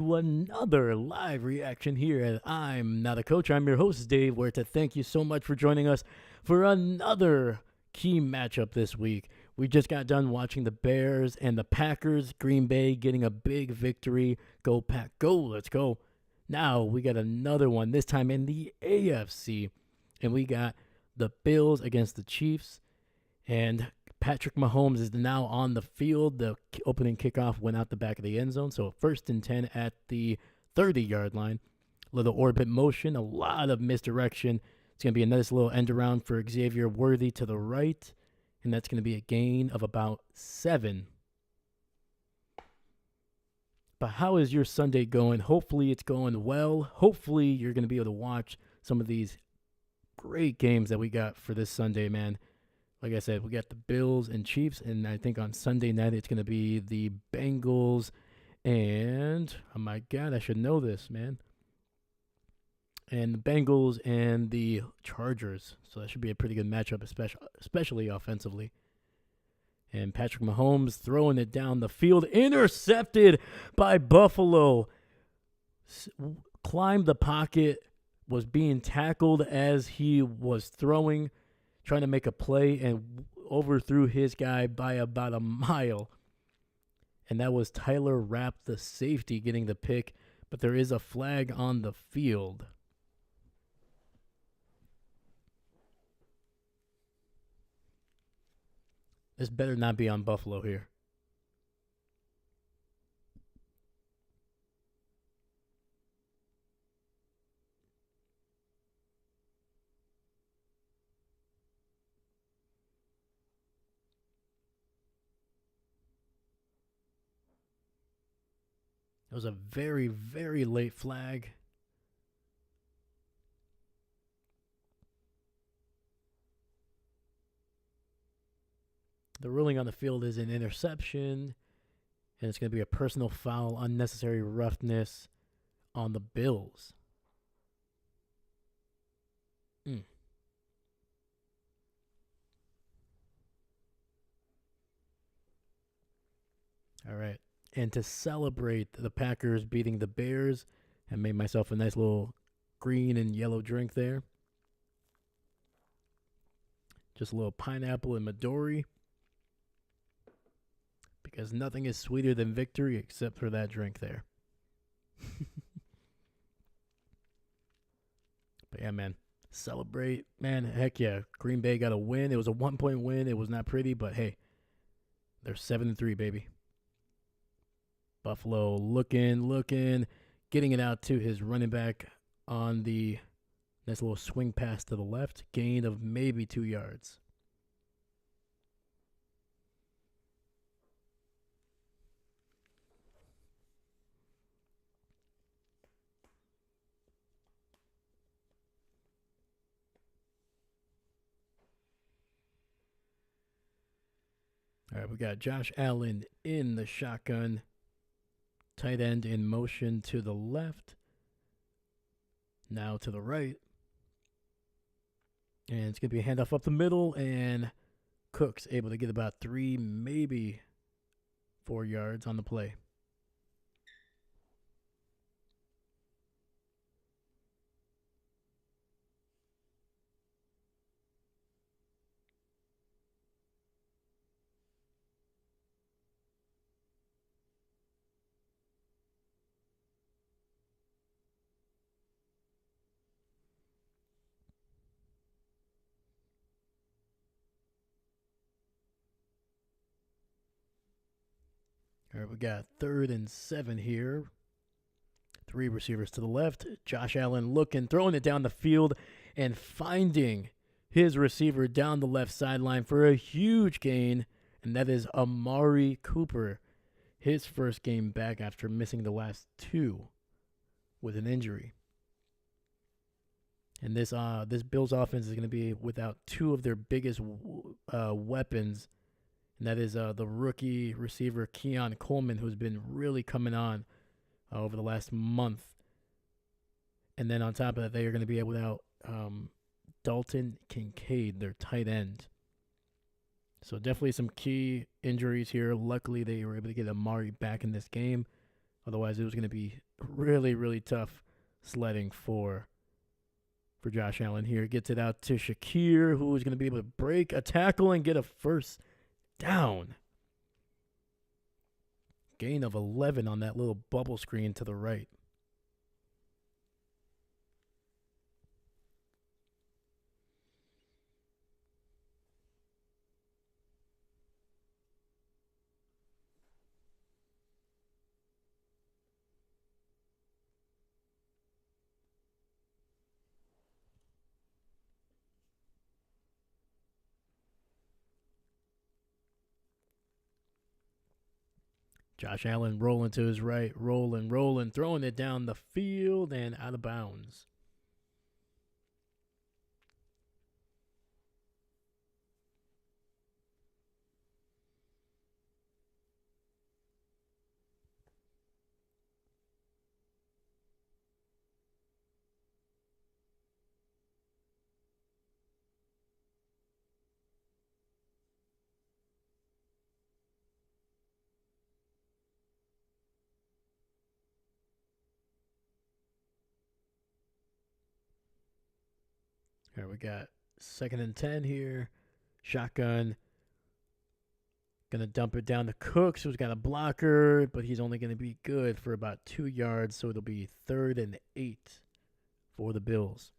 Another live reaction here at I'm Not a Coach. I'm your host, Dave Huerta. Thank you so much for joining us for another key matchup this week. We just got done watching the Bears and the Packers. Green Bay getting a big victory. Go Pack, go, let's go. Now we got another one, this time in the AFC. And we got the Bills against the Chiefs. And Patrick Mahomes is now on the field. The opening kickoff went out the back of the end zone. So first and 10 at the 30-yard line. Little orbit motion, a lot of misdirection. It's going to be a nice little end around for Xavier Worthy to the right. And that's going to be a gain of about 7. But how is your Sunday going? Hopefully it's going well. Hopefully you're going to be able to watch some of these great games that we got for this Sunday, man. Like I said, we got the Bills and Chiefs, and I think on Sunday night it's going to be the Bengals and, oh my God, I should know this, man. And the Bengals and the Chargers. So that should be a pretty good matchup, especially offensively. And Patrick Mahomes throwing it down the field, intercepted by Buffalo. Climbed the pocket, was being tackled as he was throwing, trying to make a play, and overthrew his guy by about a mile. And that was Tyler Rapp, the safety, getting the pick. But there is a flag on the field. This better not be on Buffalo here. It was a very, very late flag. The ruling on the field is an interception, and it's going to be a personal foul, unnecessary roughness on the Bills. All right. And to celebrate the Packers beating the Bears, I made myself a nice little green and yellow drink there. Just a little pineapple and Midori. Because nothing is sweeter than victory except for that drink there. But yeah, man. Celebrate. Man, heck yeah. Green Bay got a win. It was a 1-point win. It was not pretty, but hey. They're 7-3, baby. Buffalo looking, getting it out to his running back on the nice little swing pass to the left. Gain of maybe 2 yards. All right, we got Josh Allen in the shotgun. Tight end in motion to the left. Now to the right. And it's going to be a handoff up the middle. And Cook's able to get about 3, maybe 4 yards on the play. All right, we got 3rd and 7 here. 3 receivers to the left. Josh Allen looking, throwing it down the field, and finding his receiver down the left sideline for a huge gain, and that is Amari Cooper. His first game back after missing the last 2 with an injury. And this Bills offense is going to be without 2 of their biggest weapons. And that is the rookie receiver, Keon Coleman, who's been really coming on over the last month. And then on top of that, they are going to be without Dalton Kincaid, their tight end. So definitely some key injuries here. Luckily, they were able to get Amari back in this game. Otherwise, it was going to be really, really tough sledding for Josh Allen here. Gets it out to Shakir, who is going to be able to break a tackle and get a first down. Gain of 11 on that little bubble screen to the right. Josh Allen rolling to his right, rolling, throwing it down the field and out of bounds. All right, we got 2nd and 10 here. Shotgun. Gonna dump it down to Cooks, who's got a blocker, but he's only gonna be good for about 2 yards, so it'll be 3rd and 8 for the Bills.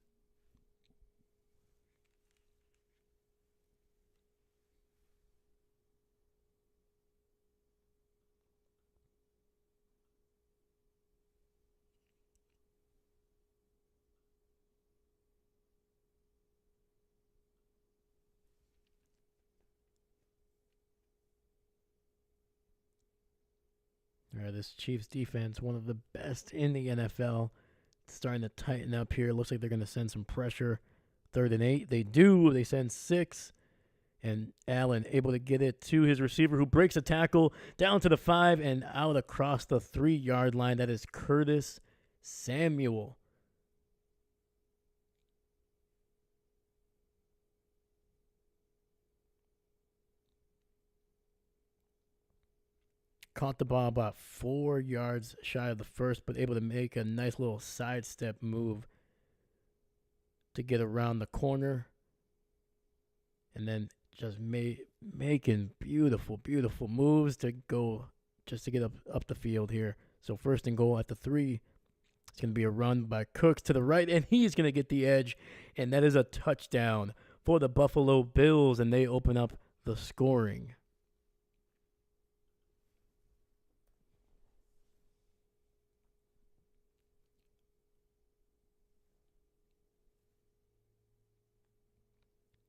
All right, this Chiefs defense, one of the best in the NFL. It's starting to tighten up here. Looks like they're going to send some pressure. 3rd and 8. They do. They send 6. And Allen able to get it to his receiver, who breaks a tackle down to the 5 and out across the 3-yard line. That is Curtis Samuel. Caught the ball about 4 yards shy of the first, but able to make a nice little sidestep move to get around the corner. And then just making beautiful, beautiful moves to go just to get up the field here. So 1st and goal at the 3. It's going to be a run by Cooks to the right, and he's going to get the edge. And that is a touchdown for the Buffalo Bills, and they open up the scoring.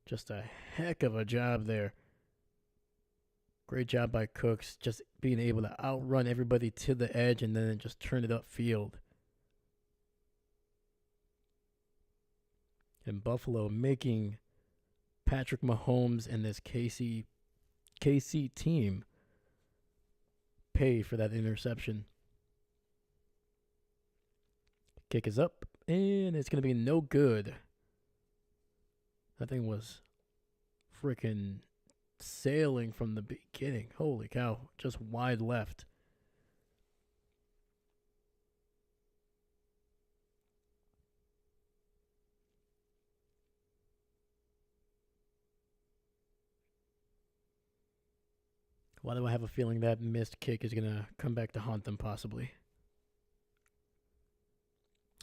Just a heck of a job there. Great job by Cooks, just being able to outrun everybody to the edge and then just turn it upfield. And Buffalo making Patrick Mahomes and this KC team pay for that interception. Kick is up, and it's going to be no good. That thing was freaking sailing from the beginning. Holy cow. Just wide left. Why do I have a feeling that missed kick is going to come back to haunt them possibly?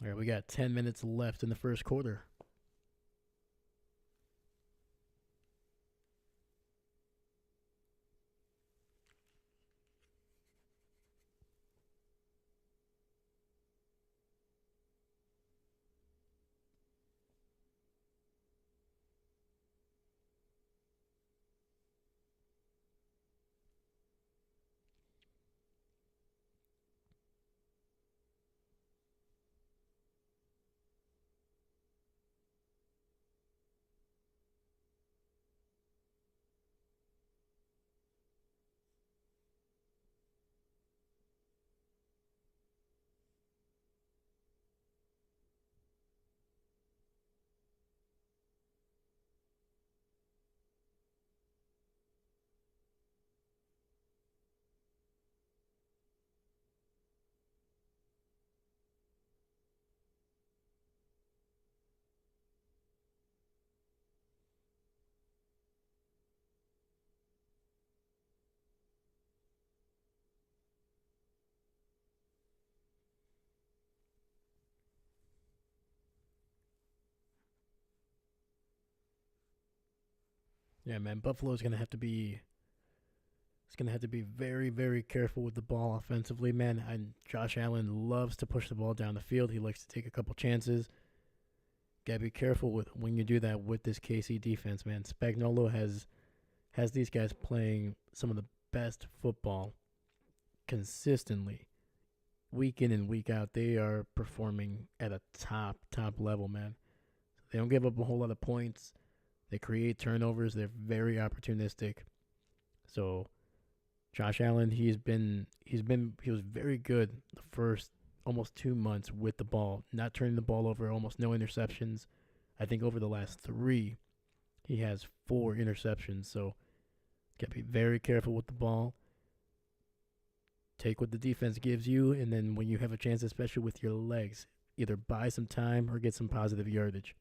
All right, we got 10 minutes left in the first quarter. Yeah, man. Buffalo's gonna have to be. It's gonna have to be very, very careful with the ball offensively, man. And Josh Allen loves to push the ball down the field. He likes to take a couple chances. Gotta be careful with when you do that with this KC defense, man. Spagnuolo has these guys playing some of the best football consistently, week in and week out. They are performing at a top level, man. They don't give up a whole lot of points. They create turnovers. They're very opportunistic. So Josh Allen, he was very good the first almost 2 months with the ball, not turning the ball over, almost no interceptions. I think over the last 3, he has 4 interceptions. So gotta be very careful with the ball. Take what the defense gives you, and then when you have a chance, especially with your legs, either buy some time or get some positive yardage.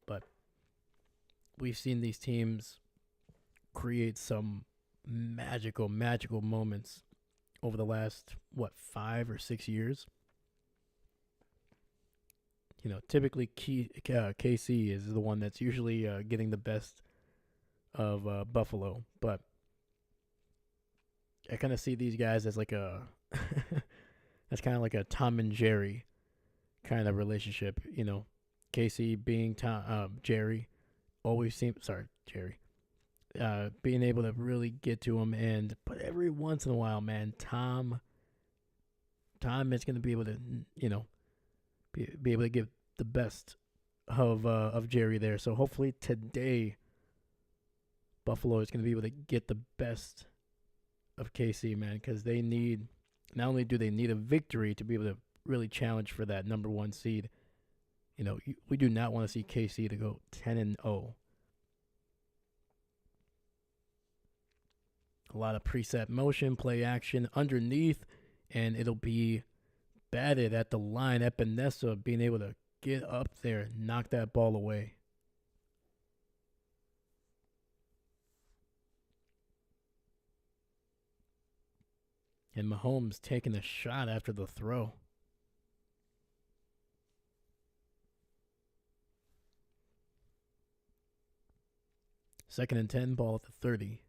But we've seen these teams create some magical moments over the last, 5 or 6 years. Typically KC is the one that's usually getting the best of Buffalo, but I kind of see these guys as like a that's kind of like a Tom and Jerry kind of relationship. KC being Jerry, always seems sorry Jerry, being able to really get to him, but every once in a while, man, Tom is going to be able to be able to give the best of Jerry there. So hopefully today Buffalo is going to be able to get the best of KC, man, because they need, not only do they need a victory to be able to really challenge for that number 1 seed. We do not want to see KC to go 10-0. A lot of preset motion, play action underneath, and it'll be batted at the line. Epinesa being able to get up there and knock that ball away. And Mahomes taking a shot after the throw. Second and 10, ball at the 30.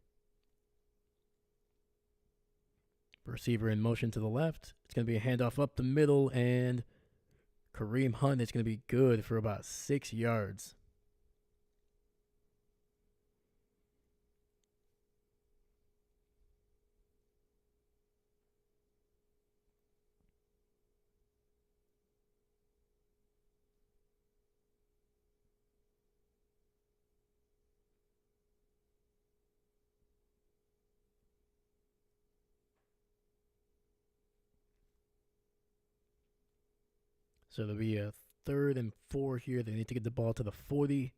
Receiver in motion to the left. It's going to be a handoff up the middle, and Kareem Hunt is going to be good for about 6 yards. So there'll be a 3rd and 4 here. They need to get the ball to the 40.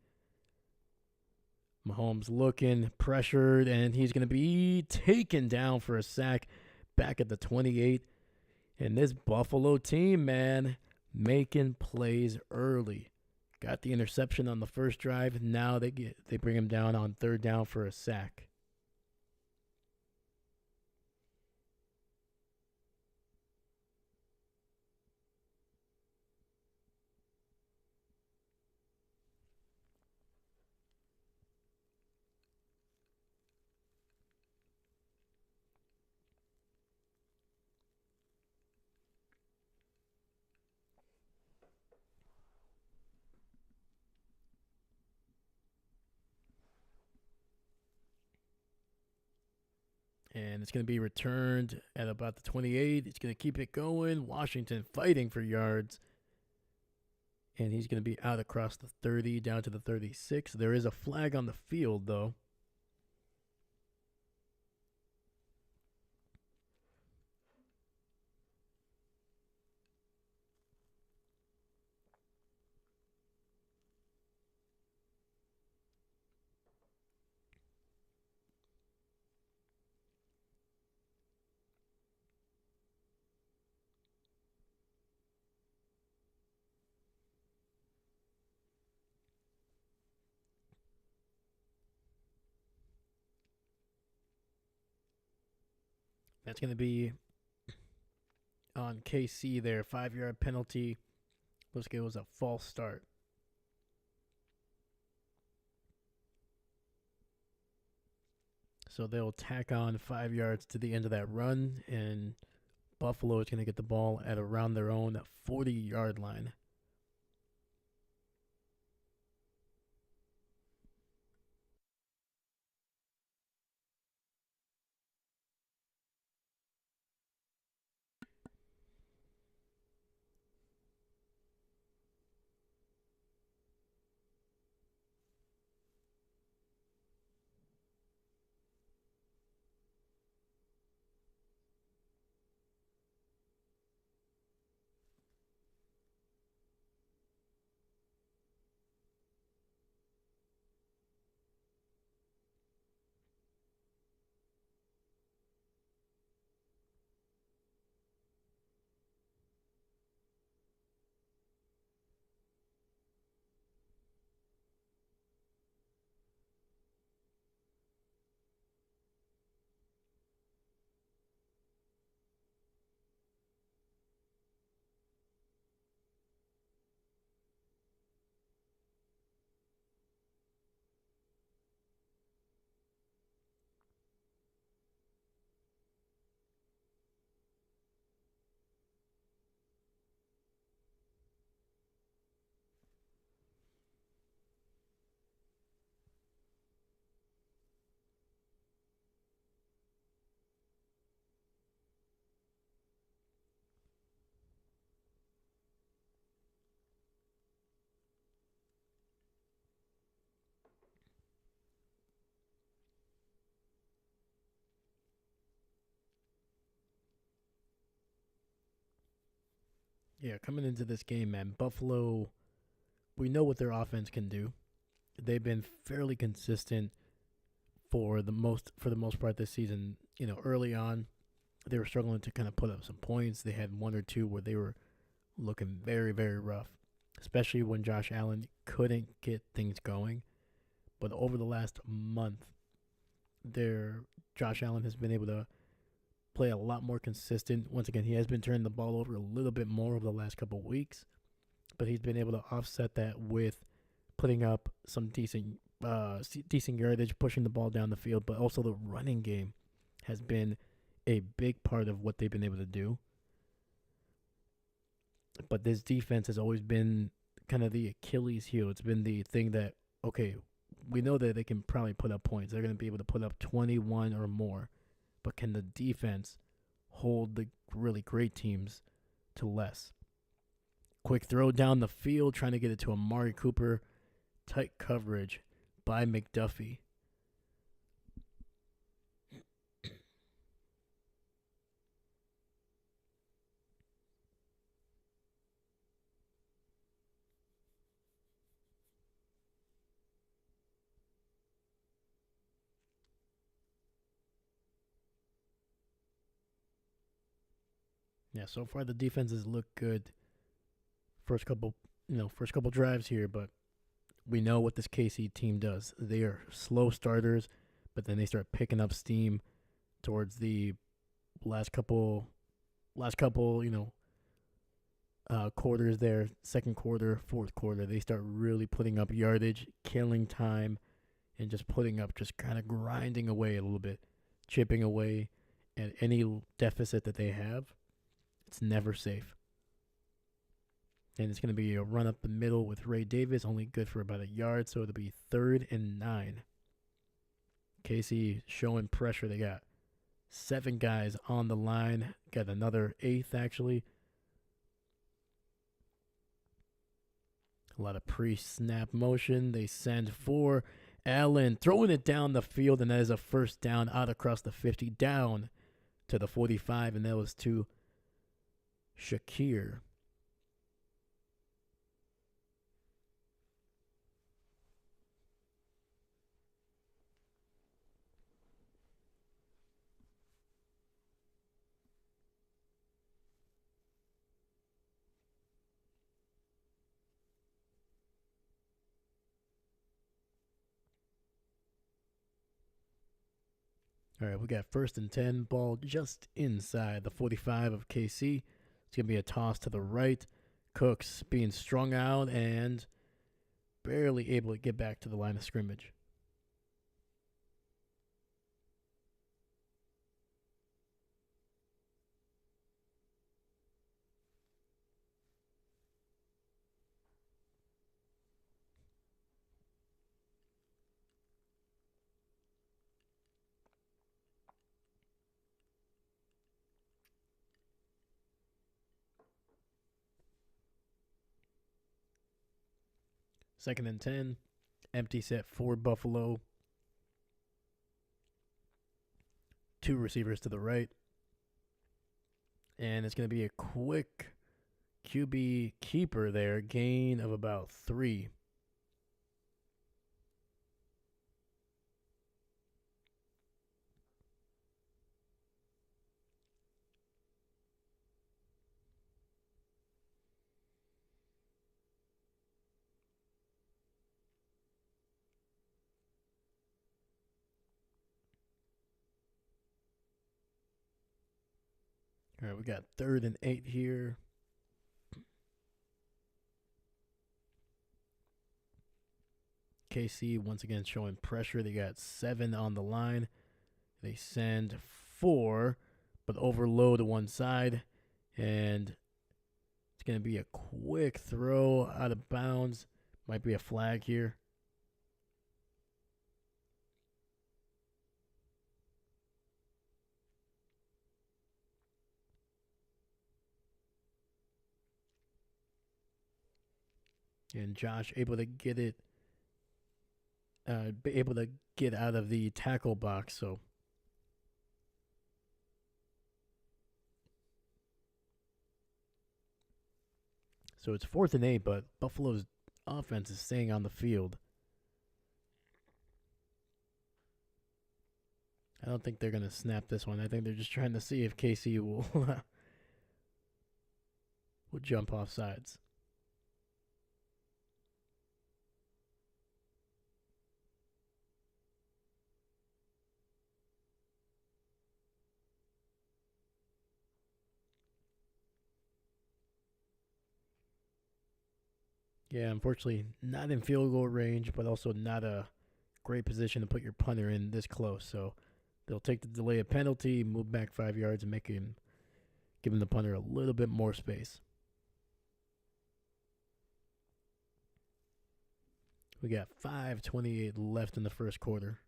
Mahomes looking, pressured, and he's going to be taken down for a sack back at the 28. And this Buffalo team, man, making plays early. Got the interception on the first drive. Now they bring him down on 3rd down for a sack. And it's going to be returned at about the 28. It's going to keep it going. Washington fighting for yards. And he's going to be out across the 30 down to the 36. There is a flag on the field, though. That's going to be on KC there. 5-yard penalty Looks like it was a false start. So they'll tack on 5 yards to the end of that run, and Buffalo is going to get the ball at around their own 40-yard line. Yeah, coming into this game, man, Buffalo, we know what their offense can do. They've been fairly consistent for the most part this season. Early on, they were struggling to kind of put up some points. They had one or two where they were looking very, very rough, especially when Josh Allen couldn't get things going. But over the last month, Josh Allen has been able to play a lot more consistent. Once again, he has been turning the ball over a little bit more over the last couple of weeks, but he's been able to offset that with putting up some decent yardage, pushing the ball down the field. But also the running game has been a big part of what they've been able to do. But this defense has always been kind of the Achilles heel. It's been the thing that, okay, we know that they can probably put up points. They're going to be able to put up 21 or more. But can the defense hold the really great teams to less? Quick throw down the field, trying to get it to Amari Cooper. Tight coverage by McDuffie. Yeah, so far the defenses look good. First couple drives here, but we know what this KC team does. They are slow starters, but then they start picking up steam towards the last couple quarters there. Second quarter, fourth quarter, they start really putting up yardage, killing time, and just kind of grinding away a little bit, chipping away at any deficit that they have. It's never safe. And it's going to be a run up the middle with Ray Davis, only good for about a yard, so it'll be 3rd and 9. KC showing pressure. They got 7 guys on the line. Got another 8th, actually. A lot of pre-snap motion. They send for Allen, throwing it down the field, and that is a first down out across the 50, down to the 45, and that was to Shakir. All right, we got 1st and 10, ball just inside the 45 of KC. It's going to be a toss to the right. Cooks being strung out and barely able to get back to the line of scrimmage. Second and 10. Empty set for Buffalo. Two receivers to the right. And it's going to be a quick QB keeper there. Gain of about 3. All right, we got 3rd and 8 here. KC once again showing pressure. They got 7 on the line. They send 4, but overload to one side. And it's going to be a quick throw out of bounds. Might be a flag here. And Josh able to get it, able to get out of the tackle box. So it's 4th and 8, but Buffalo's offense is staying on the field. I don't think they're going to snap this one. I think they're just trying to see if KC will will jump off sides. Yeah, unfortunately, not in field goal range, but also not a great position to put your punter in this close. So they'll take the delay of penalty, move back 5 yards, and give him the punter a little bit more space. We got 5:28 left in the first quarter.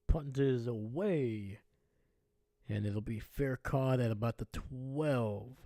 Punt is away. And it'll be fair caught at about the 12.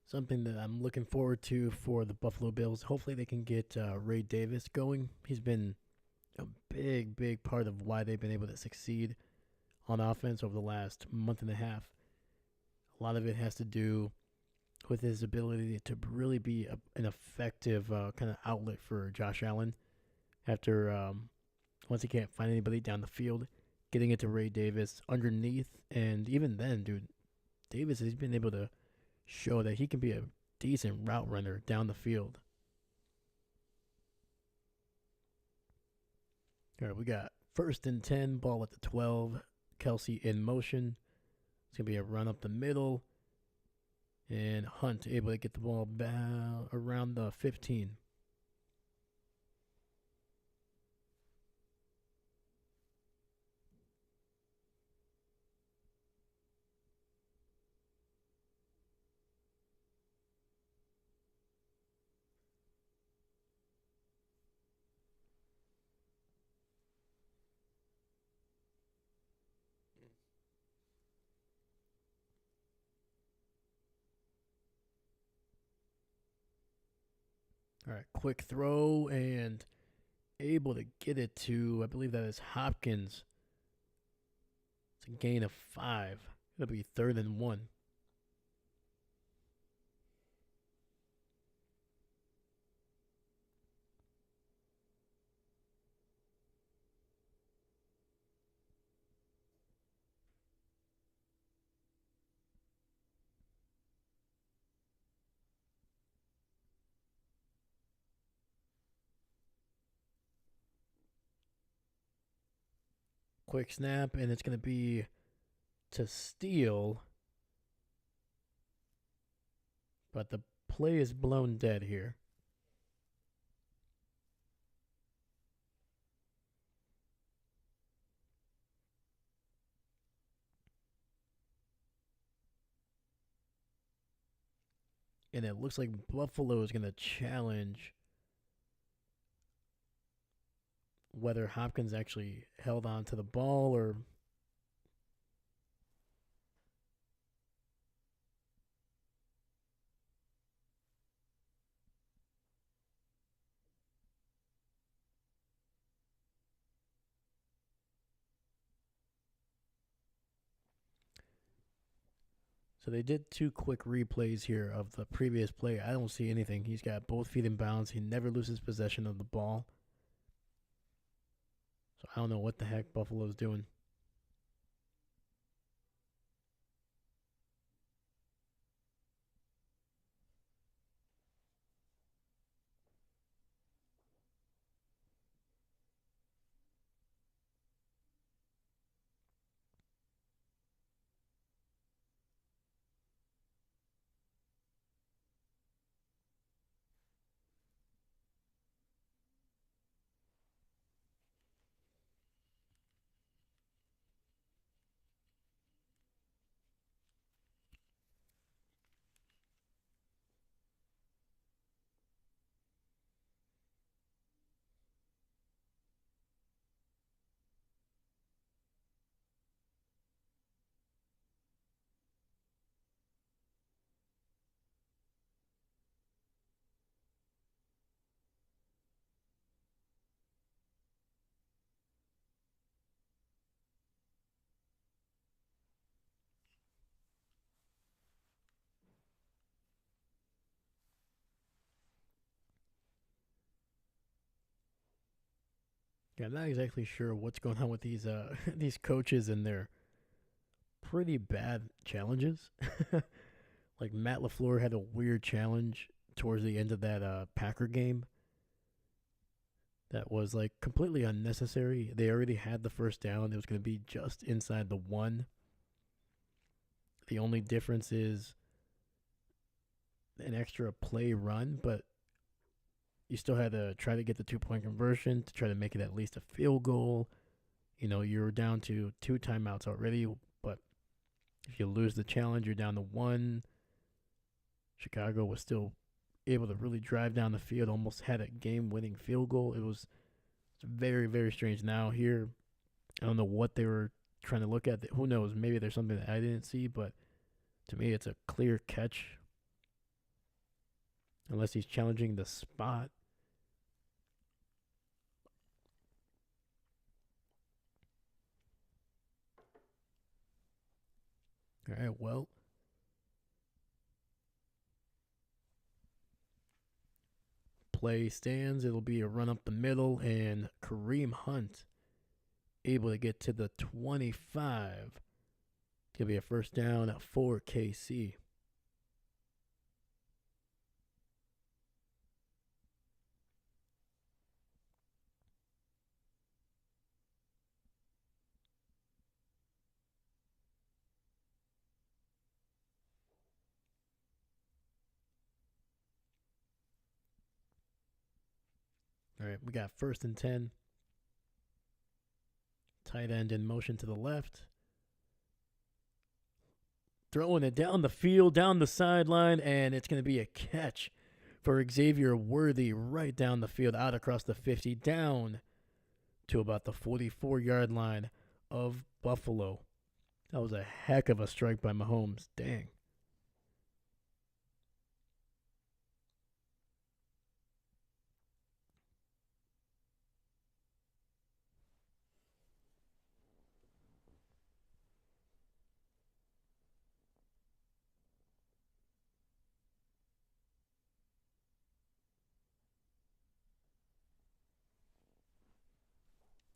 something that I'm looking forward to for the Buffalo Bills. Hopefully, they can get Ray Davis going. He's been a big, big part of why they've been able to succeed on offense over the last month and a half. A lot of it has to do with his ability to really be an effective kind of outlet for Josh Allen after once he can't find anybody down the field, getting it to Ray Davis underneath. And even then, dude, Davis has been able to show that he can be a decent route runner down the field. All right, we got 1st and 10, ball at the 12. Kelce in motion. It's going to be a run up the middle. And Hunt able to get the ball back around the 15. All right, quick throw and able to get it to, I believe that is Hopkins. It's a gain of 5. It'll be 3rd and 1. Quick snap, and it's going to be to steal. But the play is blown dead here. And it looks like Buffalo is going to challenge whether Hopkins actually held on to the ball or. So they did 2 quick replays here of the previous play. I don't see anything. He's got both feet in bounds. He never loses possession of the ball. So I don't know what the heck Buffalo's doing. Yeah, I'm not exactly sure what's going on with these these coaches and their pretty bad challenges. Like Matt LaFleur had a weird challenge towards the end of that Packer game that was like completely unnecessary. They already had the first down. It was going to be just inside the 1. The only difference is an extra play run, but you still had to try to get the 2-point conversion to try to make it at least a field goal. You know, you're down to 2 timeouts already, but if you lose the challenge, you're down to 1. Chicago was still able to really drive down the field, almost had a game-winning field goal. It was very, very strange. Now here, I don't know what they were trying to look at. Who knows? Maybe there's something that I didn't see, but to me, it's a clear catch. unless he's challenging the spot. All right, well. Play stands. It'll be a run up the middle, and Kareem Hunt able to get to the 25. It'll be a first down for KC. All right, we got first and 10. Tight end in motion to the left. Throwing it down the field, down the sideline, and it's going to be a catch for Xavier Worthy right down the field, out across the 50, down to about the 44-yard line of Buffalo. That was a heck of a strike by Mahomes. Dang.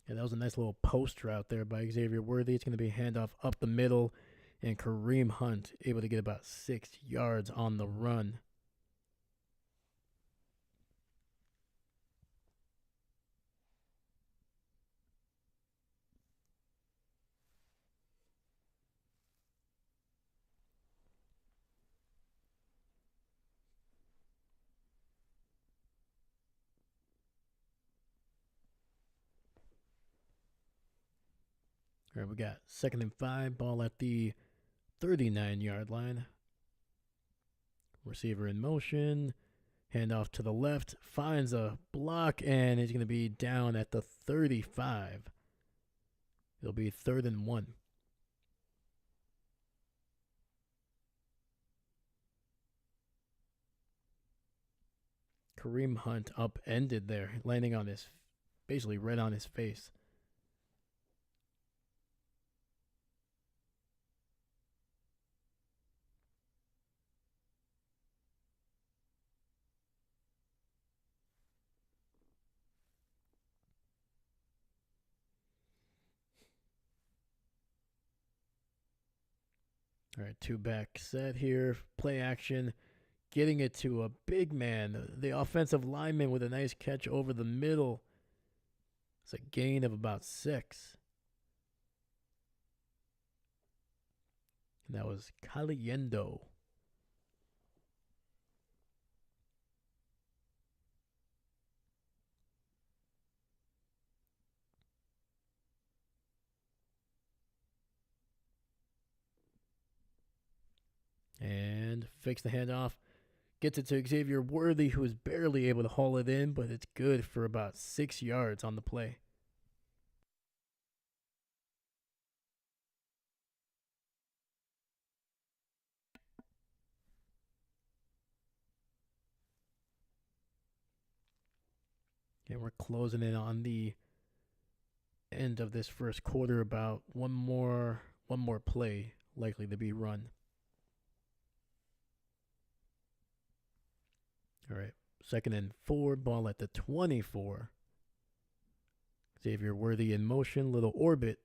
Yeah, that was a nice little post route there by Xavier Worthy. It's going to be a handoff up the middle, and Kareem Hunt able to get about 6 yards on the run. All right, we got 2nd and 5, ball at the 39-yard line. Receiver in motion, handoff to the left, finds a block, and he's going to be down at the 35. It'll be 3rd and 1. Kareem Hunt upended there, landing on his, basically right on his face. All right, 2-back set here. Play action. Getting it to a big man. The offensive lineman with a nice catch over the middle. It's a gain of about 6. And that was Caliendo. And fakes the handoff. Gets it to Xavier Worthy, who is barely able to haul it in, but it's good for about 6 yards on the play. And we're closing in on the end of this first quarter. About one more play likely to be run. All right, 2nd and 4, ball at the 24. Xavier Worthy in motion, little orbit.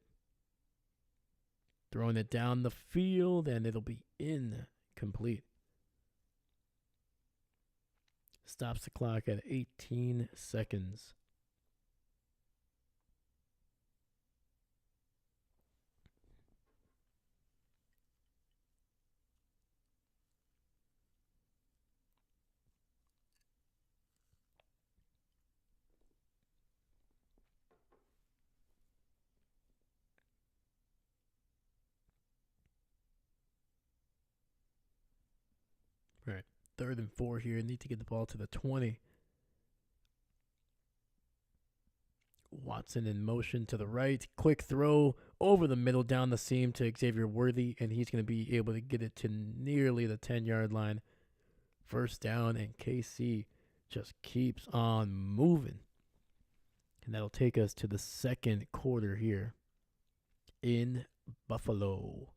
Throwing it down the field, and it'll be incomplete. Stops the clock at 18 seconds. All right, 3rd and 4 here. Need to get the ball to the 20. Watson in motion to the right. Quick throw over the middle down the seam to Xavier Worthy, and he's going to be able to get it to nearly the 10-yard line first down, and KC just keeps on moving. And that'll take us to the second quarter here in Buffalo.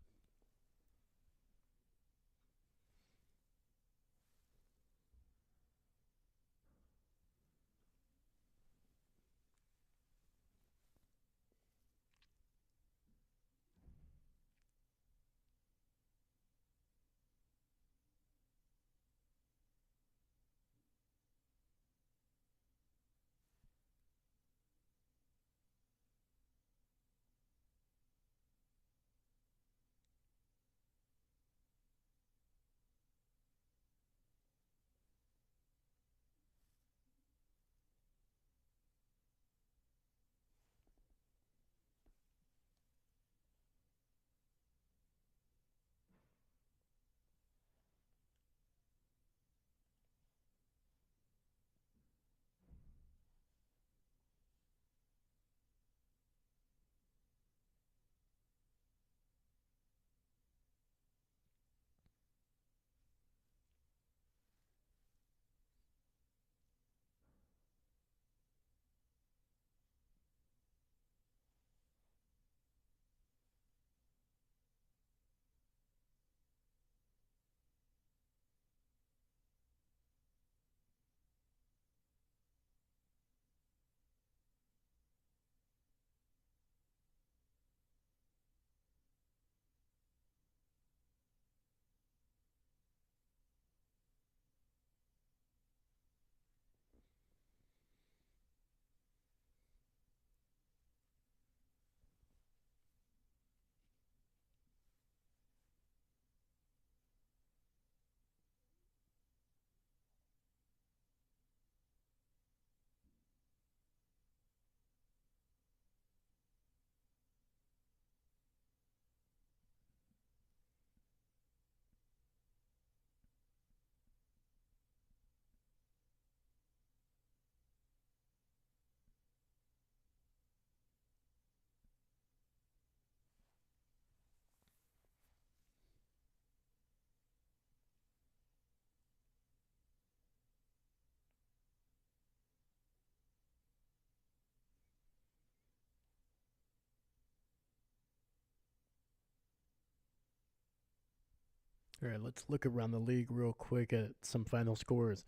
All right, let's look around the league real quick at some final scores.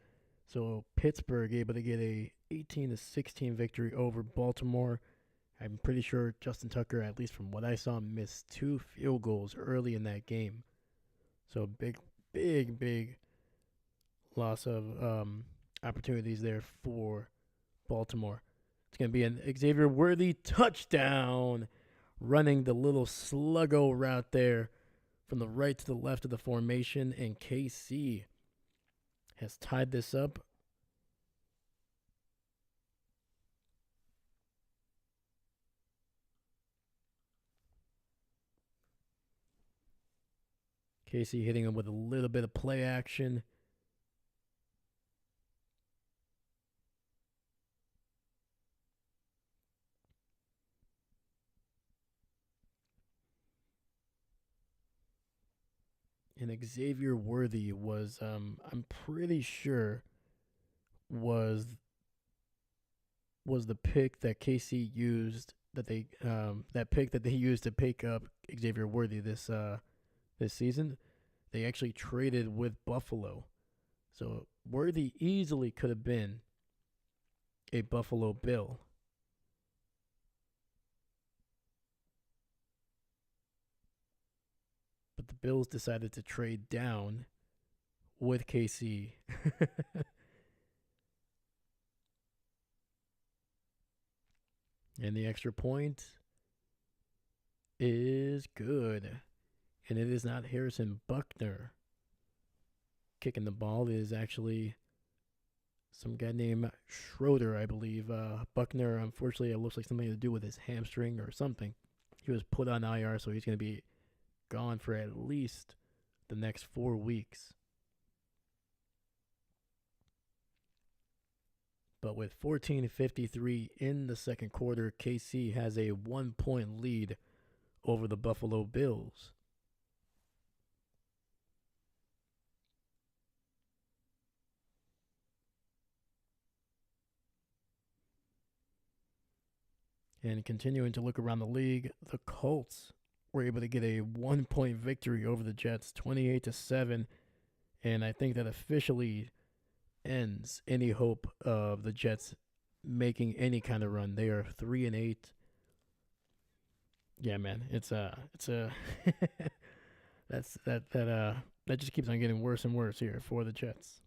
So Pittsburgh able to get a 18-16 victory over Baltimore. I'm pretty sure Justin Tucker, at least from what I saw, missed 2 field goals early in that game. So big loss of opportunities there for Baltimore. It's going to be an Xavier Worthy touchdown, running the little sluggo route there from the right to the left of the formation, and KC has tied this up. KC hitting him with a little bit of play action. And Xavier Worthy was, I'm pretty sure, was the pick that KC used, that pick that they used to pick up Xavier Worthy this season. They actually traded with Buffalo, so Worthy easily could have been a Buffalo Bill. But the Bills decided to trade down with KC. And the extra point is good. And it is not Harrison Buckner kicking the ball. It is actually some guy named Schroeder, I believe. Buckner, unfortunately, it looks like something to do with his hamstring or something. He was put on IR, so he's going to be gone for at least the next 4 weeks. But with 14:53 in the second quarter, KC has a 1-point lead over the Buffalo Bills. And continuing to look around the league, the Colts were able to get a 1-point victory over the Jets, 28-7, and I think that officially ends any hope of the Jets making any kind of run. They are 3-8. Yeah, man, it's a that just keeps on getting worse and worse here for the Jets.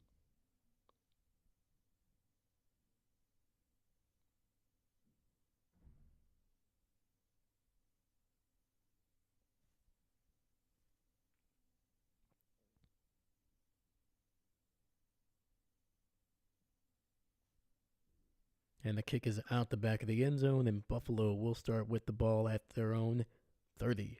And the kick is out the back of the end zone, and Buffalo will start with the ball at their own 30.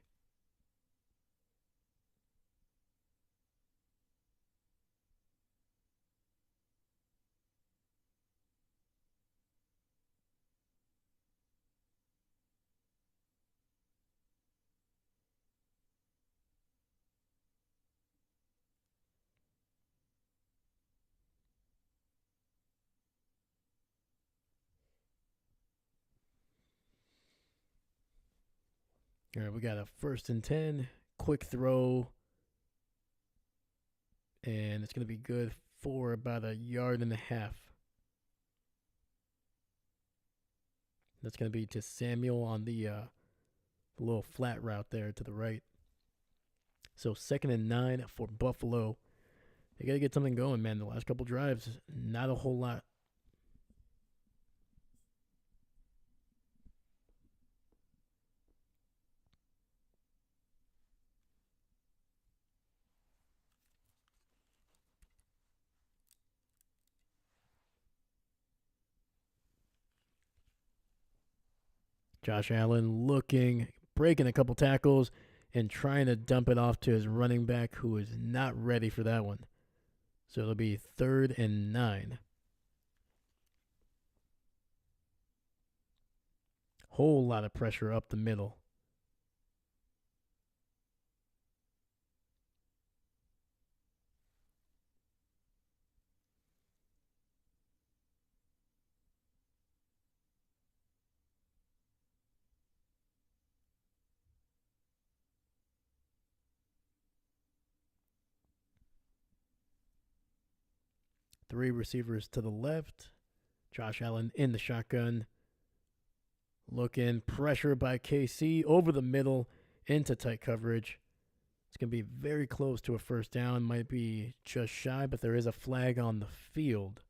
All right, we got a 1st and 10, quick throw, and it's going to be good for about a yard and a half. That's going to be to Samuel on the little flat route there to the right. So 2nd and 9 for Buffalo. They got to get something going, man. The last couple drives, not a whole lot. Josh Allen looking, breaking a couple tackles, and trying to dump it off to his running back, who is not ready for that one. So it'll be 3rd and 9. Whole lot of pressure up the middle. Three receivers to the left. Josh Allen in the shotgun. Looking, pressure by KC over the middle into tight coverage. It's going to be very close to a 1st down. Might be just shy, but there is a flag on the field.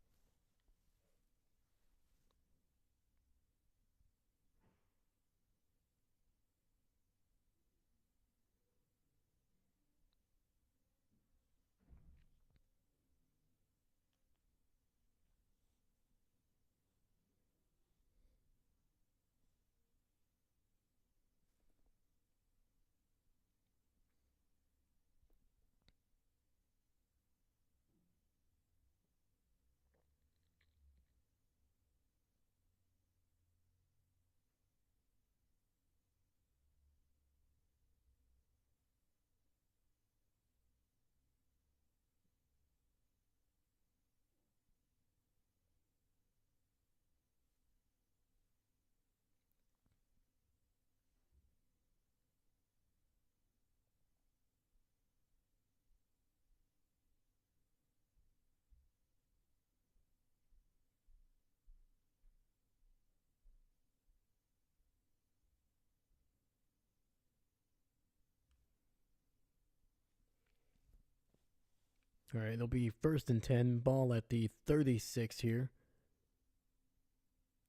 All right, it'll be 1st and 10. Ball at the 36 here.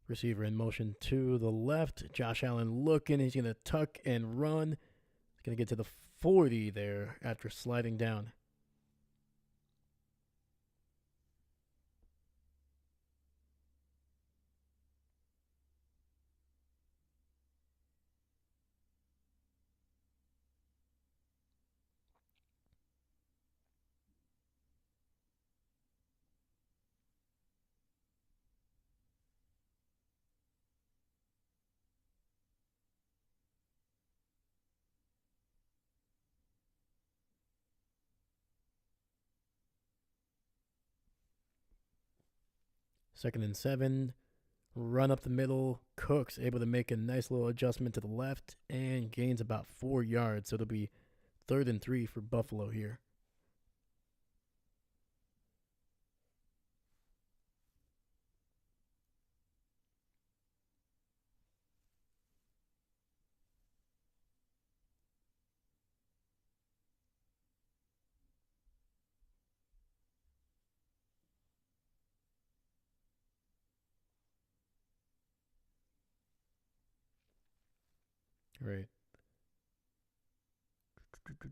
Receiver in motion to the left. Josh Allen looking. He's going to tuck and run. He's going to get to the 40 there after sliding down. Second and 7. Run up the middle. Cooks able to make a nice little adjustment to the left and gains about 4 yards. So it'll be 3rd and 3 for Buffalo here. Right.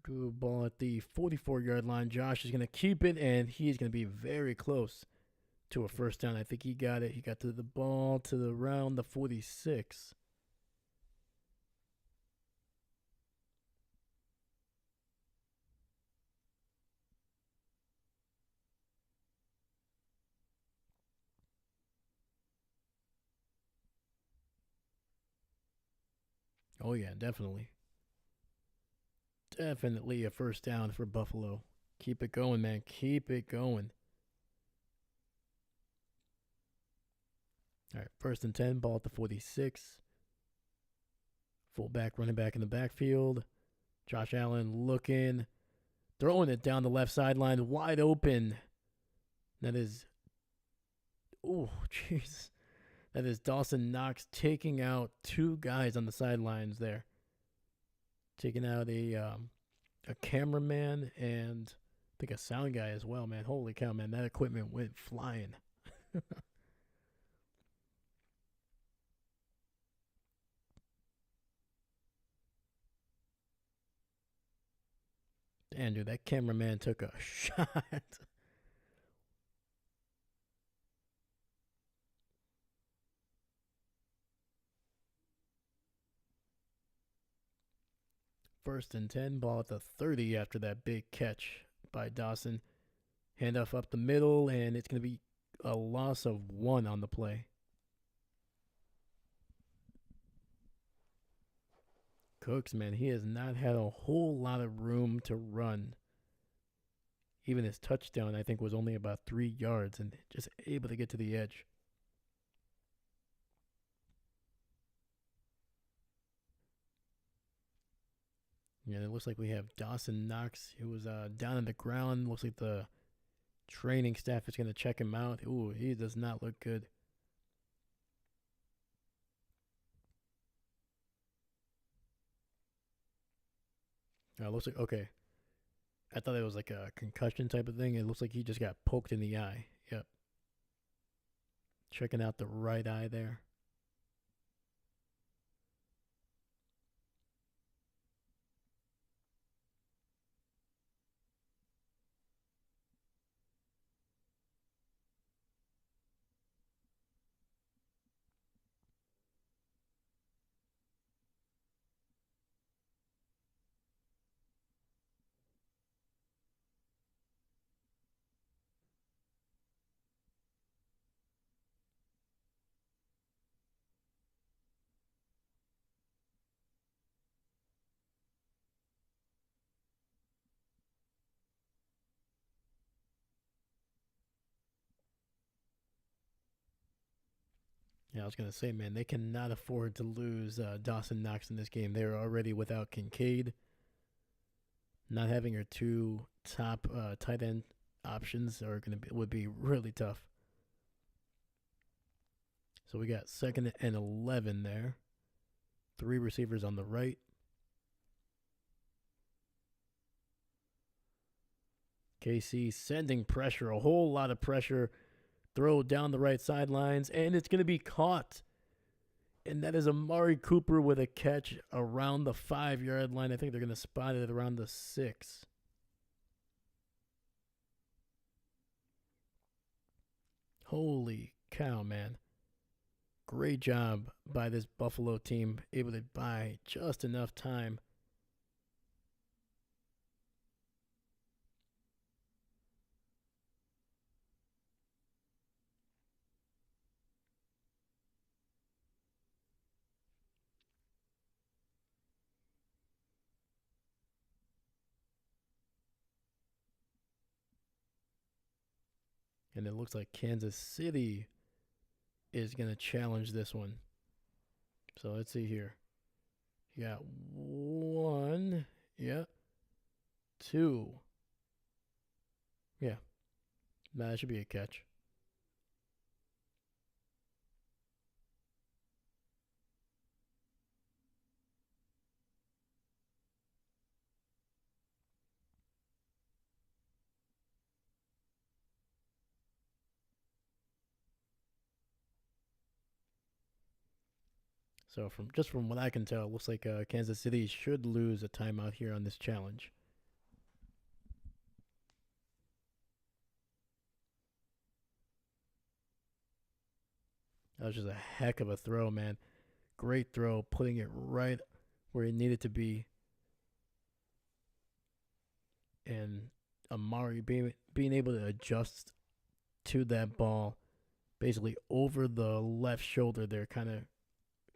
Ball at the 44-yard line. Josh is going to keep it, and he's going to be very close to a first down. I think he got it. He got to the ball to the around the 46. Oh, yeah, definitely. Definitely a first down for Buffalo. Keep it going, man. Keep it going. All right, 1st and 10, ball at the 46. Fullback, running back in the backfield. Josh Allen looking, throwing it down the left sideline, wide open. That is, oh, jeez. That is Dawson Knox taking out 2 guys on the sidelines there. Taking out a cameraman and I think a sound guy as well, man. Holy cow, man. That equipment went flying. Damn, dude, that cameraman took a shot. 1st and 10, ball at the 30 after that big catch by Dawson. Handoff up the middle, and it's going to be a loss of 1 on the play. Cooks, man, he has not had a whole lot of room to run. Even his touchdown, I think, was only about 3 yards and just able to get to the edge. Yeah, it looks like we have Dawson Knox, who was down on the ground. Looks like the training staff is going to check him out. Ooh, he does not look good. Looks like, okay. I thought it was like a concussion type of thing. It looks like he just got poked in the eye. Yep. Checking out the right eye there. Yeah, I was gonna say, man, they cannot afford to lose Dawson Knox in this game. They're already without Kincaid. Not having her 2 top tight end options would be really tough. So we got 2nd and 11 there. 3 receivers on the right. KC sending pressure, a whole lot of pressure. Throw down the right sidelines, and it's going to be caught. And that is Amari Cooper with a catch around the 5-yard line. I think they're going to spot it around the 6. Holy cow, man. Great job by this Buffalo team, able to buy just enough time. And it looks like Kansas City is going to challenge this one. So let's see here. You got 1. Yeah. 2. Yeah. That should be a catch. So from what I can tell, it looks like Kansas City should lose a timeout here on this challenge. That was just a heck of a throw, man. Great throw, putting it right where it needed to be. And Amari being able to adjust to that ball, basically over the left shoulder there, kind of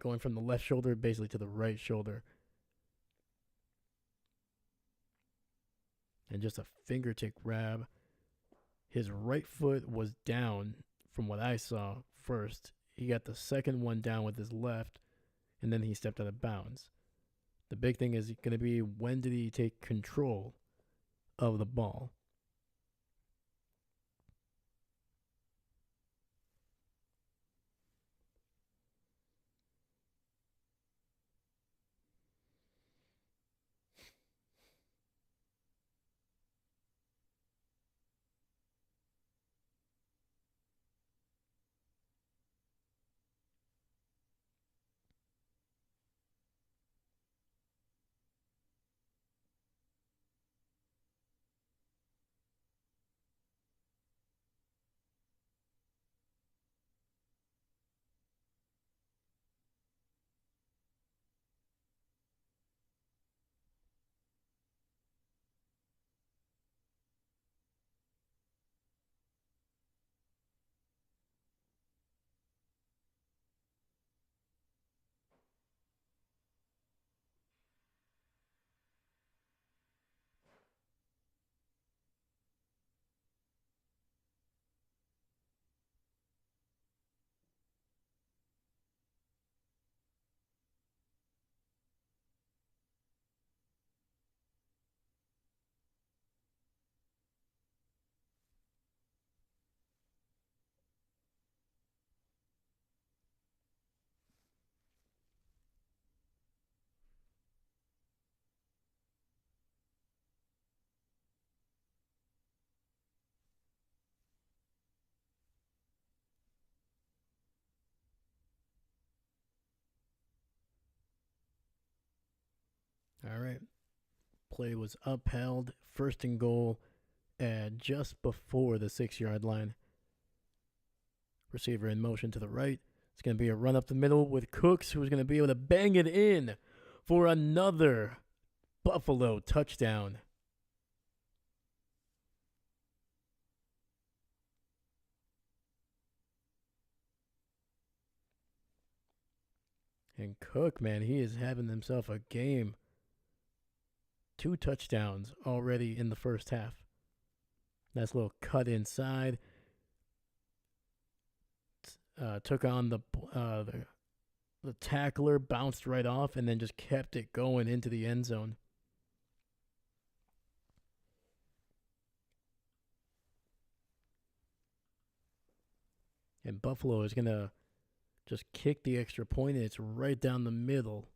going from the left shoulder basically to the right shoulder. And just a fingertip grab. His right foot was down from what I saw first. He got the second one down with his left, and then he stepped out of bounds. The big thing is going to be, when did he take control of the ball? All right. Play was upheld. First and goal at just before the 6-yard line. Receiver in motion to the right. It's going to be a run up the middle with Cooks, who's going to be able to bang it in for another Buffalo touchdown. And Cook, man, he is having himself a game. 2 touchdowns already in the first half. Nice little cut inside. Took on the tackler, bounced right off, and then just kept it going into the end zone. And Buffalo is going to just kick the extra point, and it's right down the middle.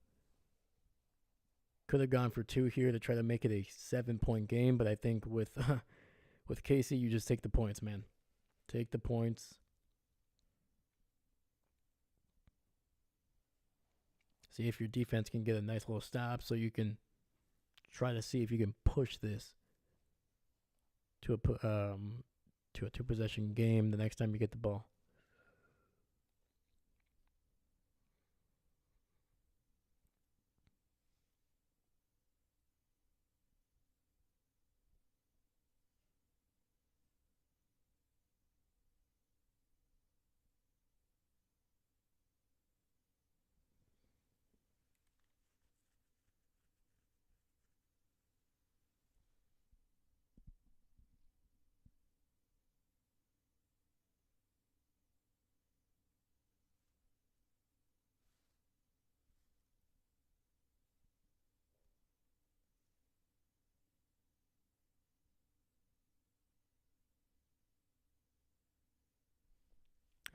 Could have gone for 2 here to try to make it a 7-point game, but I think with KC, you just take the points, man. Take the points. See if your defense can get a nice little stop, so you can try to see if you can push this to a 2-possession game the next time you get the ball.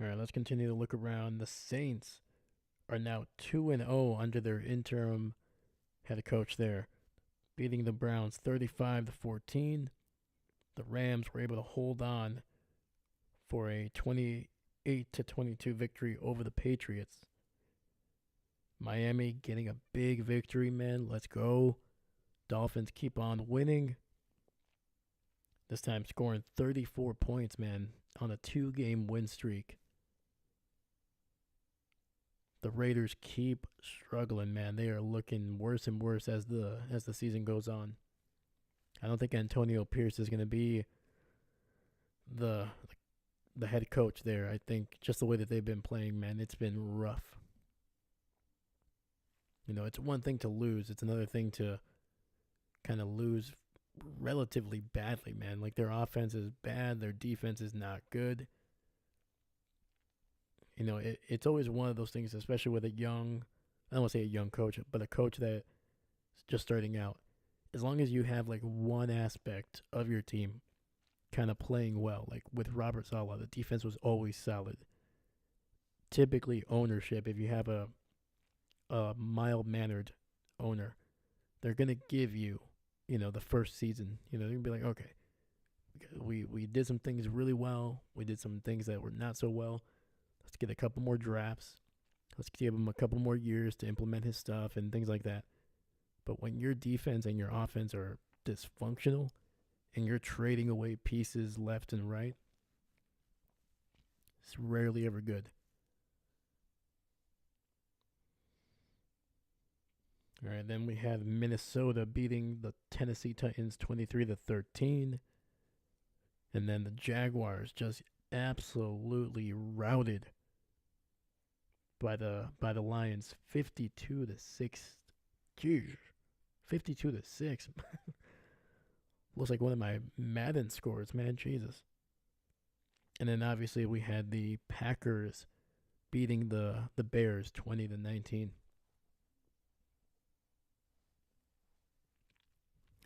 All right, let's continue to look around. The Saints are now 2-0 under their interim head coach there, beating the Browns 35-14. The Rams were able to hold on for a 28-22 victory over the Patriots. Miami getting a big victory, man. Let's go. Dolphins keep on winning. This time scoring 34 points, man, on a 2-game win streak. The Raiders keep struggling, man. They are looking worse and worse as the season goes on. I don't think Antonio Pierce is going to be the head coach there. I think just the way that they've been playing, man, it's been rough. You know, it's one thing to lose. It's another thing to kind of lose relatively badly, man. Like, their offense is bad. Their defense is not good. You know, it's always one of those things, especially with I don't want to say a young coach, but a coach that's just starting out. As long as you have, like, one aspect of your team kind of playing well, like with Robert Saleh, the defense was always solid. Typically, ownership, if you have a mild-mannered owner, they're going to give you, the first season. They're going to be like, okay, we did some things really well. We did some things that were not so well. Let's get a couple more drafts. Let's give him a couple more years to implement his stuff and things like that. But when your defense and your offense are dysfunctional and you're trading away pieces left and right, it's rarely ever good. All right, then we have Minnesota beating the Tennessee Titans 23-13. And then the Jaguars just absolutely routed by the Lions 52-6. Jeez. 52-6. Looks like one of my Madden scores, man. Jesus. And then obviously we had the Packers beating the Bears 20-19.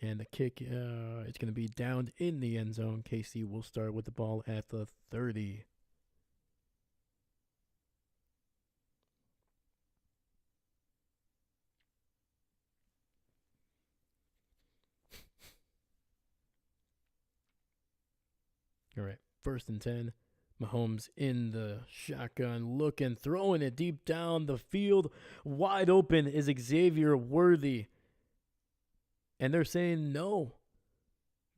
And the kick is going to be down in the end zone. KC will start with the ball at the 30. All right, 1st and 10. Mahomes in the shotgun, looking, throwing it deep down the field. Wide open is Xavier Worthy. And they're saying no.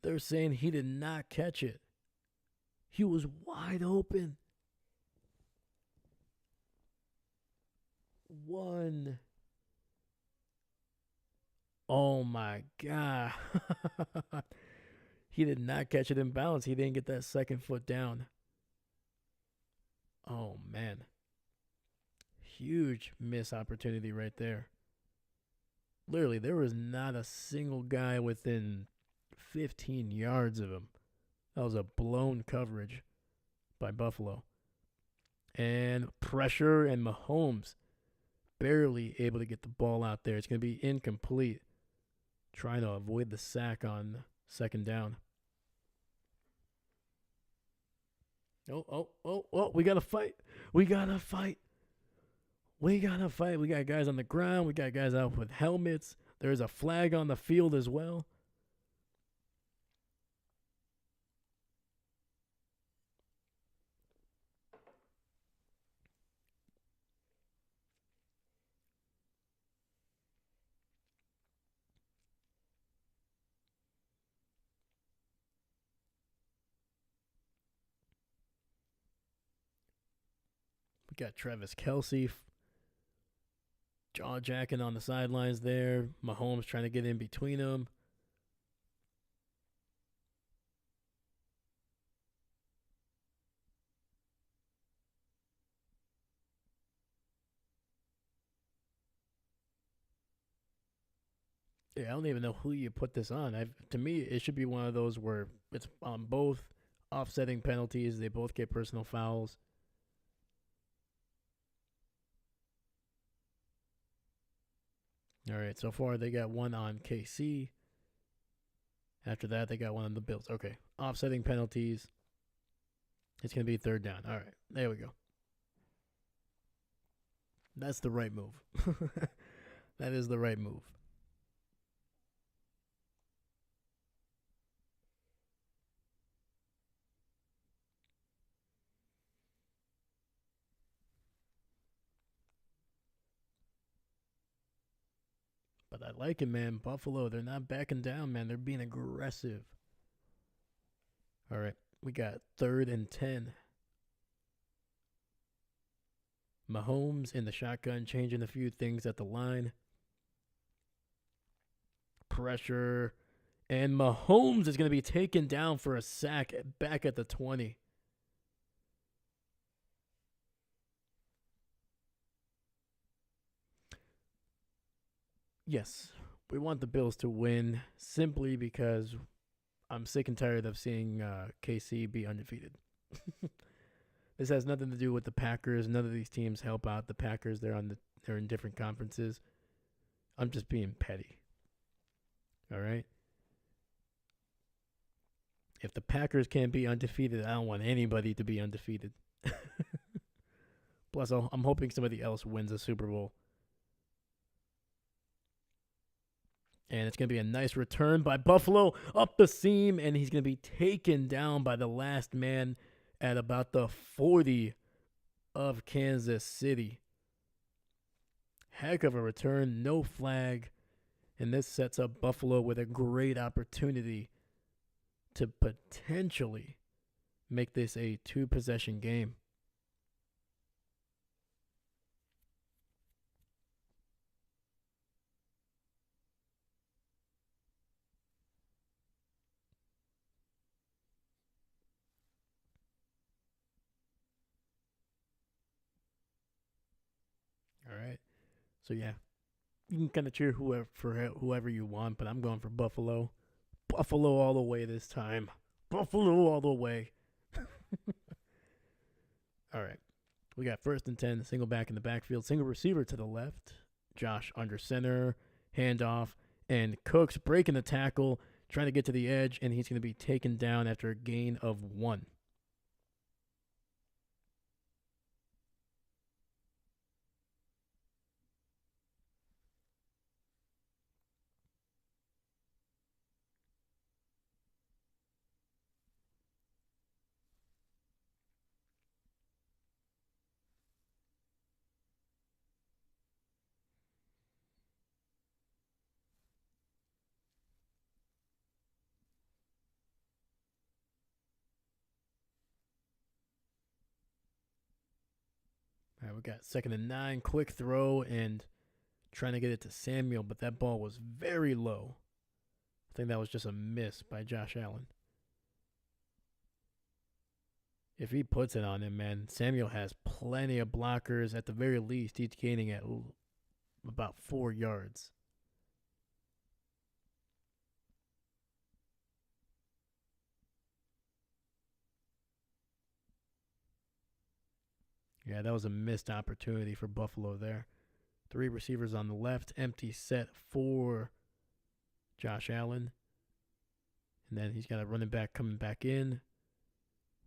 They're saying he did not catch it. He was wide open. One. Oh my God. He did not catch it in bounds. He didn't get that second foot down. Oh, man. Huge missed opportunity right there. Literally, there was not a single guy within 15 yards of him. That was a blown coverage by Buffalo. And pressure, and Mahomes barely able to get the ball out there. It's going to be incomplete. Trying to avoid the sack on 2nd down. Oh, we got to fight. We got to fight. We got guys on the ground. We got guys out with helmets. There's a flag on the field as well. We got Travis Kelce jaw-jacking on the sidelines there. Mahomes trying to get in between them. Yeah, I don't even know who you put this on. To me, it should be one of those where it's on both offsetting penalties. They both get personal fouls. All right, so far they got one on KC. After that, they got one on the Bills. Okay, offsetting penalties. It's going to be 3rd down. All right, there we go. That's the right move. That is the right move. But I like it, man. Buffalo, they're not backing down, man. They're being aggressive. All right, we got 3rd and 10. Mahomes in the shotgun, changing a few things at the line. Pressure. And Mahomes is going to be taken down for a sack back at the 20. Yes, we want the Bills to win simply because I'm sick and tired of seeing KC be undefeated. This has nothing to do with the Packers. None of these teams help out the Packers. They're in different conferences. I'm just being petty. All right. If the Packers can't be undefeated, I don't want anybody to be undefeated. Plus, I'm hoping somebody else wins a Super Bowl. And it's going to be a nice return by Buffalo up the seam, and he's going to be taken down by the last man at about the 40 of Kansas City. Heck of a return, no flag, and this sets up Buffalo with a great opportunity to potentially make this a 2-possession game. All right. So yeah, you can kind of cheer whoever you want, but I'm going for Buffalo. Buffalo all the way this time. Buffalo all the way. All right. We got 1st and 10, single back in the backfield, single receiver to the left. Josh under center, handoff, and Cooks breaking the tackle, trying to get to the edge, and he's going to be taken down after a gain of 1. All right, we got 2nd and 9, quick throw, and trying to get it to Samuel, but that ball was very low. I think that was just a miss by Josh Allen. If he puts it on him, man, Samuel has plenty of blockers. At the very least, he's gaining at about 4 yards. Yeah, that was a missed opportunity for Buffalo there. 3 receivers on the left, empty set for Josh Allen. And then he's got a running back coming back in.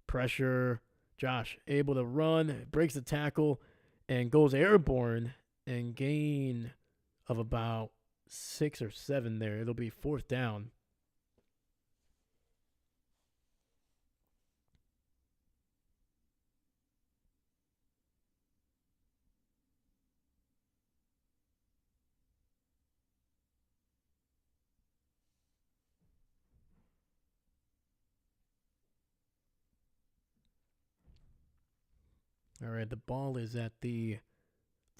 Pressure. Josh able to run, breaks the tackle, and goes airborne and gain of about 6 or 7 there. It'll be 4th down. All right, the ball is at the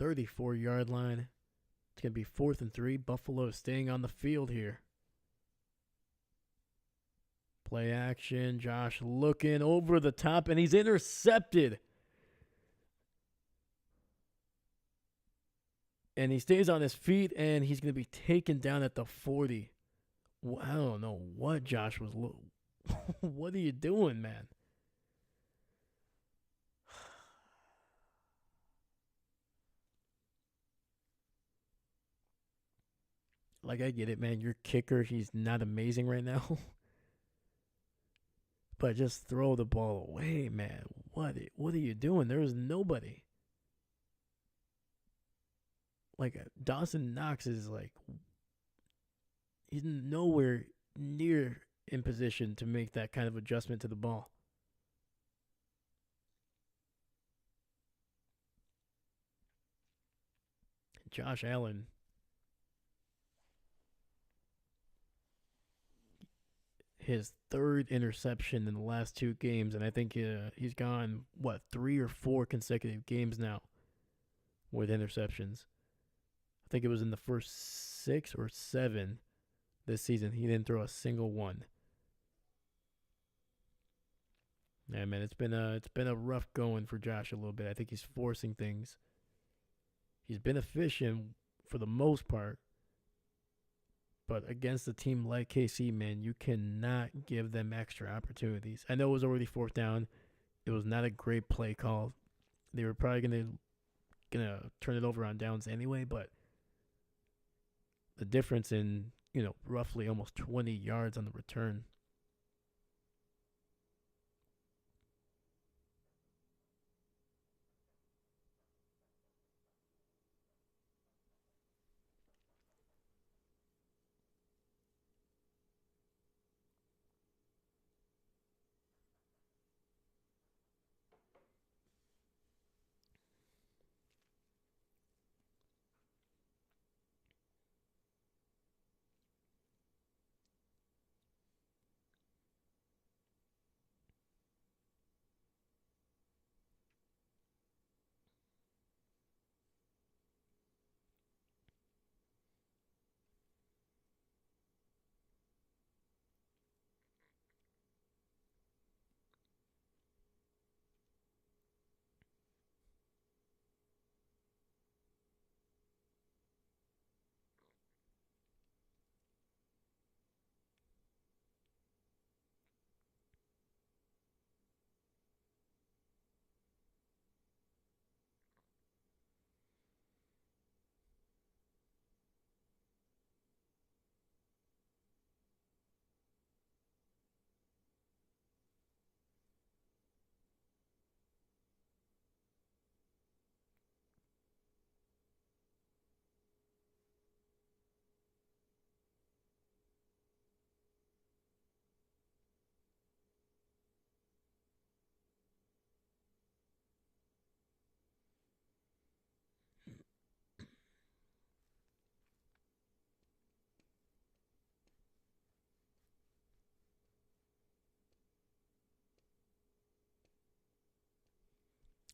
34-yard line. It's going to be 4th and 3. Buffalo staying on the field here. Play action. Josh looking over the top, and he's intercepted. And he stays on his feet, and he's going to be taken down at the 40. Well, I don't know what Josh was. What are you doing, man? Like, I get it, man. Your kicker, he's not amazing right now. But just throw the ball away, man. What are you doing? There is nobody. Like Dawson Knox is like he's nowhere near in position to make that kind of adjustment to the ball. Josh Allen, his third interception in the last two games, and I think he's gone what 3 or 4 consecutive games now with interceptions. I think it was in the first 6 or 7 this season. He didn't throw a single one. Yeah, man, it's been a rough going for Josh a little bit. I think he's forcing things. He's been efficient for the most part, but against a team like KC, man, you cannot give them extra opportunities. I know it was already fourth down. It was not a great play call. They were probably gonna turn it over on downs anyway, but the difference in roughly almost 20 yards on the return.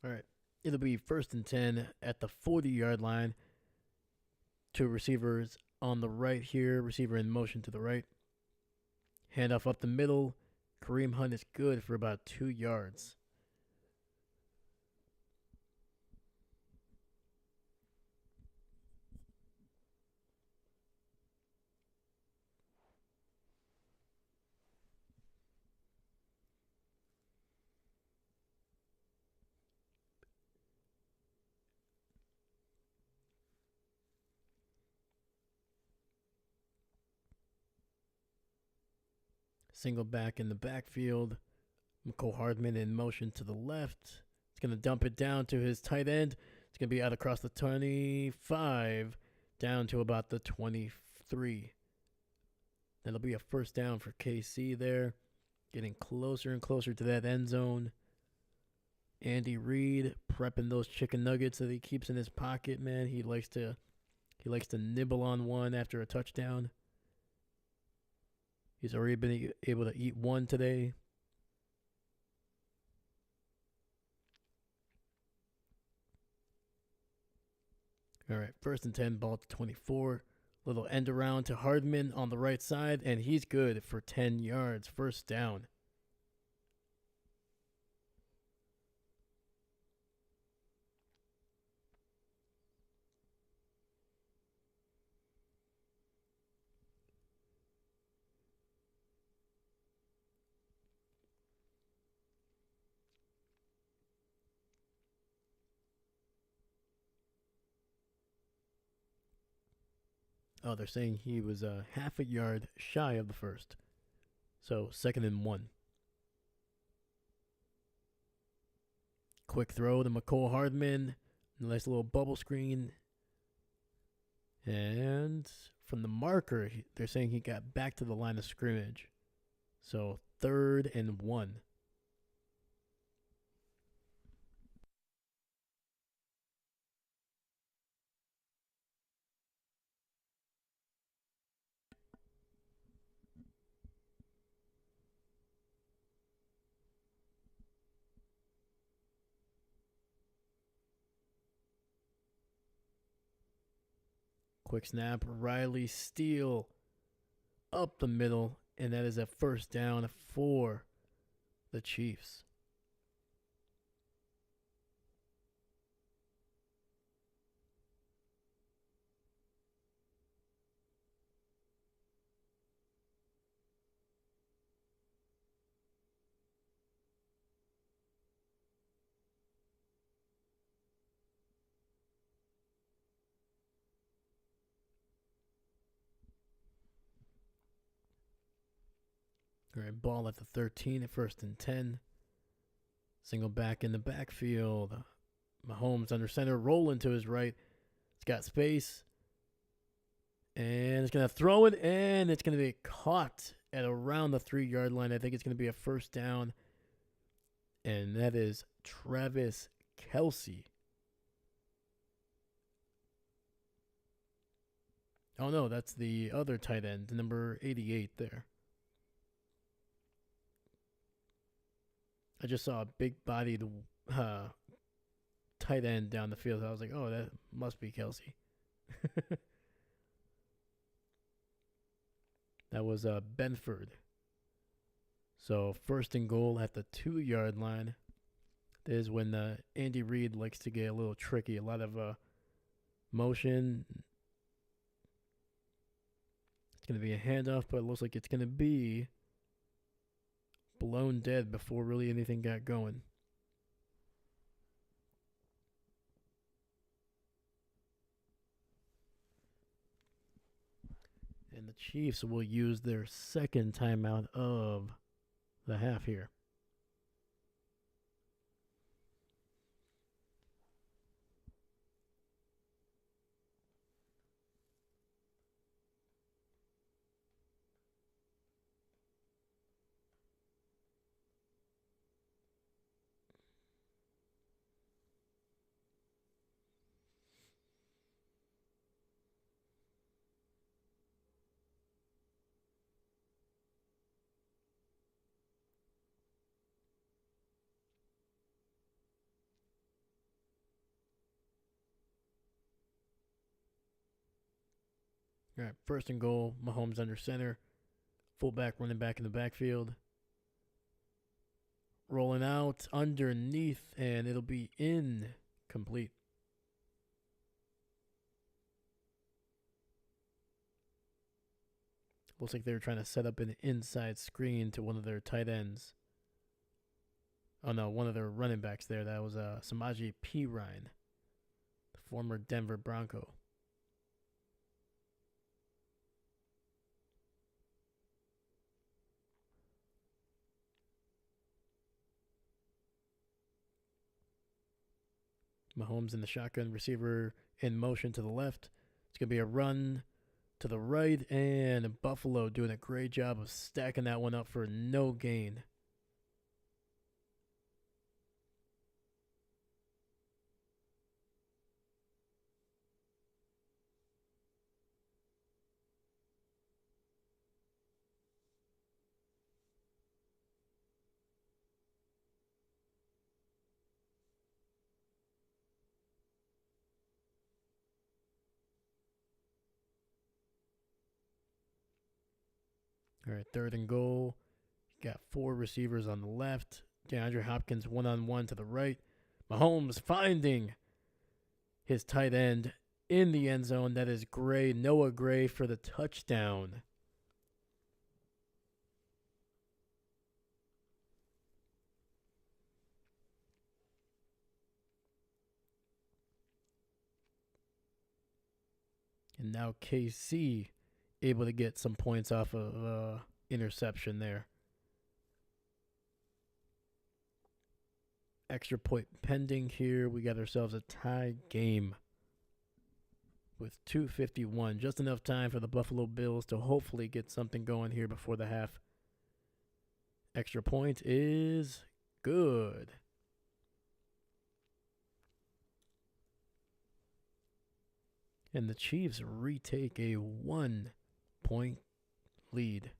All right. It'll be 1st and 10 at the 40-yard line. Two receivers on the right here. Receiver in motion to the right. Handoff up the middle. Kareem Hunt is good for about 2 yards. Single back in the backfield. Mecole Hardman in motion to the left. It's going to dump it down to his tight end. It's going to be out across the 25, down to about the 23. That'll be a first down for KC there. Getting closer and closer to that end zone. Andy Reid prepping those chicken nuggets that he keeps in his pocket, man. He likes to nibble on one after a touchdown. He's already been able to eat one today. All right, 1st and 10, ball to 24. Little end around to Hardman on the right side, and he's good for 10 yards. First down. Oh, they're saying he was half a yard shy of the first. So 2nd and 1. Quick throw to Mecole Hardman. Nice little bubble screen. And from the marker, they're saying he got back to the line of scrimmage. So 3rd and 1. Quick snap, Riley Steele up the middle, and that is a first down for the Chiefs. All right, ball at the 13 at 1st and 10. Single back in the backfield. Mahomes under center, rolling to his right. It's got space. And it's going to throw it, and it's going to be caught at around the 3-yard line. I think it's going to be a first down. And that is Travis Kelce. Oh, no, that's the other tight end, number 88 there. I just saw a big-bodied tight end down the field. I was like, oh, that must be Kelce. That was Benford. So 1st and goal at the 2-yard line. This is when Andy Reid likes to get a little tricky. A lot of motion. It's going to be a handoff, but it looks like it's going to be blown dead before really anything got going. And the Chiefs will use their 2nd timeout of the half here. All right, 1st and goal. Mahomes under center. Fullback running back in the backfield. Rolling out underneath, and it'll be incomplete. Looks like they were trying to set up an inside screen to one of their tight ends. Oh, no, one of their running backs there. That was Samaje Perine, the former Denver Bronco. Mahomes in the shotgun, receiver in motion to the left. It's going to be a run to the right, and Buffalo doing a great job of stacking that one up for no gain. All right, 3rd and goal. You got 4 receivers on the left. DeAndre Hopkins one-on-one to the right. Mahomes finding his tight end in the end zone. That is Gray, Noah Gray for the touchdown. And now KC able to get some points off of interception there. Extra point pending here. We got ourselves a tie game. with 2:51. Just enough time for the Buffalo Bills to hopefully get something going here before the half. Extra point is good. And the Chiefs retake a 1-point lead.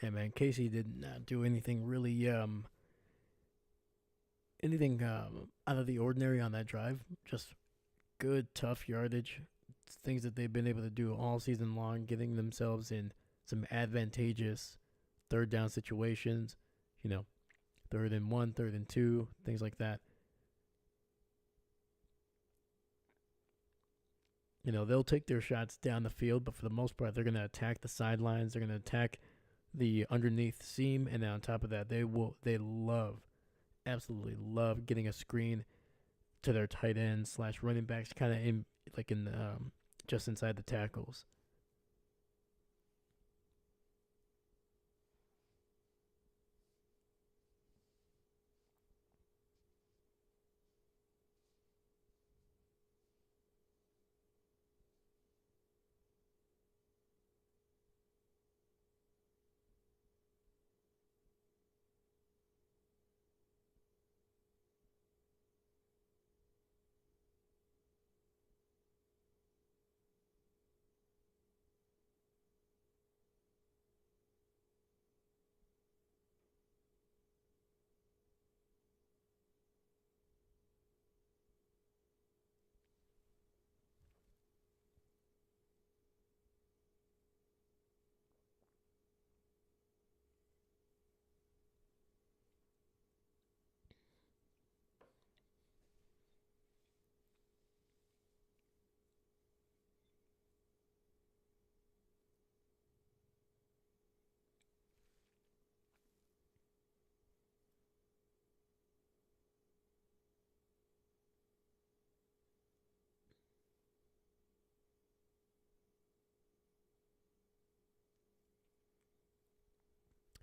Yeah, man, Casey did not do anything really out of the ordinary on that drive. Just good, tough yardage. Things that they've been able to do all season long, getting themselves in some advantageous third down situations. You know, 3rd and 1, 3rd and 2, things like that. You know, they'll take their shots down the field, but for the most part, they're going to attack the sidelines. They're going to attack the underneath seam, and then on top of that, they absolutely love getting a screen to their tight ends / running backs, kind of in just inside the tackles.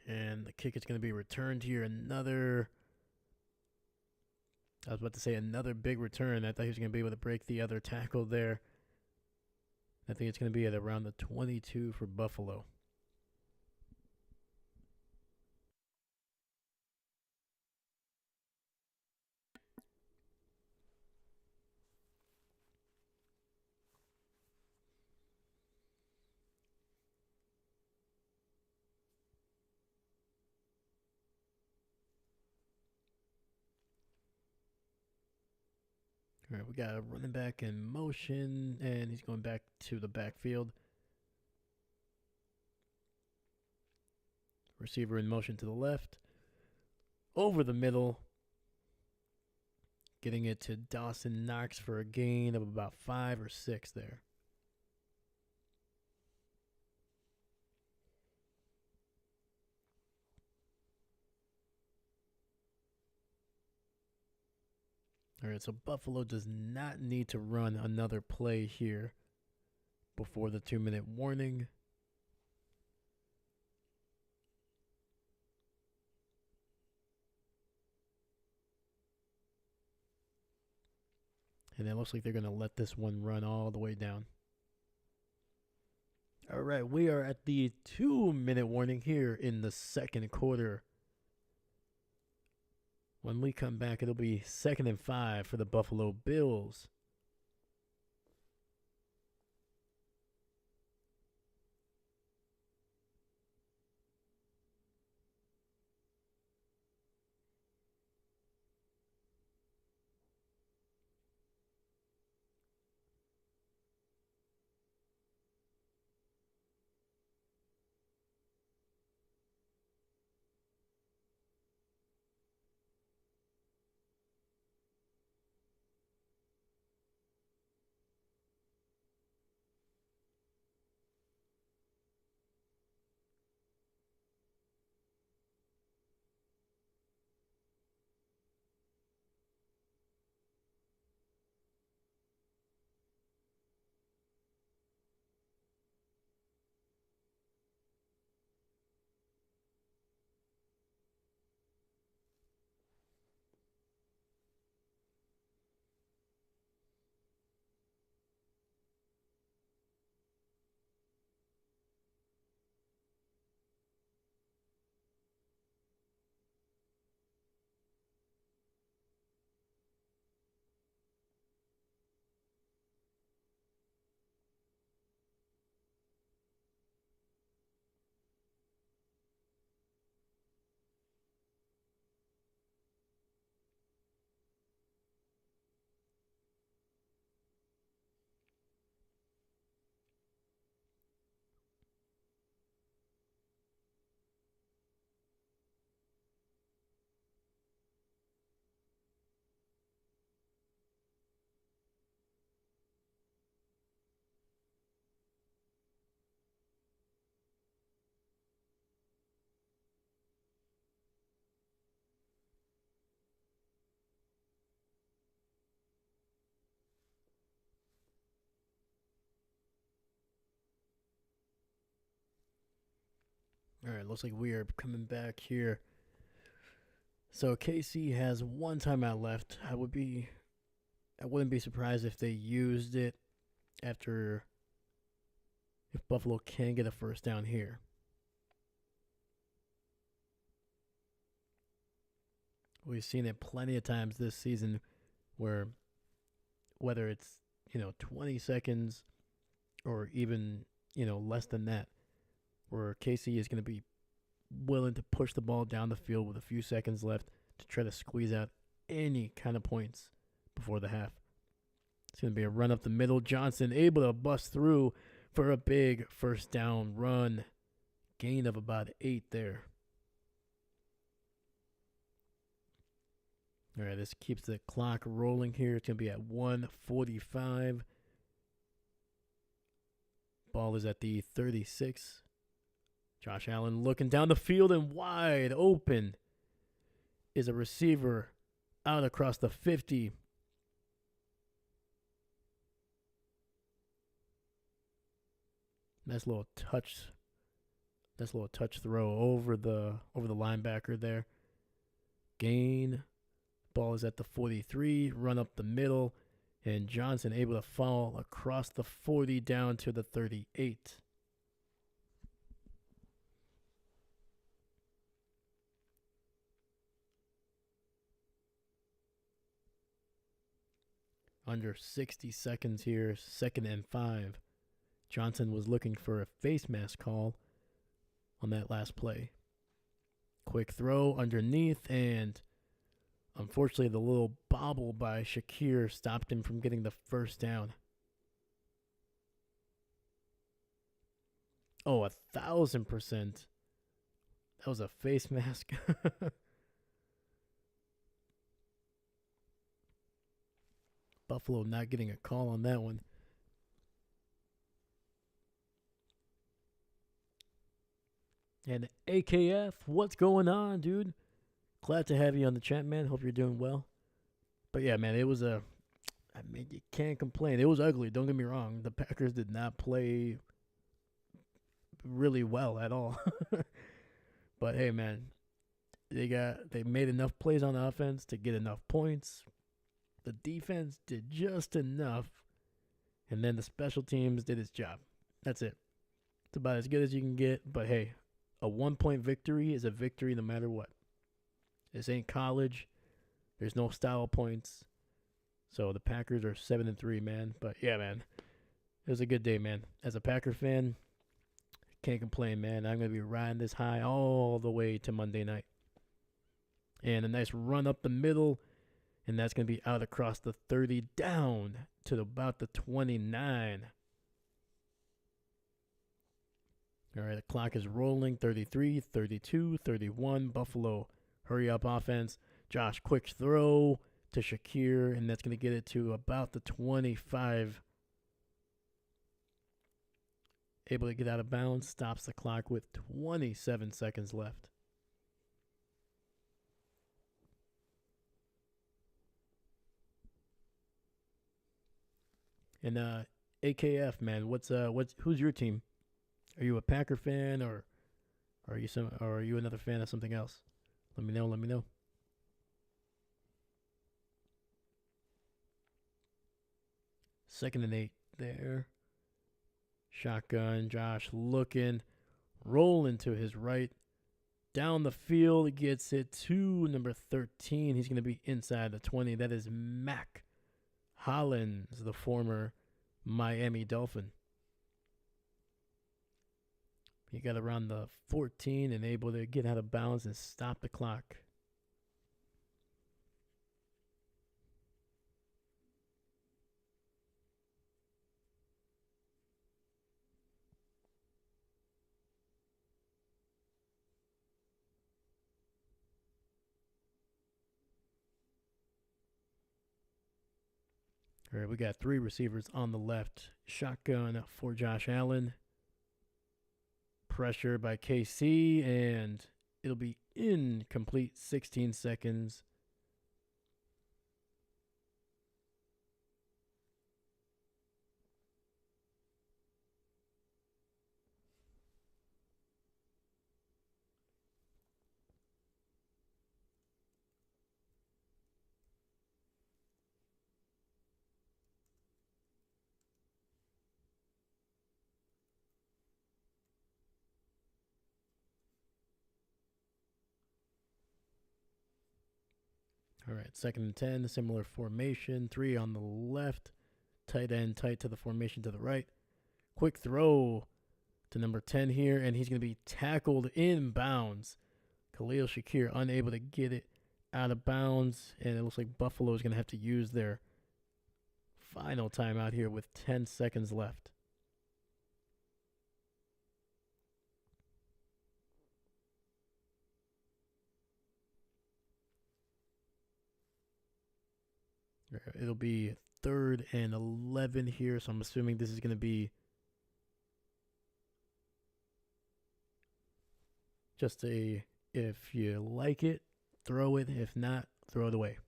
And the kick is going to be returned here. I was about to say another big return. I thought he was going to be able to break the other tackle there. I think it's going to be at around the 22 for Buffalo. All right, we got a running back in motion, and he's going back to the backfield. Receiver in motion to the left. Over the middle. Getting it to Dawson Knox for a gain of about 5 or 6 there. All right, so Buffalo does not need to run another play here before the 2-minute warning. And it looks like they're going to let this one run all the way down. All right, we are at the 2-minute warning here in the second quarter. When we come back, it'll be 2nd and 5 for the Buffalo Bills. All right, looks like we are coming back here. So KC has one timeout left. I wouldn't be surprised if they used it after if Buffalo can get a first down here. We've seen it plenty of times this season where whether it's, 20 seconds or even, less than that, where KC is going to be willing to push the ball down the field with a few seconds left to try to squeeze out any kind of points before the half. It's going to be a run up the middle. Johnson able to bust through for a big first down run. Gain of about 8 there. All right, this keeps the clock rolling here. It's going to be at 1:45. Ball is at the 36. Josh Allen looking down the field, and wide open is a receiver out across the 50. Nice little touch throw over the linebacker there. Gain. Ball is at the 43. Run up the middle, and Johnson able to fall across the 40 down to the 38. Under 60 seconds here, 2nd and 5. Johnson was looking for a face mask call on that last play. Quick throw underneath, and unfortunately the little bobble by Shakir stopped him from getting the first down. Oh, 1,000%. That was a face mask. Buffalo not getting a call on that one. And AKF, what's going on, dude? Glad to have you on the chat, man. Hope you're doing well. But yeah, man, you can't complain. It was ugly, don't get me wrong. The Packers did not play really well at all. But hey, man, they made enough plays on offense to get enough points. The defense did just enough, and then the special teams did its job. That's it. It's about as good as you can get, but hey, a 1-point victory is a victory no matter what. This ain't college. There's no style points. So the Packers are 7-3, man. But yeah, man, it was a good day, man. As a Packer fan, can't complain, man. I'm going to be riding this high all the way to Monday night. And a nice run up the middle, and that's going to be out across the 30 down to about the 29. All right, the clock is rolling. 33, 32, 31. Buffalo, hurry up offense. Josh, quick throw to Shakir, and that's going to get it to about the 25. Able to get out of bounds. Stops the clock with 27 seconds left. And AKF, man, who's your team? Are you a Packer fan, or are you another fan of something else? Let me know. Second and 8 there. Shotgun, Josh looking, rolling to his right. Down the field, gets it to number 13. He's going to be inside the 20. That is Mac Hollins, the former Miami Dolphin. He got around the 14 and able to get out of bounds and stop the clock. All right, we got 3 receivers on the left. Shotgun for Josh Allen. Pressure by KC, and it'll be incomplete. 16 seconds. All right, 2nd and 10, similar formation. 3 on the left. Tight end tight to the formation to the right. Quick throw to number 10 here, and he's going to be tackled in bounds. Khalil Shakir unable to get it out of bounds, and it looks like Buffalo is going to have to use their final timeout here with 10 seconds left. It'll be 3rd and 11 here, so I'm assuming this is going to be just a, if you like it, throw it. If not, throw it away.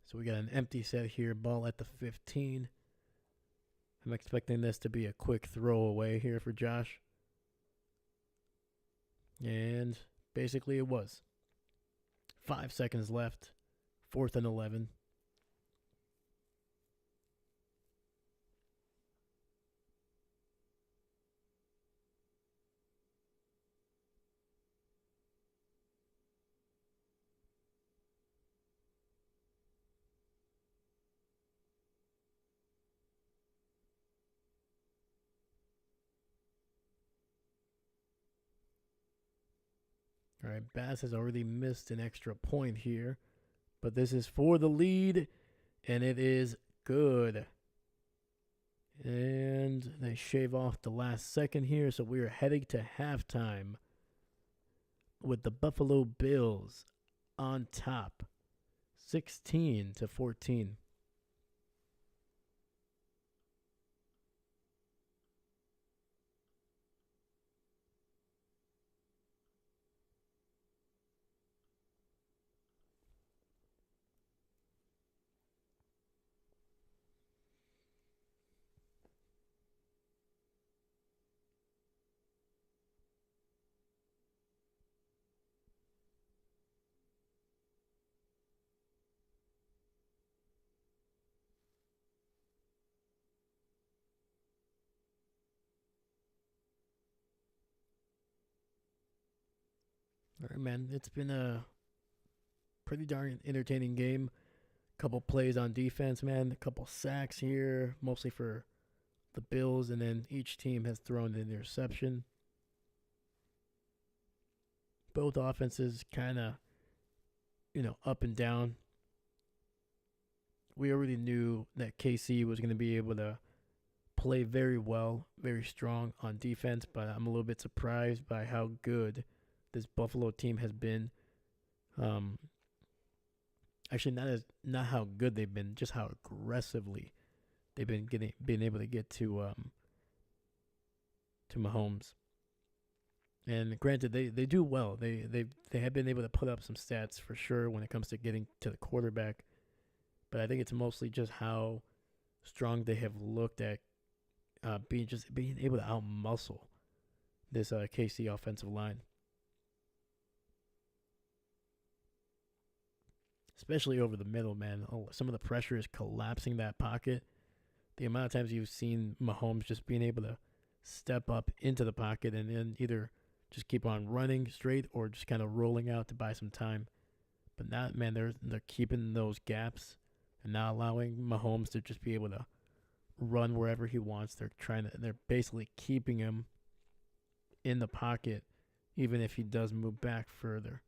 So we got an empty set here, ball at the 15. I'm expecting this to be a quick throwaway here for Josh. And basically it was. 5 seconds left. 4th and 11. All right, Bass has already missed an extra point here, but this is for the lead, and it is good. And they shave off the last second here, so we are heading to halftime with the Buffalo Bills on top, 16-14. All right, man, it's been a pretty darn entertaining game. Couple plays on defense, man. A couple sacks here, mostly for the Bills, and then each team has thrown an interception. Both offenses kind of, up and down. We already knew that KC was going to be able to play very well, very strong on defense, but I'm a little bit surprised by how good this Buffalo team has been. Actually, not how good they've been, just how aggressively they've been able to get to Mahomes. And granted, they do well. They have been able to put up some stats for sure when it comes to getting to the quarterback. But I think it's mostly just how strong they have looked at being able to outmuscle this KC offensive line, especially over the middle, man. Oh, some of the pressure is collapsing that pocket. The amount of times you've seen Mahomes just being able to step up into the pocket and then either just keep on running straight or just kind of rolling out to buy some time. But not, man, they're keeping those gaps and not allowing Mahomes to just be able to run wherever he wants. They're basically keeping him in the pocket, even if he does move back further.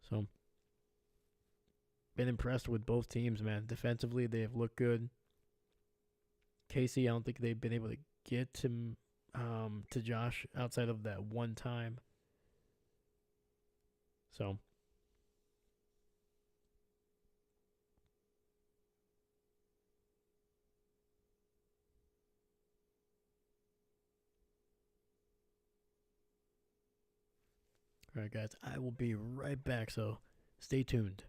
So, been impressed with both teams, man. Defensively, they have looked good. KC, I don't think they've been able to get to Josh outside of that one time. So, all right, guys, I will be right back. So, stay tuned.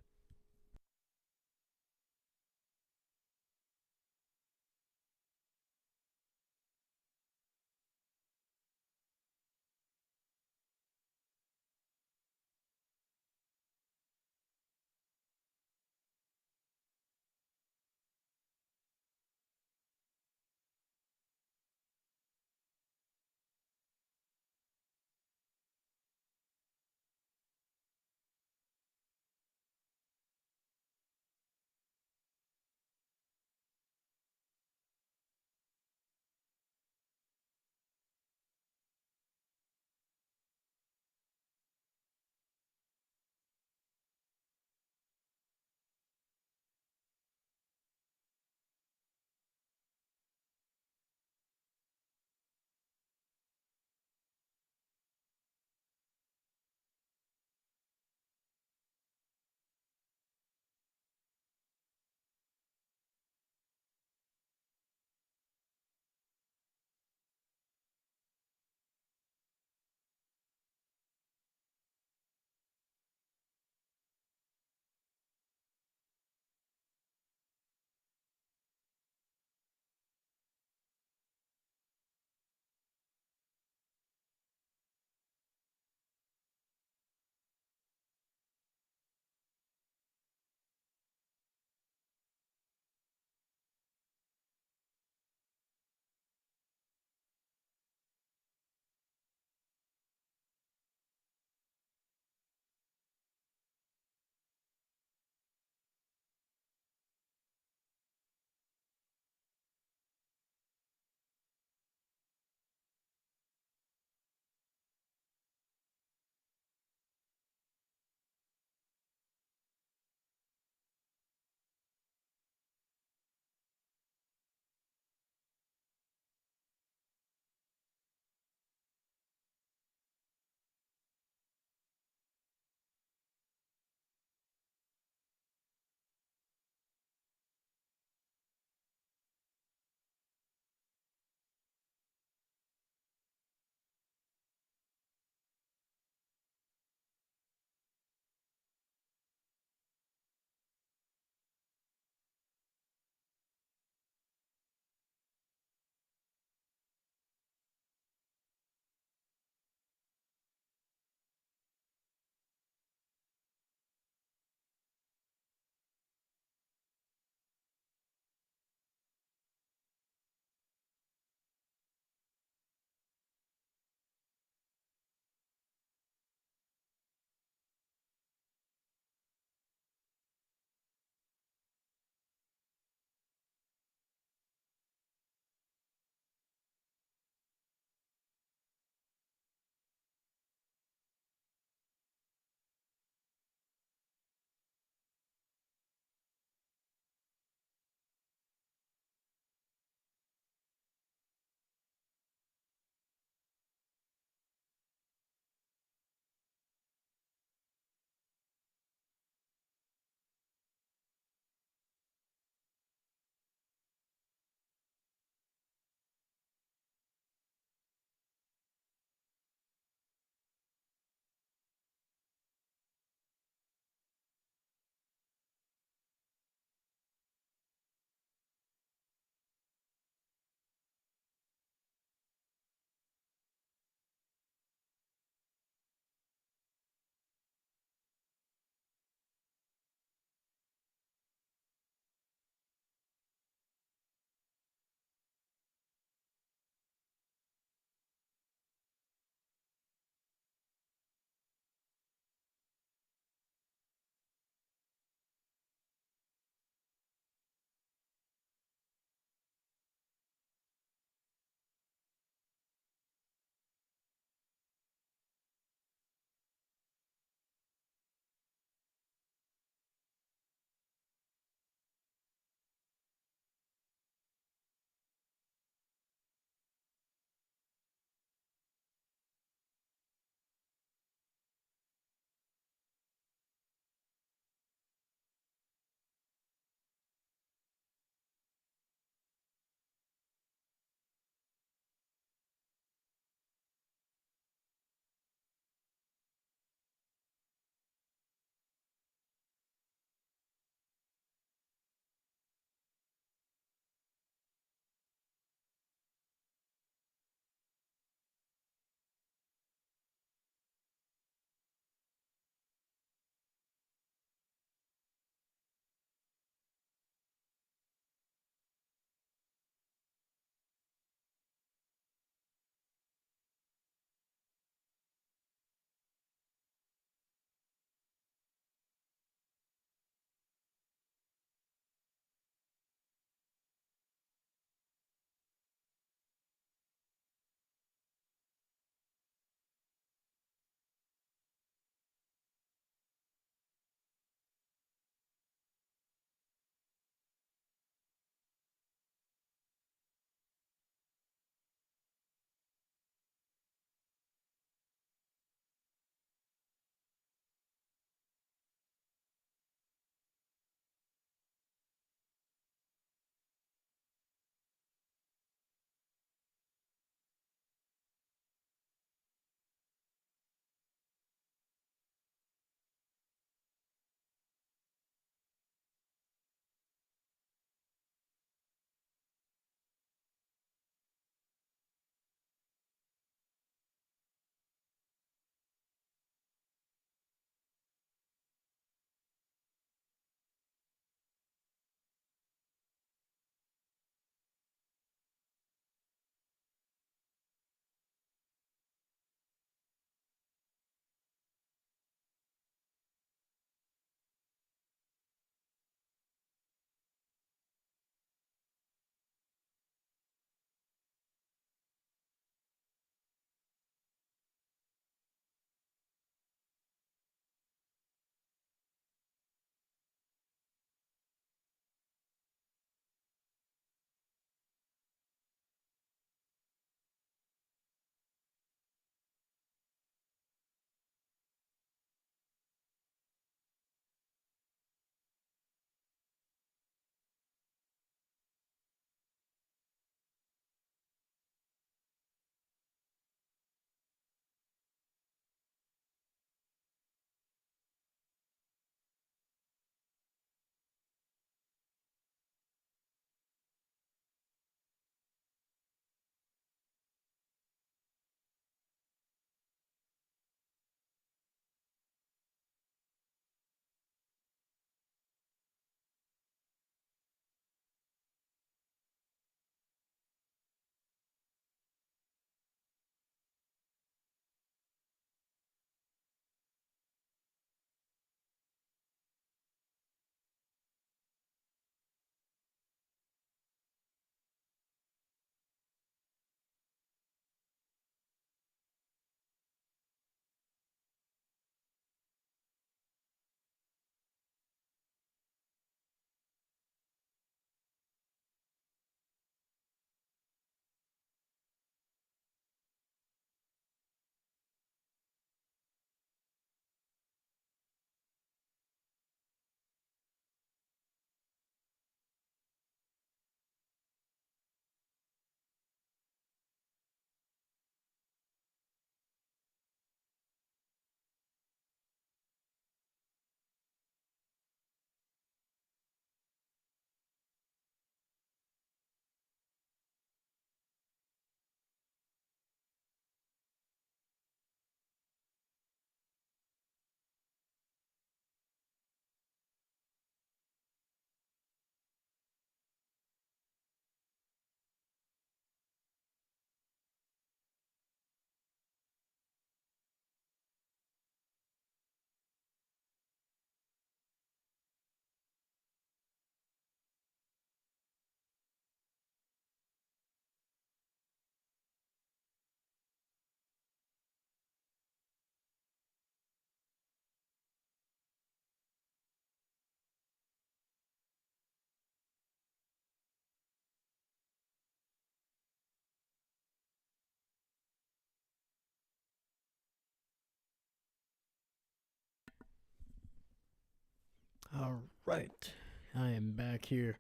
right, I am back here.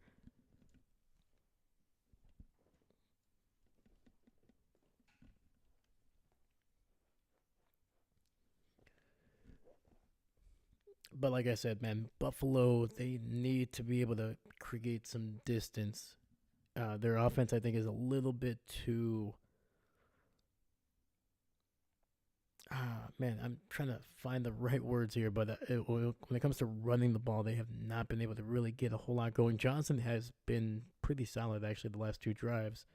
But like I said, man, Buffalo, they need to be able to create some distance. Their offense, I think, is a little bit too. Man, I'm trying to find the right words here, but when it comes to running the ball, they have not been able to really get a whole lot going. Johnson has been pretty solid, actually, the last two drives,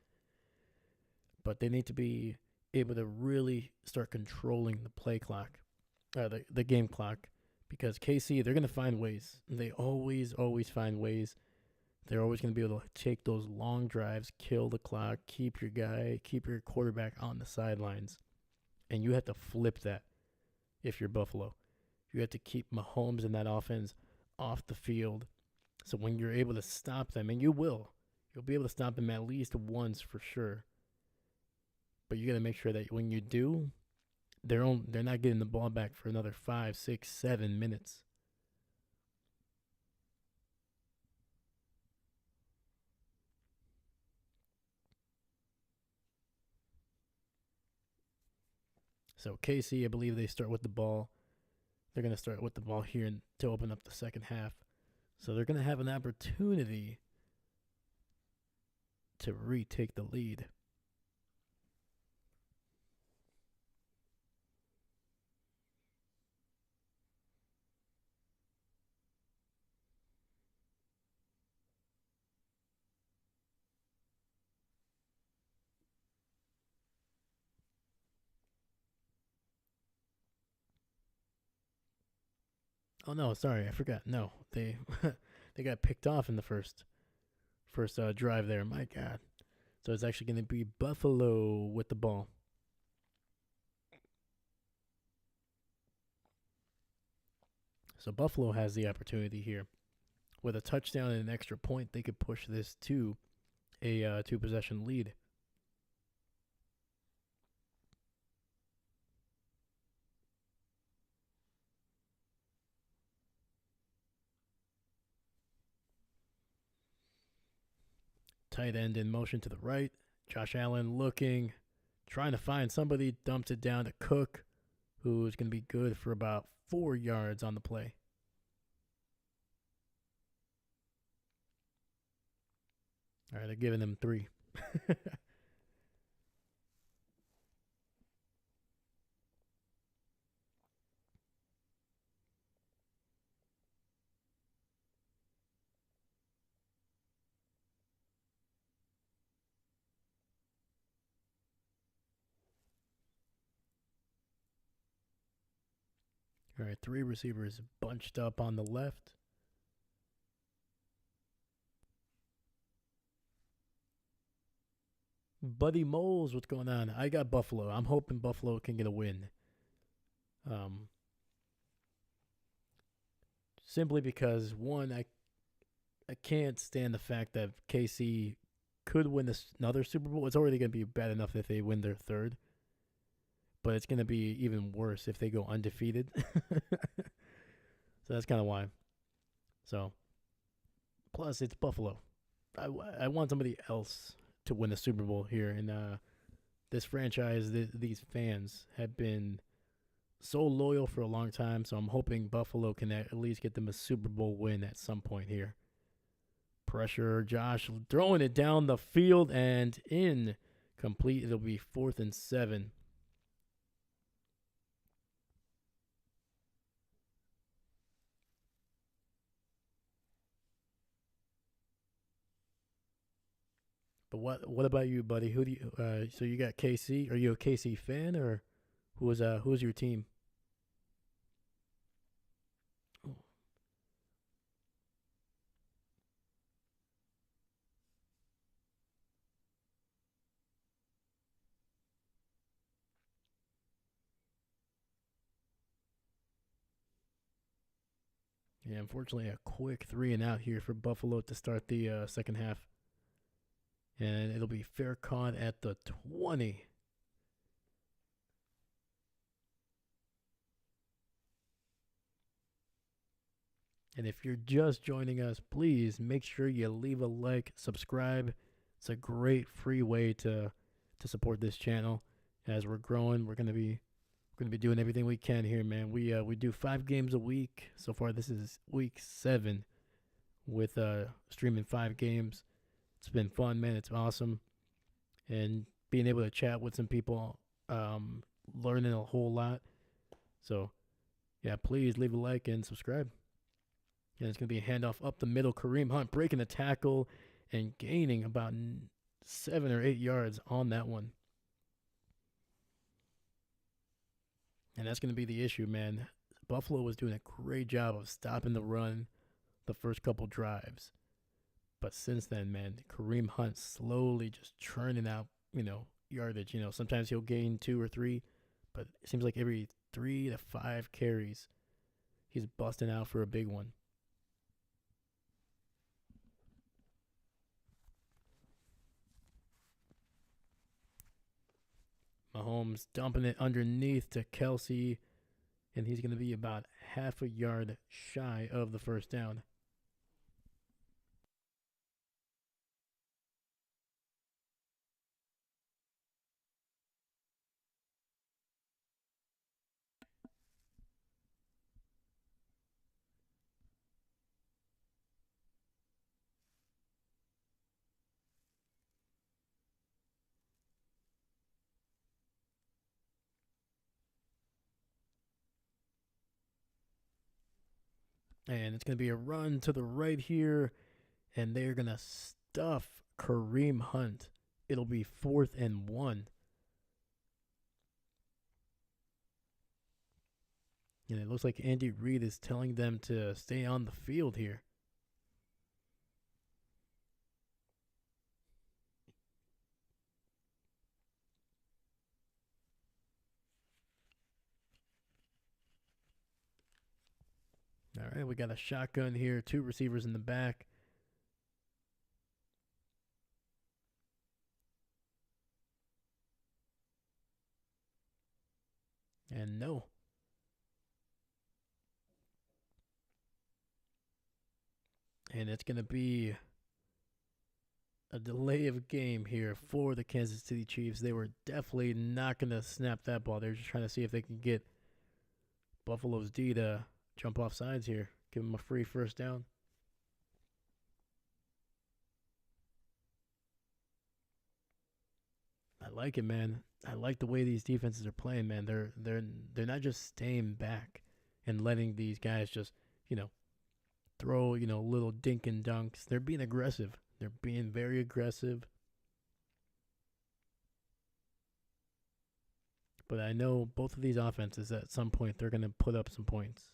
but they need to be able to really start controlling the play clock, the game clock, because KC, they're going to find ways. They always find ways. They're always going to be able to take those long drives, kill the clock, keep your quarterback on the sidelines. And you have to flip that if you're Buffalo. You have to keep Mahomes and that offense off the field. So when you're able to stop them, and you'll be able to stop them at least once for sure. But you got to make sure that when you do, they're not getting the ball back for another 5, 6, 7 minutes. So KC, I believe they start with the ball. They're going to start with the ball here to open up the second half. So they're going to have an opportunity to retake the lead. Oh no, sorry, I forgot. No, they they got picked off in the first drive there. My God. So it's actually going to be Buffalo with the ball. So Buffalo has the opportunity here. With a touchdown and an extra point, they could push this to a two-possession lead. Tight end in motion to the right. Josh Allen looking, trying to find somebody, dumps it down to Cook, who's going to be good for about 4 yards on the play. All right, they're giving him 3. All right, 3 receivers bunched up on the left. Buddy Moles, what's going on? I got Buffalo. I'm hoping Buffalo can get a win. Simply because, one, I can't stand the fact that KC could win another Super Bowl. It's already going to be bad enough if they win their third, but it's going to be even worse if they go undefeated. So that's kind of why. So, plus it's Buffalo. I want somebody else to win the Super Bowl here, and this franchise, these fans have been so loyal for a long time. So I'm hoping Buffalo can at least get them a Super Bowl win at some point here. Pressure, Josh throwing it down the field and in. Complete. It'll be 4th and 7. But what about you, buddy? Who do you? So you got KC? Are you a KC fan, or who's your team? Oh, yeah, unfortunately, a quick 3 and out here for Buffalo to start the second half, and it'll be fair caught at the 20. And if you're just joining us, please make sure you leave a like, subscribe. It's a great free way to support this channel. As we're growing, we're gonna be doing everything we can here, man. We do 5 games a week. So far, this is week 7 with streaming 5 games. It's been fun, man. It's awesome, and being able to chat with some people, learning a whole lot. So yeah, please leave a like and subscribe. And it's going to be a handoff up the middle. Kareem Hunt breaking the tackle and gaining about 7 or 8 yards on that one. And that's going to be the issue, man. Buffalo was doing a great job of stopping the run the first couple drives. But since then, man, Kareem Hunt slowly just churning out, yardage. Sometimes he'll gain 2 or 3, but it seems like every 3 to 5 carries, he's busting out for a big one. Mahomes dumping it underneath to Kelce, and he's going to be about half a yard shy of the first down. And it's going to be a run to the right here, and they're going to stuff Kareem Hunt. It'll be 4th and 1. And it looks like Andy Reid is telling them to stay on the field here. All right, we got a shotgun here, 2 receivers in the back. And no. And it's going to be a delay of game here for the Kansas City Chiefs. They were definitely not going to snap that ball. They're just trying to see if they can get Buffalo's D to jump off sides here. Give them a free first down. I like it, man. I like the way these defenses are playing, man. They're not just staying back and letting these guys just, throw, little dink and dunks. They're being aggressive. They're being very aggressive. But I know both of these offenses at some point they're going to put up some points.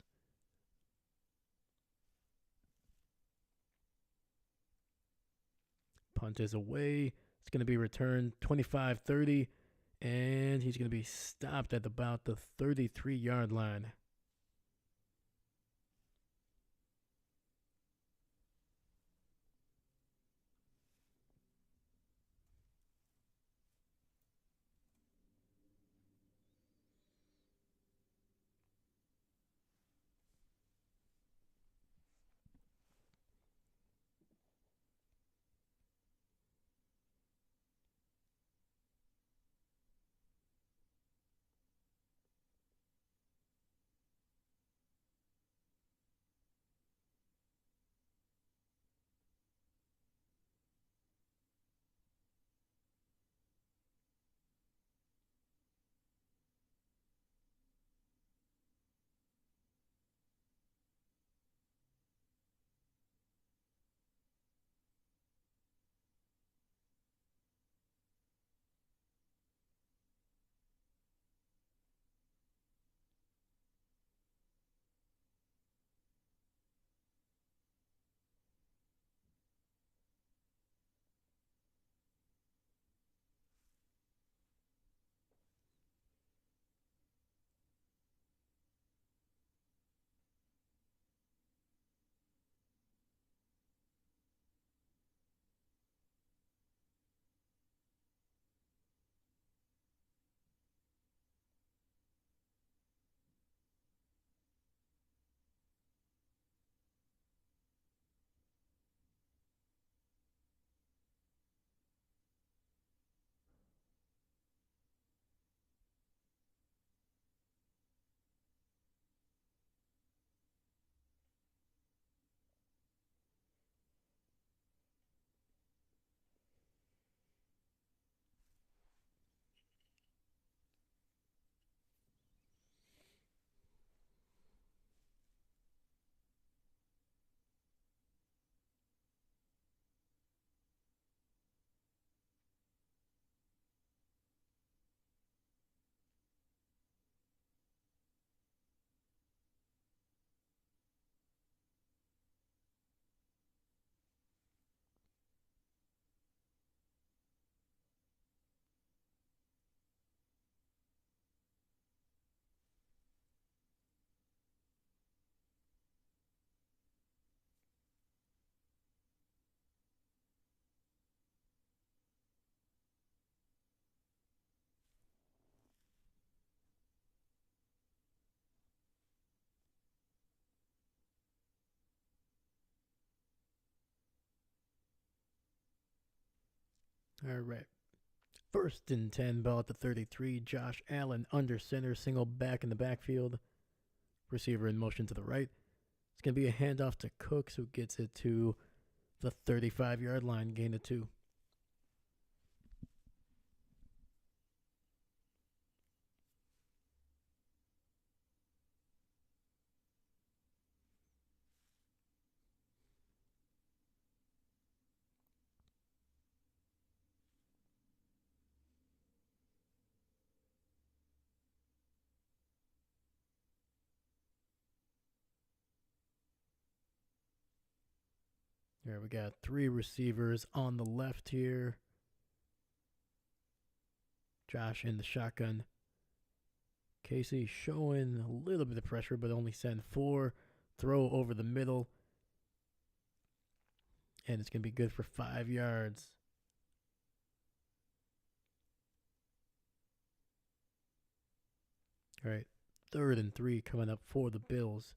Punt is away. It's going to be returned 25-30, and he's going to be stopped at about the 33-yard line. All right. First and 10, ball at the 33. Josh Allen under center, single back in the backfield. Receiver in motion to the right. It's going to be a handoff to Cooks, who gets it to the 35-yard line, gain of 2. Here we got 3 receivers on the left here. Josh in the shotgun. Casey showing a little bit of pressure, but only send 4. Throw over the middle. And it's going to be good for 5 yards. All right, 3rd and 3 coming up for the Bills.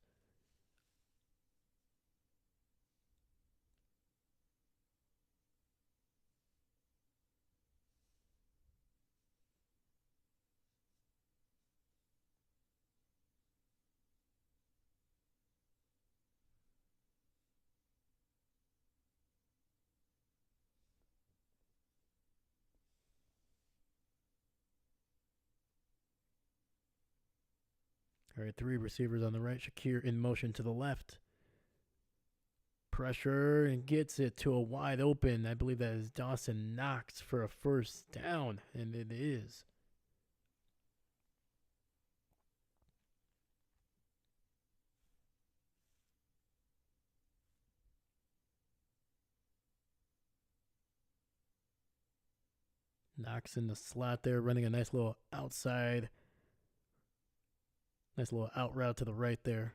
All right, 3 receivers on the right. Shakir in motion to the left. Pressure and gets it to a wide open. I believe that is Dawson Knox for a first down, and it is. Knox in the slot there, running a nice little outside. Nice little out route to the right there.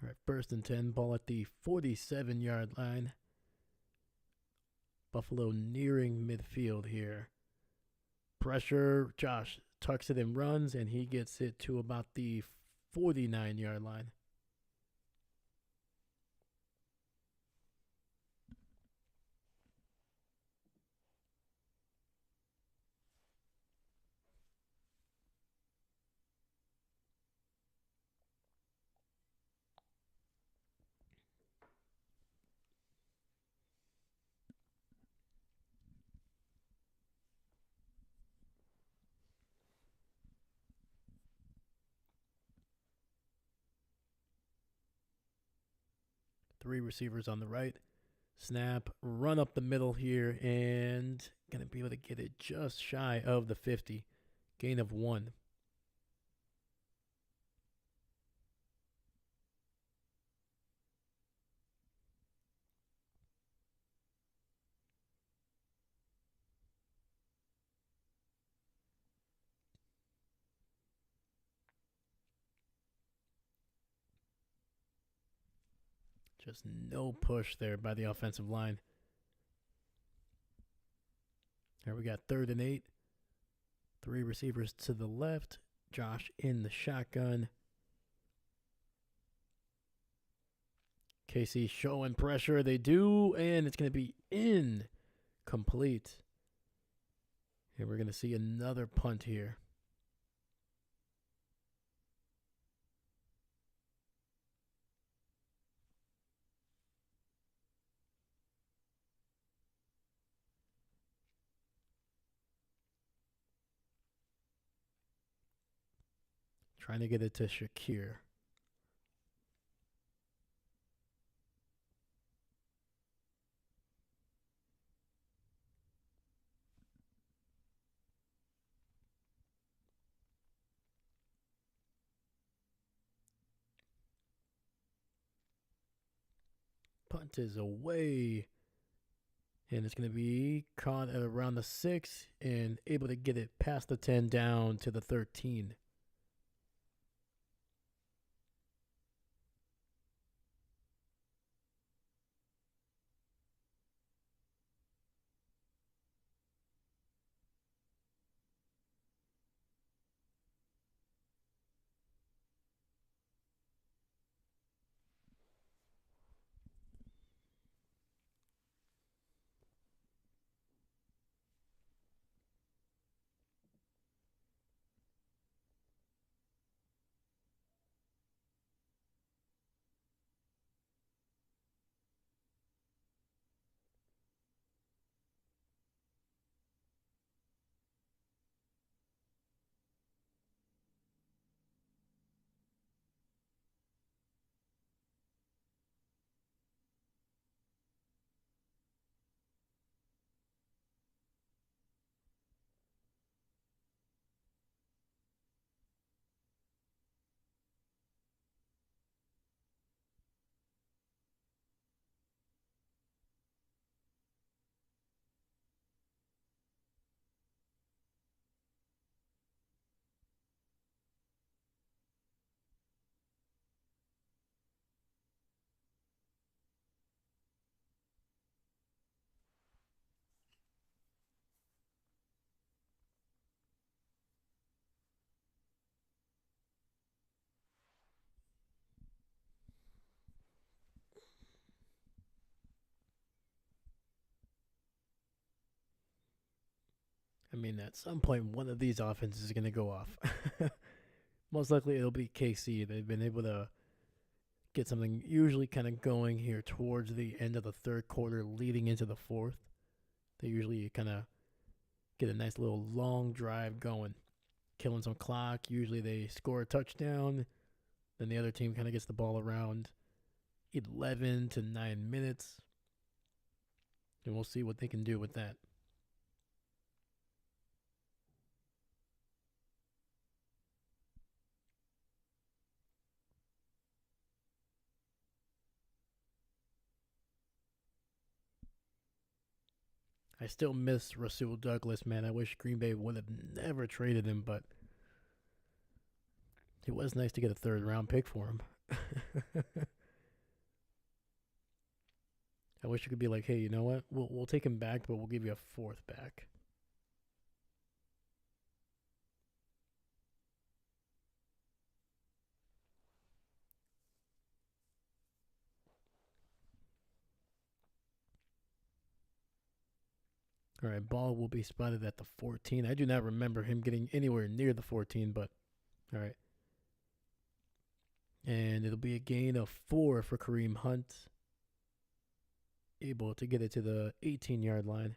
All right, 1st and 10, ball at the 47-yard line. Buffalo nearing midfield here. Pressure, Josh tucks it and runs, and he gets it to about the 49-yard line. Three receivers on the right. Snap, run up the middle here, and going to be able to get it just shy of the 50. Gain of 1. Just no push there by the offensive line. Here we got 3rd and 8. 3 receivers to the left. Josh in the shotgun. KC showing pressure. They do, and it's going to be incomplete. And we're going to see another punt here. Trying to get it to Shakir. Punt is away. And it's going to be caught at around the 6 and able to get it past the 10 down to the 13. I mean, at some point, one of these offenses is going to go off. Most likely, it'll be KC. They've been able to get something usually kind of going here towards the end of the third quarter, leading into the fourth. They usually kind of get a nice little long drive going, killing some clock. Usually, they score a touchdown. Then the other team kind of gets the ball around 11 to 9 minutes. And we'll see what they can do with that. I still miss Rasul Douglas, man. I wish Green Bay would have never traded him, but it was nice to get a third round pick for him. I wish it could be like, hey, you know what? We'll take him back, but we'll give you a fourth back. All right, ball will be spotted at the 14. I do not remember him getting anywhere near the 14, but all right. And it'll be a gain of 4 for Kareem Hunt. Able to get it to the 18-yard line.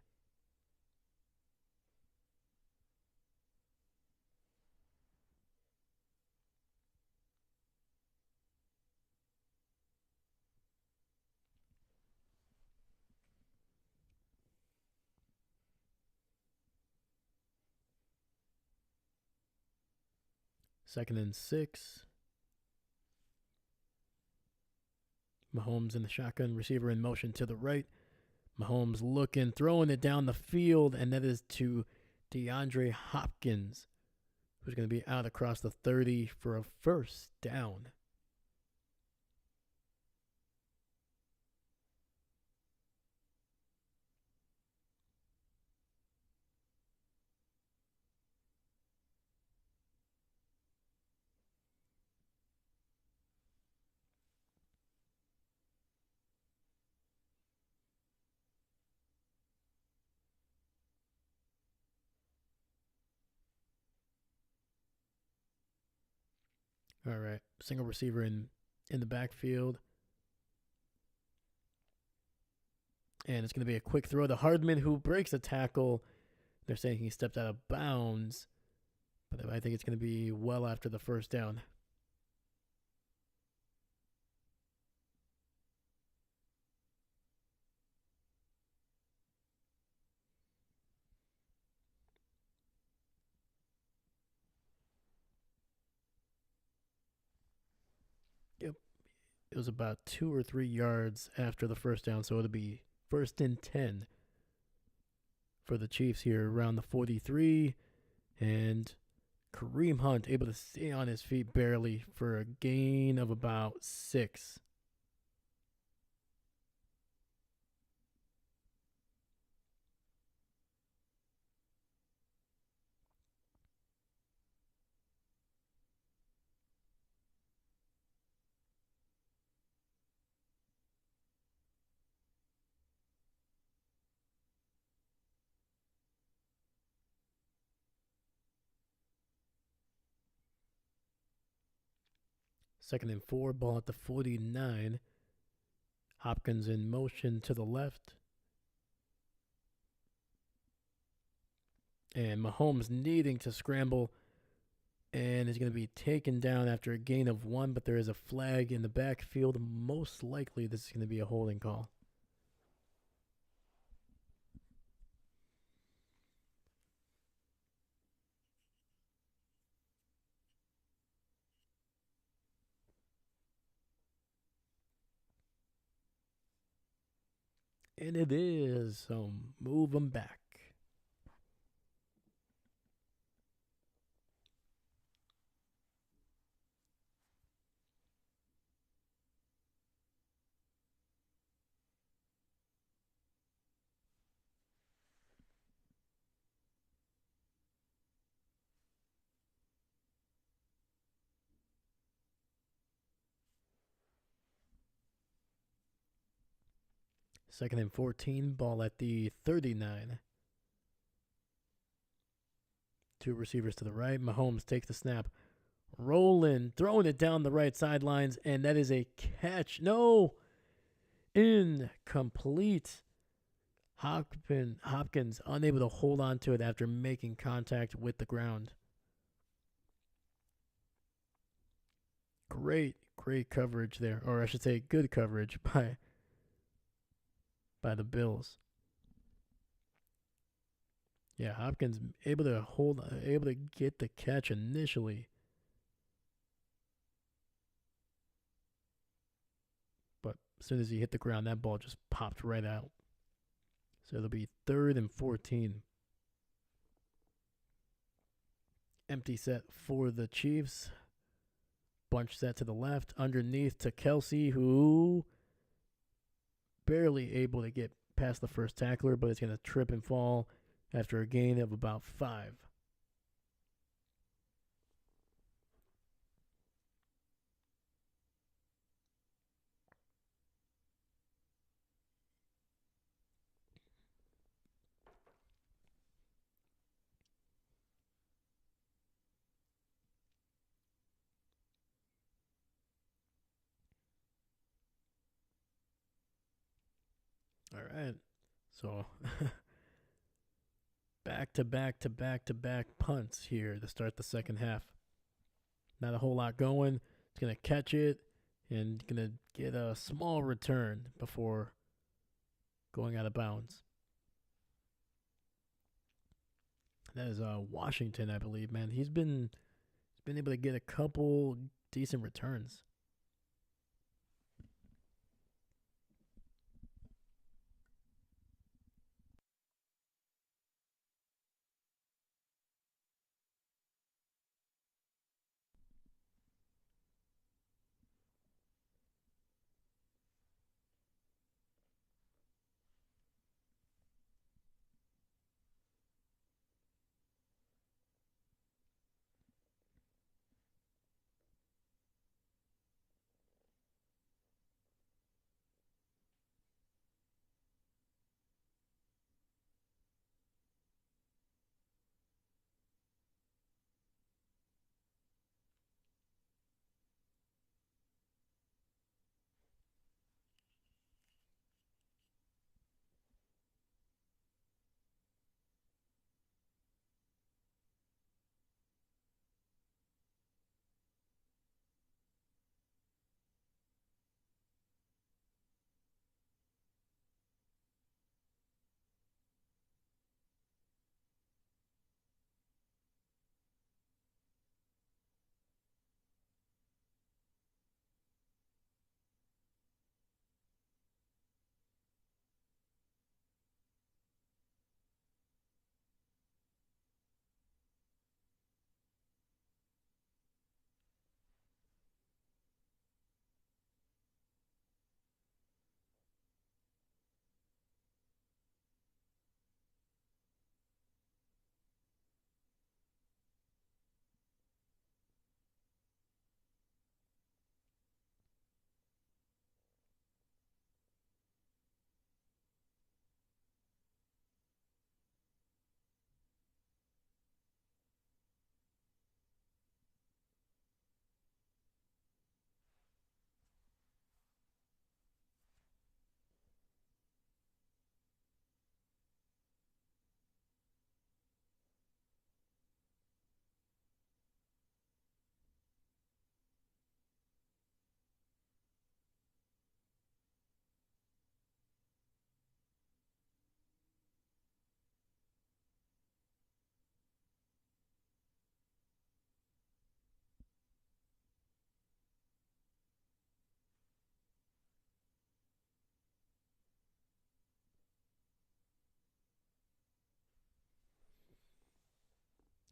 Second and 6. Mahomes in the shotgun, receiver in motion to the right. Mahomes looking, throwing it down the field, and that is to DeAndre Hopkins, who's going to be out across the 30 for a first down. All right, single receiver in the backfield. And it's going to be a quick throw to Hardman, who breaks a tackle. They're saying he stepped out of bounds, but I think it's going to be well after the first down. Yep. It was about 2 or 3 yards after the first down, so it'll be first and 10 for the Chiefs here around the 43. And Kareem Hunt able to stay on his feet barely for a gain of about 6. Second and 4, ball at the 49. Hopkins in motion to the left. And Mahomes needing to scramble and is going to be taken down after a gain of 1, but there is a flag in the backfield. Most likely this is going to be a holding call. And it is, so move them back. Second and 14, ball at the 39. Two receivers to the right. Mahomes takes the snap. Rolling, throwing it down the right sidelines, and that is a catch. No! Incomplete. Hopkins unable to hold on to it after making contact with the ground. Great coverage there, or I should say good coverage by the Bills. Yeah, Hopkins able to get the catch initially. But as soon as he hit the ground, that ball just popped right out. So it'll be 3rd and 14. Empty set for the Chiefs. Bunch set to the left. Underneath to Kelce, who barely able to get past the first tackler, but it's going to trip and fall after a gain of about 5. All right. So back to back punts here to start the second half. Not a whole lot going. It's going to catch it and going to get a small return before going out of bounds. That is Washington, I believe, man. He's been able to get a couple decent returns.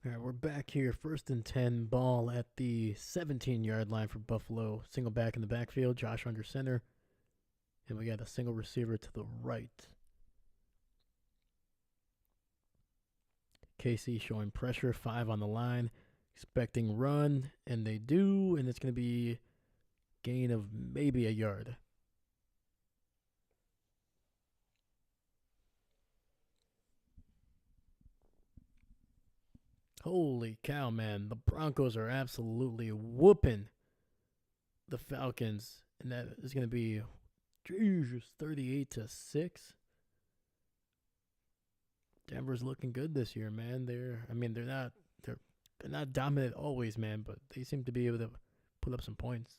All right, we're back here. 1st and 10, ball at the 17-yard line for Buffalo. Single back in the backfield, Josh under center. And we got a single receiver to the right. KC showing pressure, 5 on the line. Expecting run, and they do, and it's going to be gain of maybe a yard. Holy cow, man. The Broncos are absolutely whooping the Falcons. And that is going to be, Jesus, 38-6. Denver's looking good this year, man. They're not dominant always, man, but they seem to be able to put up some points.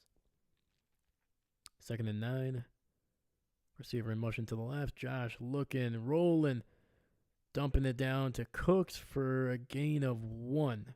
2nd and 9. Receiver in motion to the left. Josh looking, rolling, dumping it down to Cooks for a gain of 1.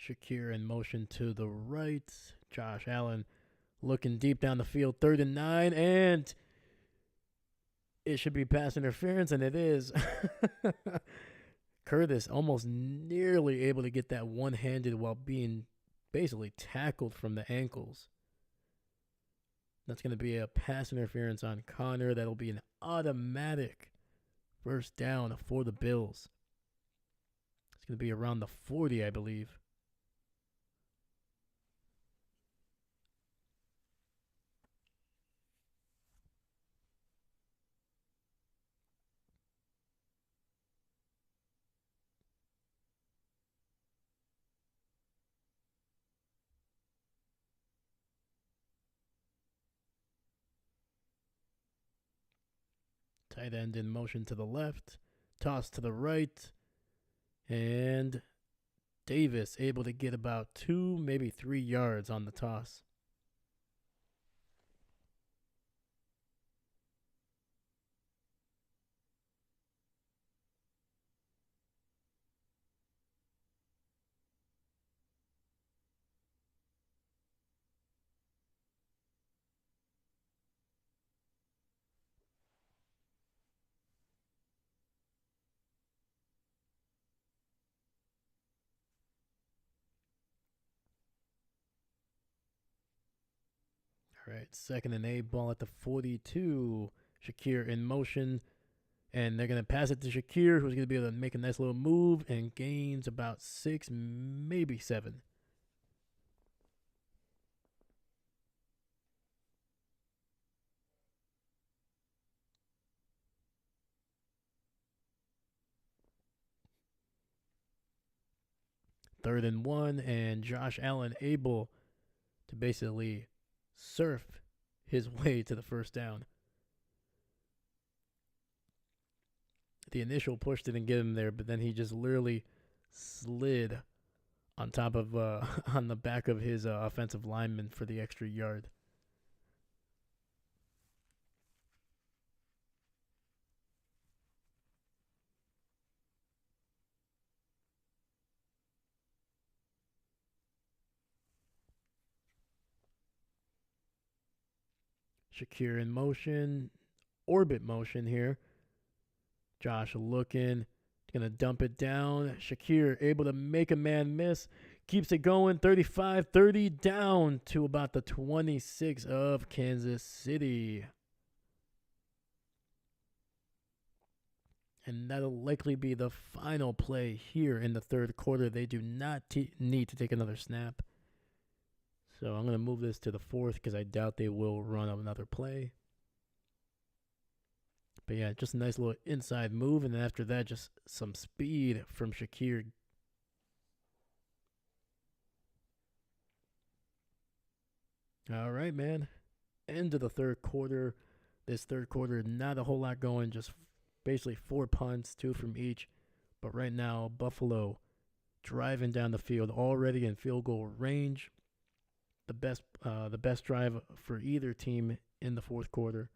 Shakir in motion to the right. Josh Allen looking deep down the field. 3rd and 9. And it should be pass interference, and it is. Curtis almost nearly able to get that one-handed while being basically tackled from the ankles. That's going to be a pass interference on Connor. That'll be an automatic first down for the Bills. It's going to be around the 40, I believe. Tight end in motion to the left. Toss to the right. And Davis able to get about 2, maybe 3 yards on the toss. All right, 2nd and 8, ball at the 42. Shakir in motion, and they're going to pass it to Shakir, who's going to be able to make a nice little move and gains about 6, maybe 7. Third and 1, and Josh Allen able to basically surf his way to the first down. The initial push didn't get him there, but then he just literally slid on top of on the back of his offensive lineman for the extra yard. Shakir in motion, orbit motion here. Josh looking, gonna dump it down. Shakir able to make a man miss, keeps it going. 35-30 down to about the 26 of Kansas City. And that'll likely be the final play here in the third quarter. They do not need to take another snap. So I'm going to move this to the fourth because I doubt they will run another play. But yeah, just a nice little inside move. And then after that, just some speed from Shakir. All right, man. End of the third quarter. This third quarter, not a whole lot going. Just basically 4 punts, 2 from each. But right now, Buffalo driving down the field already in field goal range. The best drive for either team in the fourth quarter.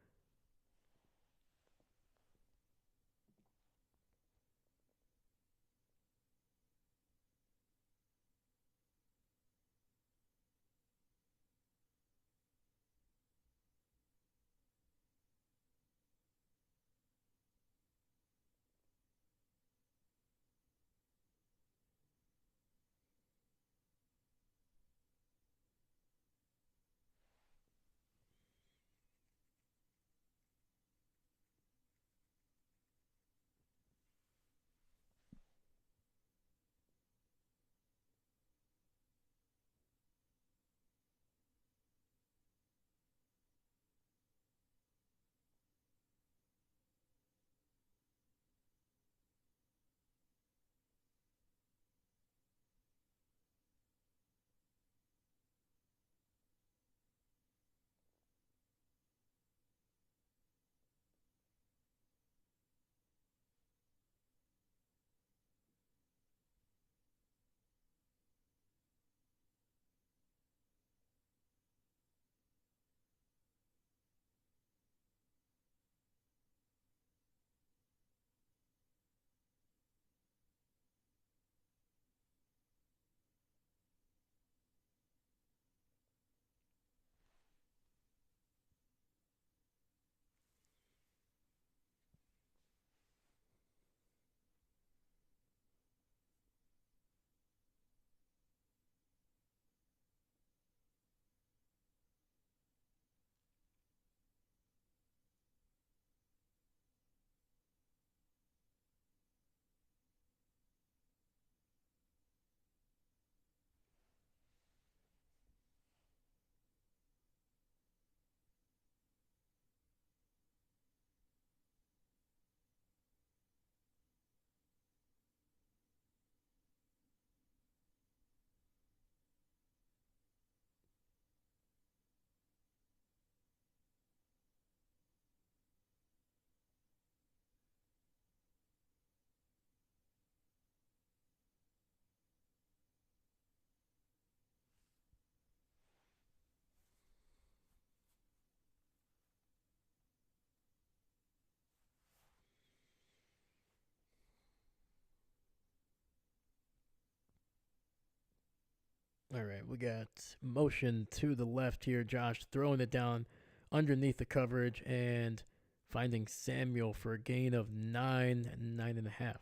All right, we got motion to the left here. Josh throwing it down underneath the coverage and finding Samuel for a gain of 9.5.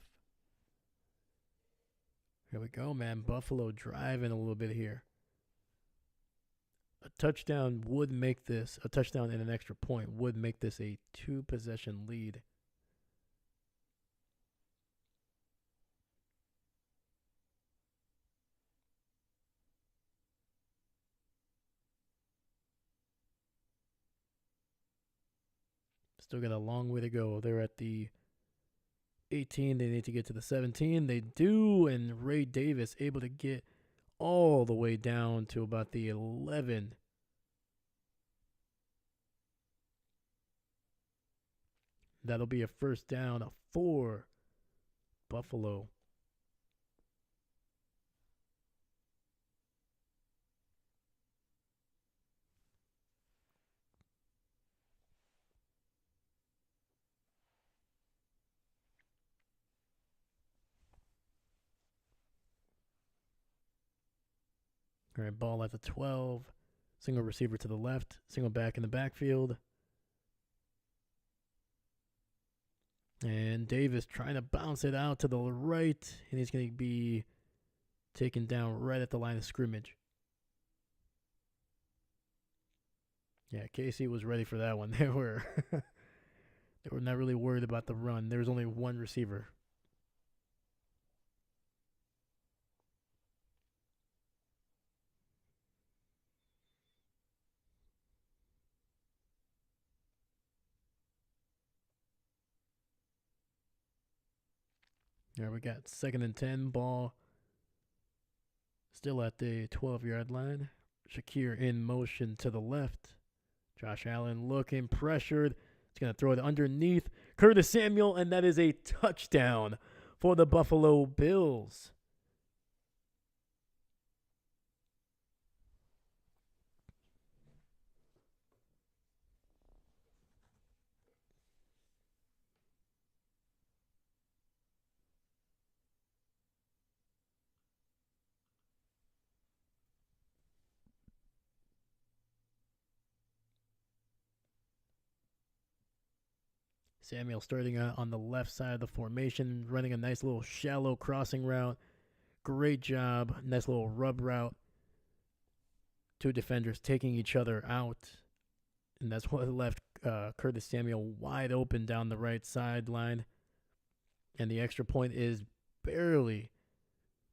Here we go, man. Buffalo driving a little bit here. A touchdown would make this, a touchdown and an extra point would make this a 2-possession lead. Still got a long way to go. They're at the 18. They need to get to the 17. They do, and Ray Davis able to get all the way down to about the 11. That'll be a first down for Buffalo. All right, ball at the 12. Single receiver to the left. Single back in the backfield. And Davis trying to bounce it out to the right. And he's going to be taken down right at the line of scrimmage. Yeah, KC was ready for that one. They were not really worried about the run. There was only one receiver. There we got 2nd and 10 ball. Still at the 12-yard line. Shakir in motion to the left. Josh Allen looking pressured. He's going to throw it underneath Curtis Samuel, and that is a touchdown for the Buffalo Bills. Samuel starting out on the left side of the formation, running a nice little shallow crossing route. Great job. Nice little rub route. Two defenders taking each other out. And that's what left Curtis Samuel wide open down the right sideline. And the extra point is barely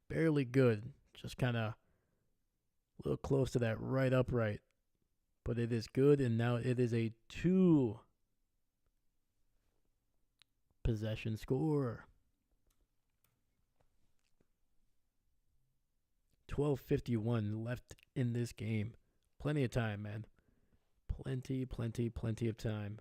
good. Just kind of a little close to that right upright. But it is good, and now it is a 2-possession score. 12:51 left in this game. Plenty of time, man. Plenty of time.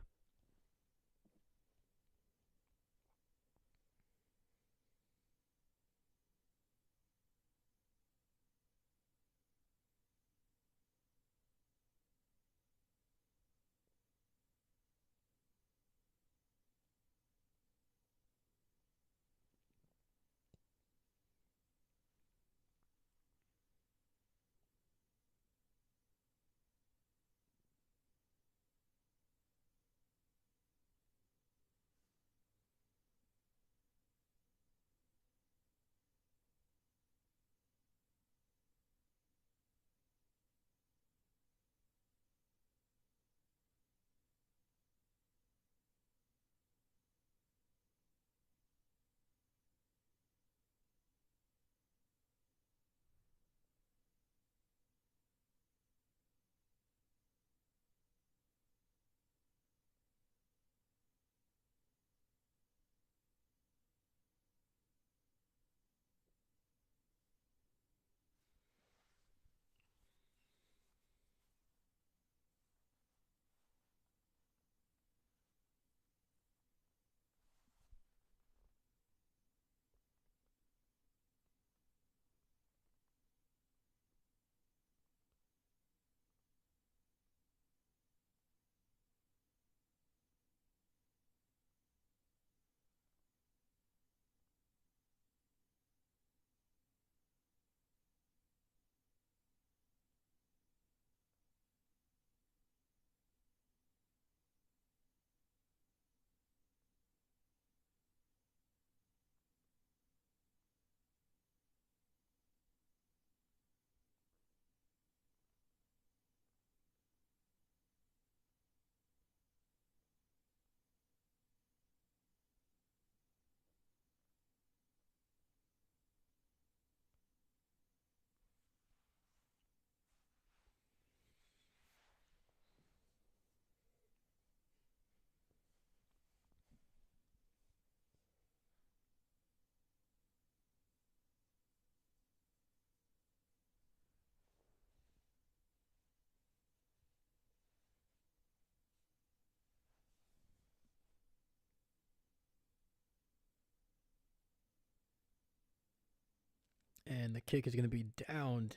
And the kick is going to be downed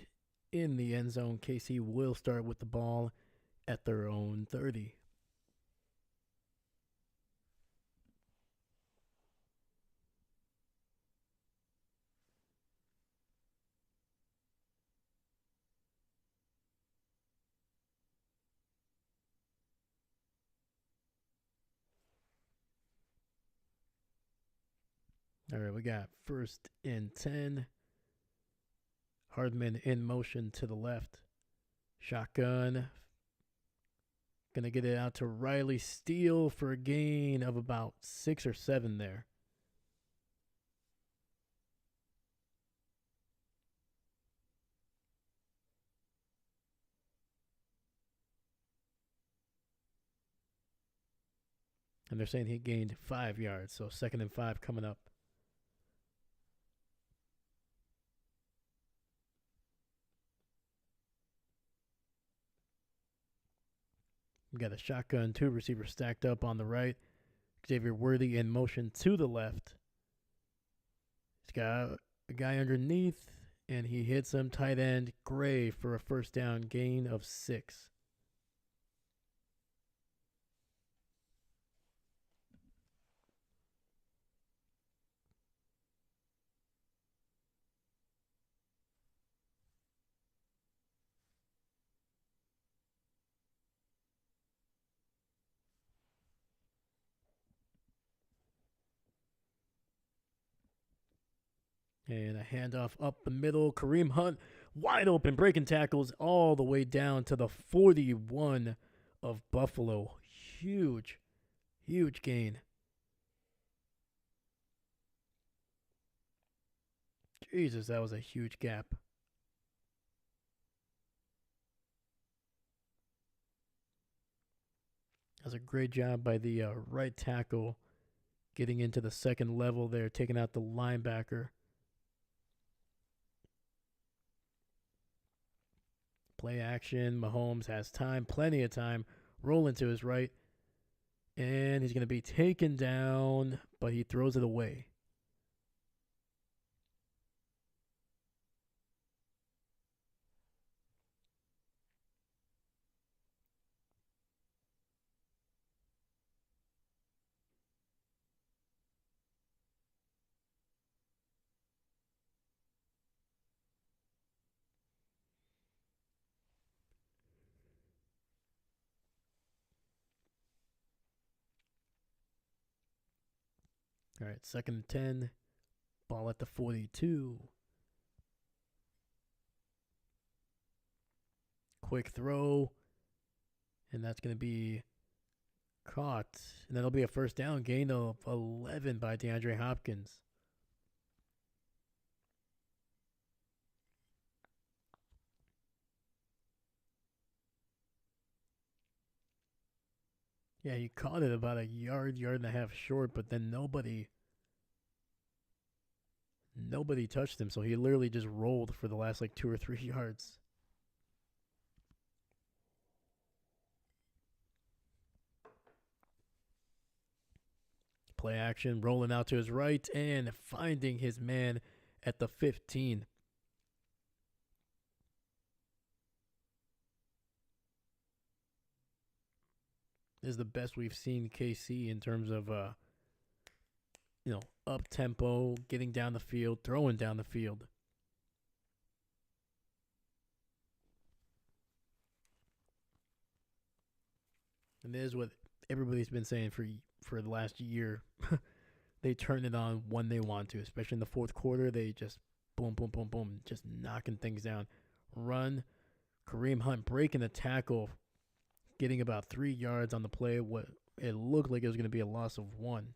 in the end zone. KC will start with the ball at their own 30. All right, we got 1st and 10. Hardman in motion to the left. Shotgun. Gonna get it out to Riley Steele for a gain of about 6 or 7 there. And they're saying he gained 5 yards, so 2nd and 5 coming up. We got a shotgun, 2 receivers stacked up on the right. Xavier Worthy in motion to the left. He's got a guy underneath, and he hits him. Tight end Gray for a 1st down, gain of 6. And a handoff up the middle. Kareem Hunt wide open, breaking tackles all the way down to the 41 of Buffalo. Huge, huge gain. Jesus, that was a huge gap. That was a great job by the right tackle getting into the 2nd level there, taking out the linebacker. Play action. Mahomes has time, plenty of time. Rolling to his right. And he's going to be taken down, but he throws it away. All right, 2nd and 10. Ball at the 42. Quick throw. And that's going to be caught. And that'll be a 1st down, gain of 11 by DeAndre Hopkins. Yeah, he caught it about a yard and a half short, but then nobody touched him, so he literally just rolled for the last 2 or 3 yards. Play action, rolling out to his right and finding his man at the 15. This is the best we've seen KC in terms of up tempo, getting down the field, throwing down the field. And this is what everybody's been saying for the last year. They turn it on when they want to, especially in the 4th quarter. They just boom, boom, boom, boom, just knocking things down. Run. Kareem Hunt breaking the tackle, getting about 3 yards on the play. What it looked like it was going to be a loss of 1.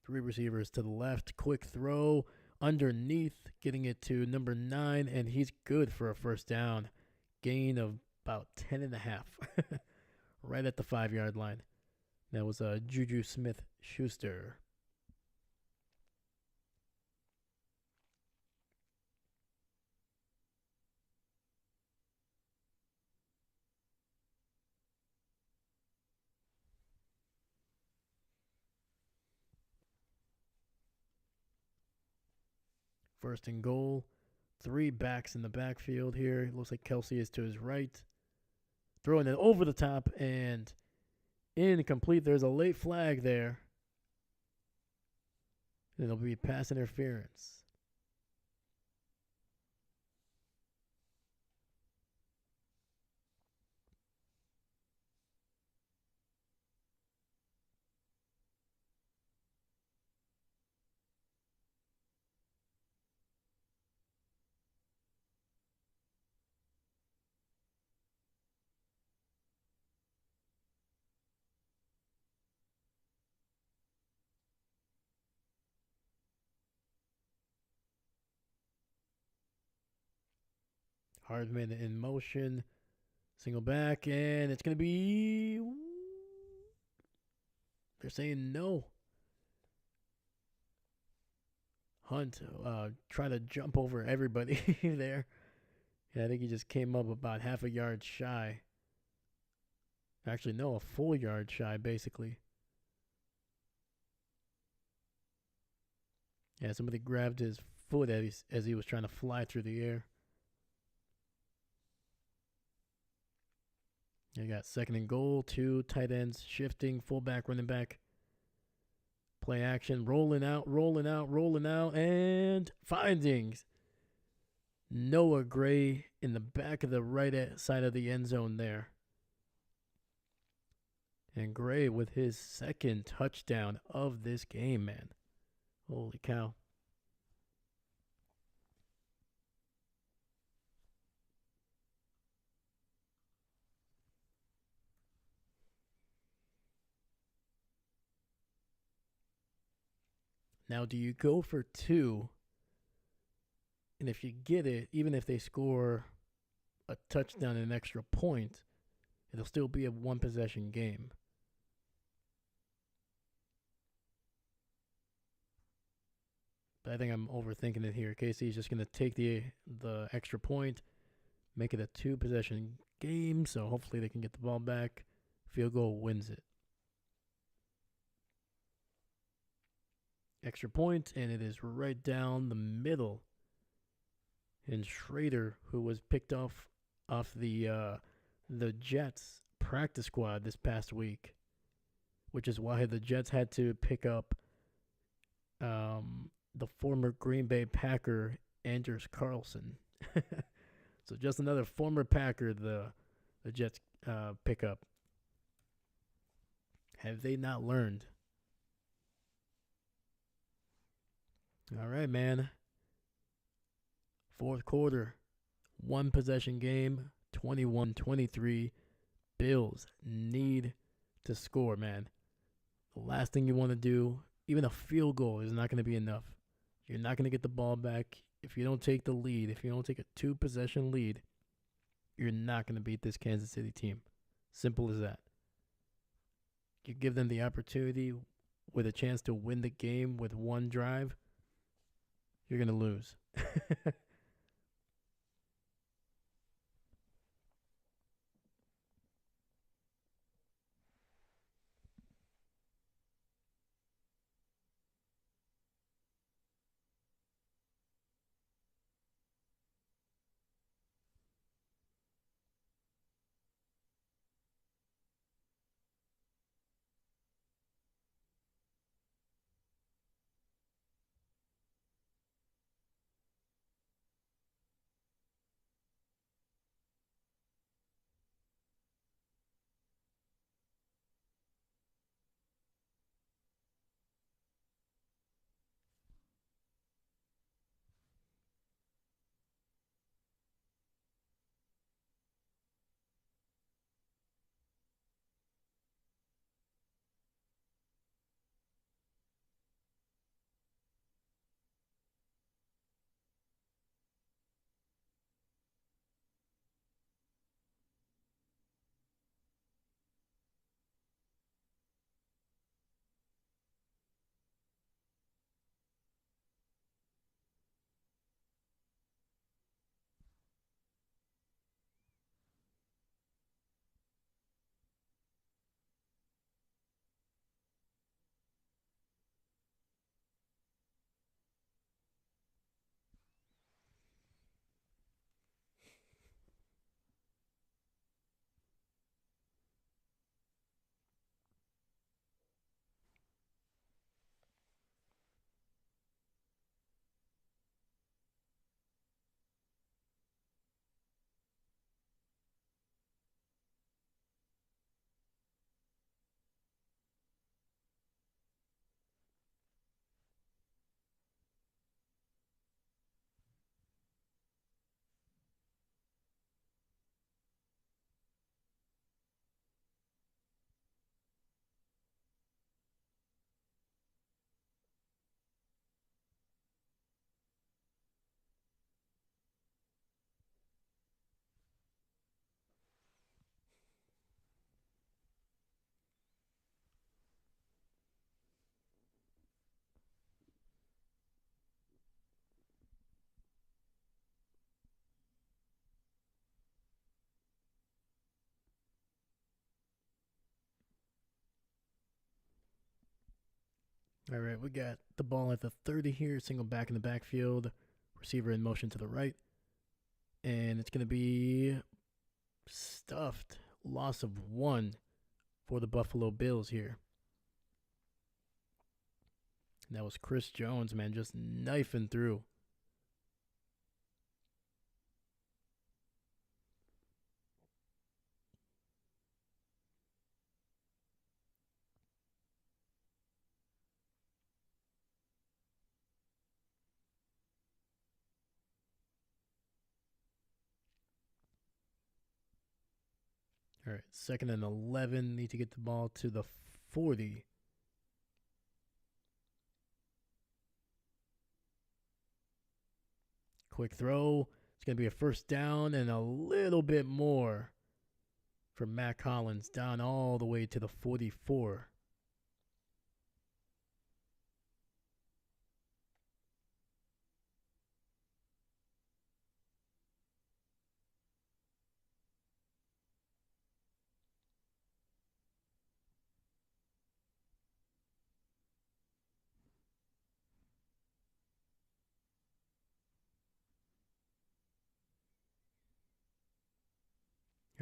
Three receivers to the left. Quick throw underneath, getting it to number 9, and he's good for a 1st down. Gain of about 10.5. right at the 5-yard line. That was Juju Smith-Schuster. First and goal. 3 backs in the backfield here. It looks like Kelce is to his right. Throwing it over the top and incomplete. There's a late flag there. It'll be pass interference. Hardman in motion. Single back, and it's going to be... They're saying no. Hunt trying to jump over everybody there. Yeah, I think he just came up about half a yard shy. Actually, no, a full yard shy, basically. Yeah, somebody grabbed his foot as he was trying to fly through the air. You got second and goal, 2 tight ends shifting, fullback, running back. Play action, rolling out, and findings. Noah Gray in the back of the right side of the end zone there. And Gray with his second touchdown of this game, man. Holy cow. Now, do you go for 2? And if you get it, even if they score a touchdown and an extra point, it'll still be a 1-possession game. But I think I'm overthinking it here. KC is just going to take the extra point, make it a 2-possession game, so hopefully they can get the ball back. Field goal wins it. Extra point, and it is right down the middle. And Schrader, who was picked off the Jets practice squad this past week, which is why the Jets had to pick up the former Green Bay Packer Anders Carlson. So just another former Packer the Jets pick up. Have they not learned? All right, man. Fourth quarter, 1-possession game, 21-23. Bills need to score, man. The last thing you want to do, even a field goal is not going to be enough. You're not going to get the ball back. If you don't take the lead, if you don't take a 2-possession lead, you're not going to beat this Kansas City team. Simple as that. You give them the opportunity with a chance to win the game with 1 drive, you're going to lose. All right, we got the ball at the 30 here. Single back in the backfield. Receiver in motion to the right. And it's going to be stuffed. Loss of 1 for the Buffalo Bills here. And that was Chris Jones, man, just knifing through. All right, 2nd and 11. Need to get the ball to the 40. Quick throw. It's going to be a first down and a little bit more for Matt Collins, down all the way to the 44.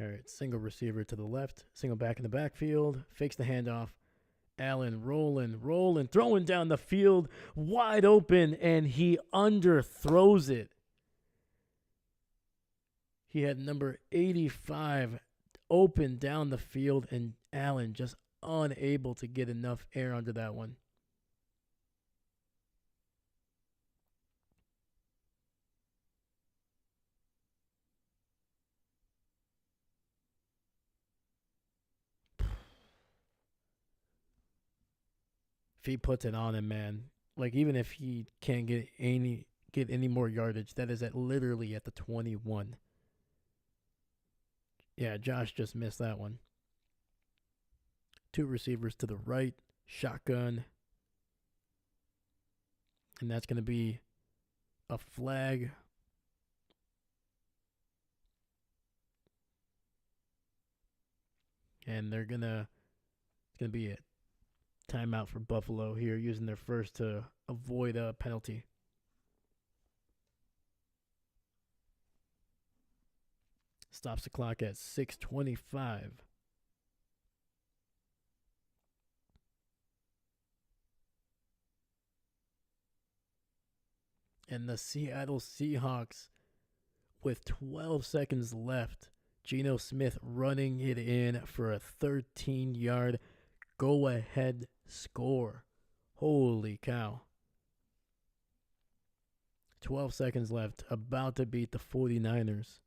All right, single receiver to the left, single back in the backfield, fakes the handoff. Allen rolling, throwing down the field, wide open, and he underthrows it. He had number 85 open down the field, and Allen just unable to get enough air under that one. If he puts it on him, man, like even if he can't get any more yardage, that is literally at the 21. Yeah, Josh just missed that one. 2 receivers to the right, shotgun. And that's going to be a flag. And it's going to be a timeout for Buffalo here, using their first to avoid a penalty. Stops the clock at 6:25. And the Seattle Seahawks, with 12 seconds left, Geno Smith running it in for a 13-yard go-ahead score. Holy cow. 12 seconds left, about to beat the 49ers.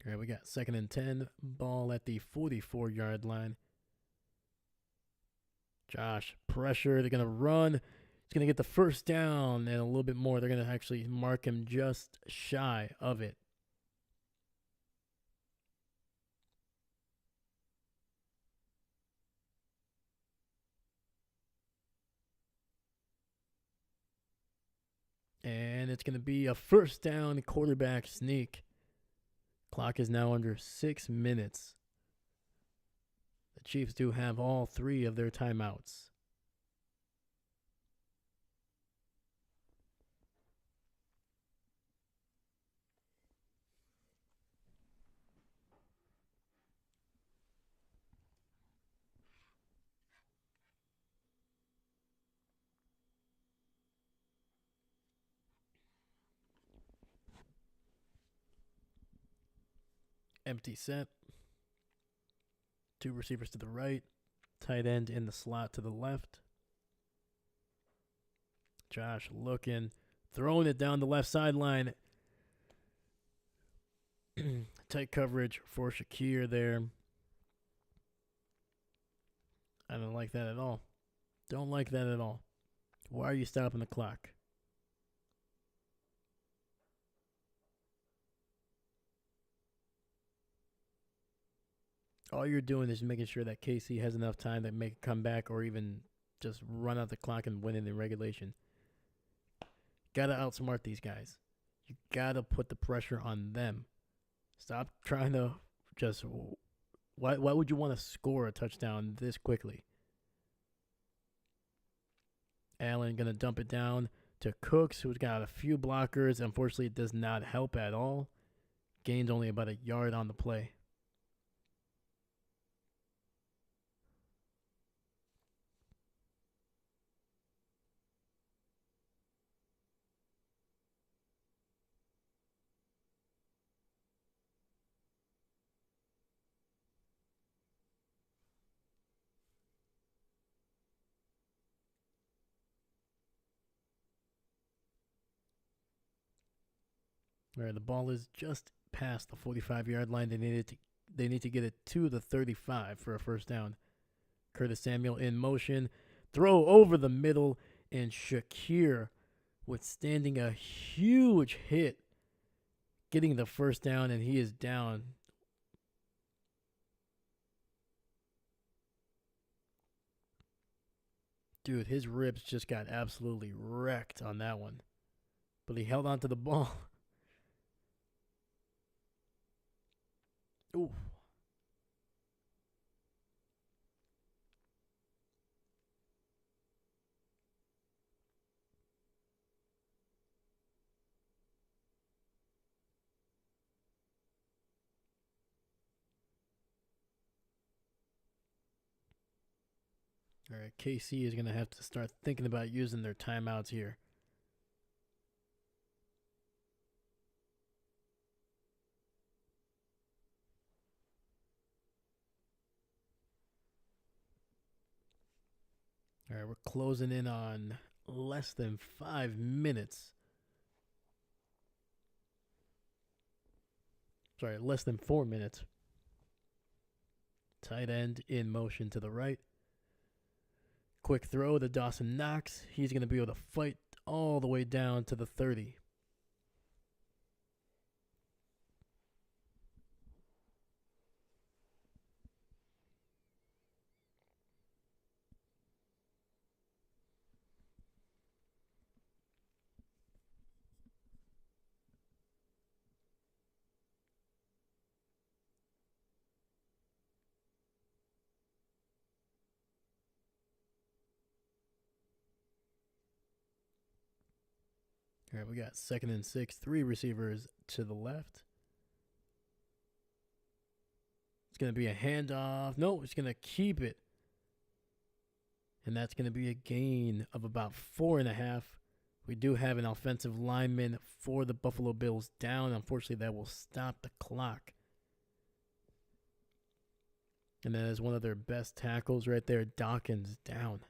All right, we got 2nd and 10, ball at the 44-yard line. Josh, pressure, they're going to run. He's going to get the first down and a little bit more. They're going to actually mark him just shy of it. And it's going to be a first down quarterback sneak. Clock is now under 6 minutes. The Chiefs do have all 3 of their timeouts. Empty set. 2 receivers to the right. Tight end in the slot to the left. Josh looking, throwing it down the left sideline. Tight coverage for Shakir there. I don't like that at all. Don't like that at all. Why are you stopping the clock? All you're doing is making sure that KC has enough time to make a comeback or even just run out the clock and win it in regulation. gotta outsmart these guys. You gotta put the pressure on them. Stop trying to just. Why would you want to score a touchdown this quickly? Allen gonna dump it down to Cooks, who's got a few blockers. Unfortunately, it does not help at all. Gains only about a yard on the play. All right, the ball is just past the 45-yard line. They need to get it to the 35 for a first down. Curtis Samuel in motion, throw over the middle, and Shakir withstanding a huge hit, getting the first down, and he is down. Dude, his ribs just got absolutely wrecked on that one. But he held on to the ball. Ooh. All right, KC is going to have to start thinking about using their timeouts here. All right, we're closing in on less than 5 minutes. Sorry, less than 4 minutes. Tight end in motion to the right. Quick throw to Dawson Knox. He's going to be able to fight all the way down to the 30. All right, we got 2nd and 6, 3 receivers to the left. It's going to be a handoff. No, it's going to keep it. And that's going to be a gain of about 4.5. We do have an offensive lineman for the Buffalo Bills down. Unfortunately, that will stop the clock. And that is one of their best tackles right there. Dawkins down.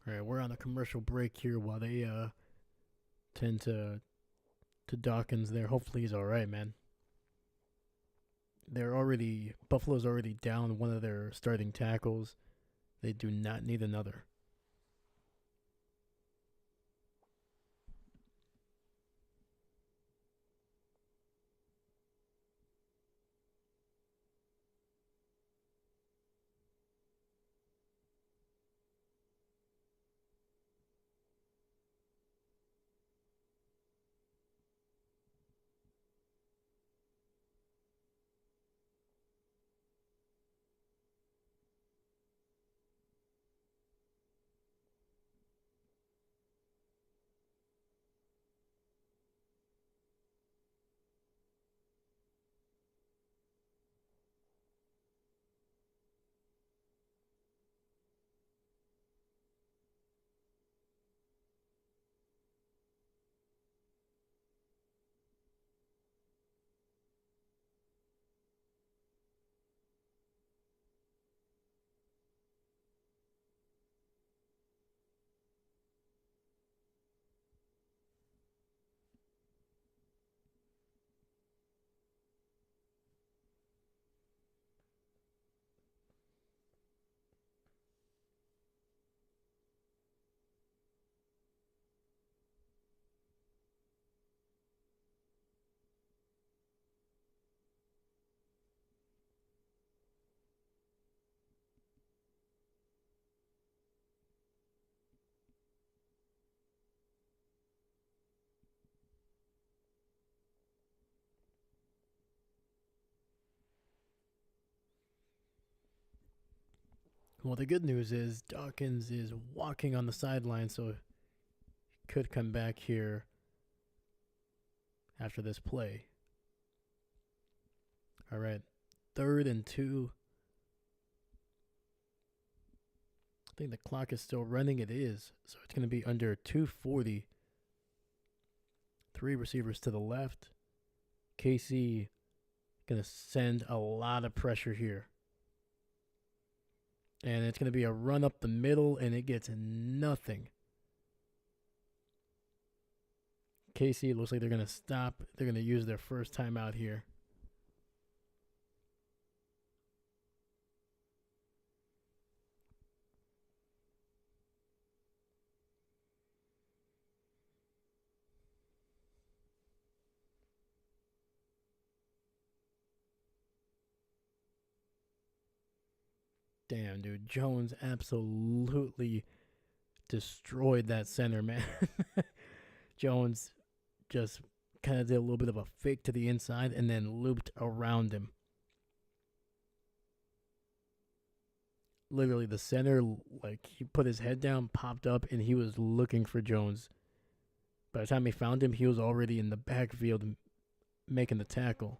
All right, we're on a commercial break here while they tend to Dawkins there. Hopefully he's all right, man. Buffalo's already down one of their starting tackles. They do not need another. Well, the good news is Dawkins is walking on the sideline, so he could come back here after this play. All right, 3rd and 2. I think the clock is still running. It is. So it's going to be under 2:40. 3 receivers to the left. KC going to send a lot of pressure here. And it's going to be a run up the middle, and it gets nothing. KC looks like they're going to stop. They're going to use their first timeout here. Damn, dude. Jones absolutely destroyed that center, man. Jones just kind of did a little bit of a fake to the inside and then looped around him. Literally, the center, like, he put his head down, popped up, and he was looking for Jones. By the time he found him, he was already in the backfield making the tackle.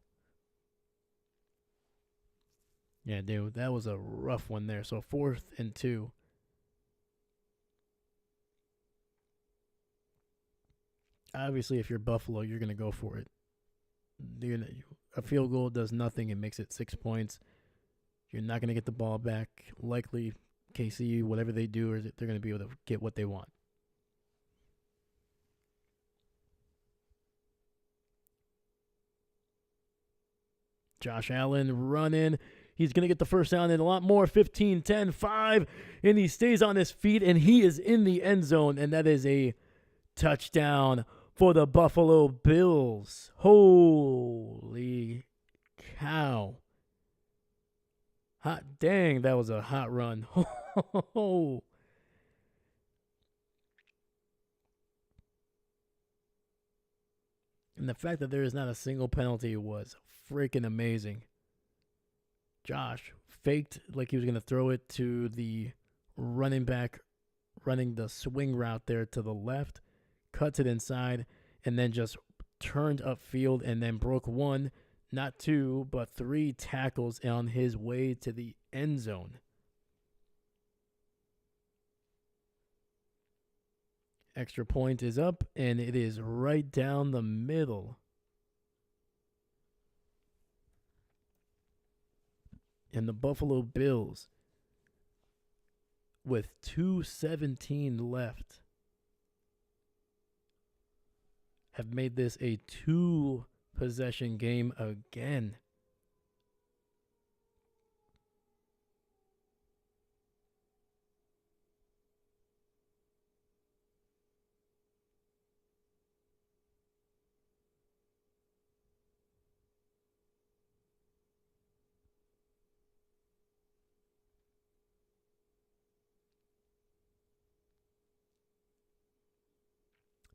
Yeah, dude, that was a rough one there. So 4th and 2. Obviously, if you're Buffalo, you're going to go for it. A field goal does nothing. It makes it 6 points. You're not going to get the ball back. Likely, KC, whatever they do, they're going to be able to get what they want. Josh Allen running. He's going to get the first down and a lot more. 15, 10, 5. And he stays on his feet, and he is in the end zone. And that is a touchdown for the Buffalo Bills. Holy cow. Hot dang, that was a hot run. And the fact that there is not a single penalty was freaking amazing. Josh faked like he was going to throw it to the running back, running the swing route there to the left, cuts it inside, and then just turned upfield and then broke 1, not 2, but 3 tackles on his way to the end zone. Extra point is up, and it is right down the middle. And the Buffalo Bills, with 2:17 left, have made this a 2-possession game again.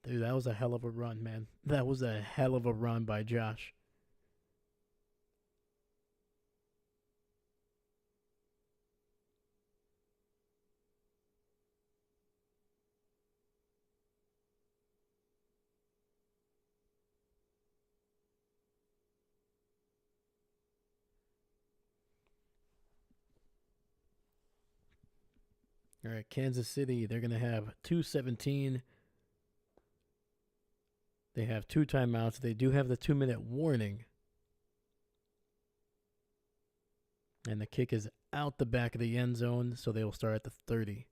Dude, that was a hell of a run, man. That was a hell of a run by Josh. All right, Kansas City, they're going to have 2:17. They have 2 timeouts. They do have the 2-minute warning. And the kick is out the back of the end zone, so they will start at the 30.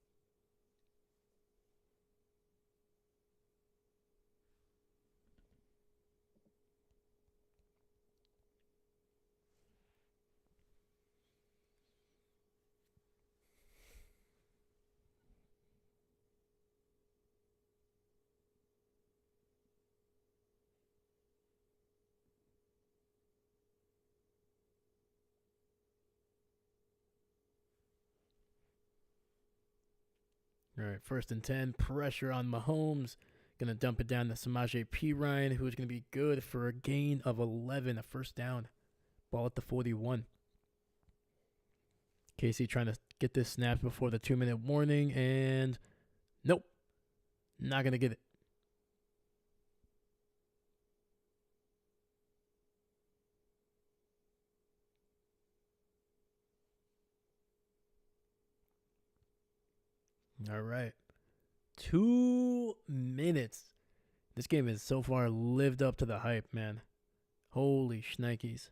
All right, 1st and 10. Pressure on Mahomes. Going to dump it down to Samaje Perine, who is going to be good for a gain of 11, a first down. Ball at the 41. KC trying to get this snapped before the 2-minute warning, and nope, not going to get it. All right. 2 minutes. This game has so far lived up to the hype, man. Holy shnikes.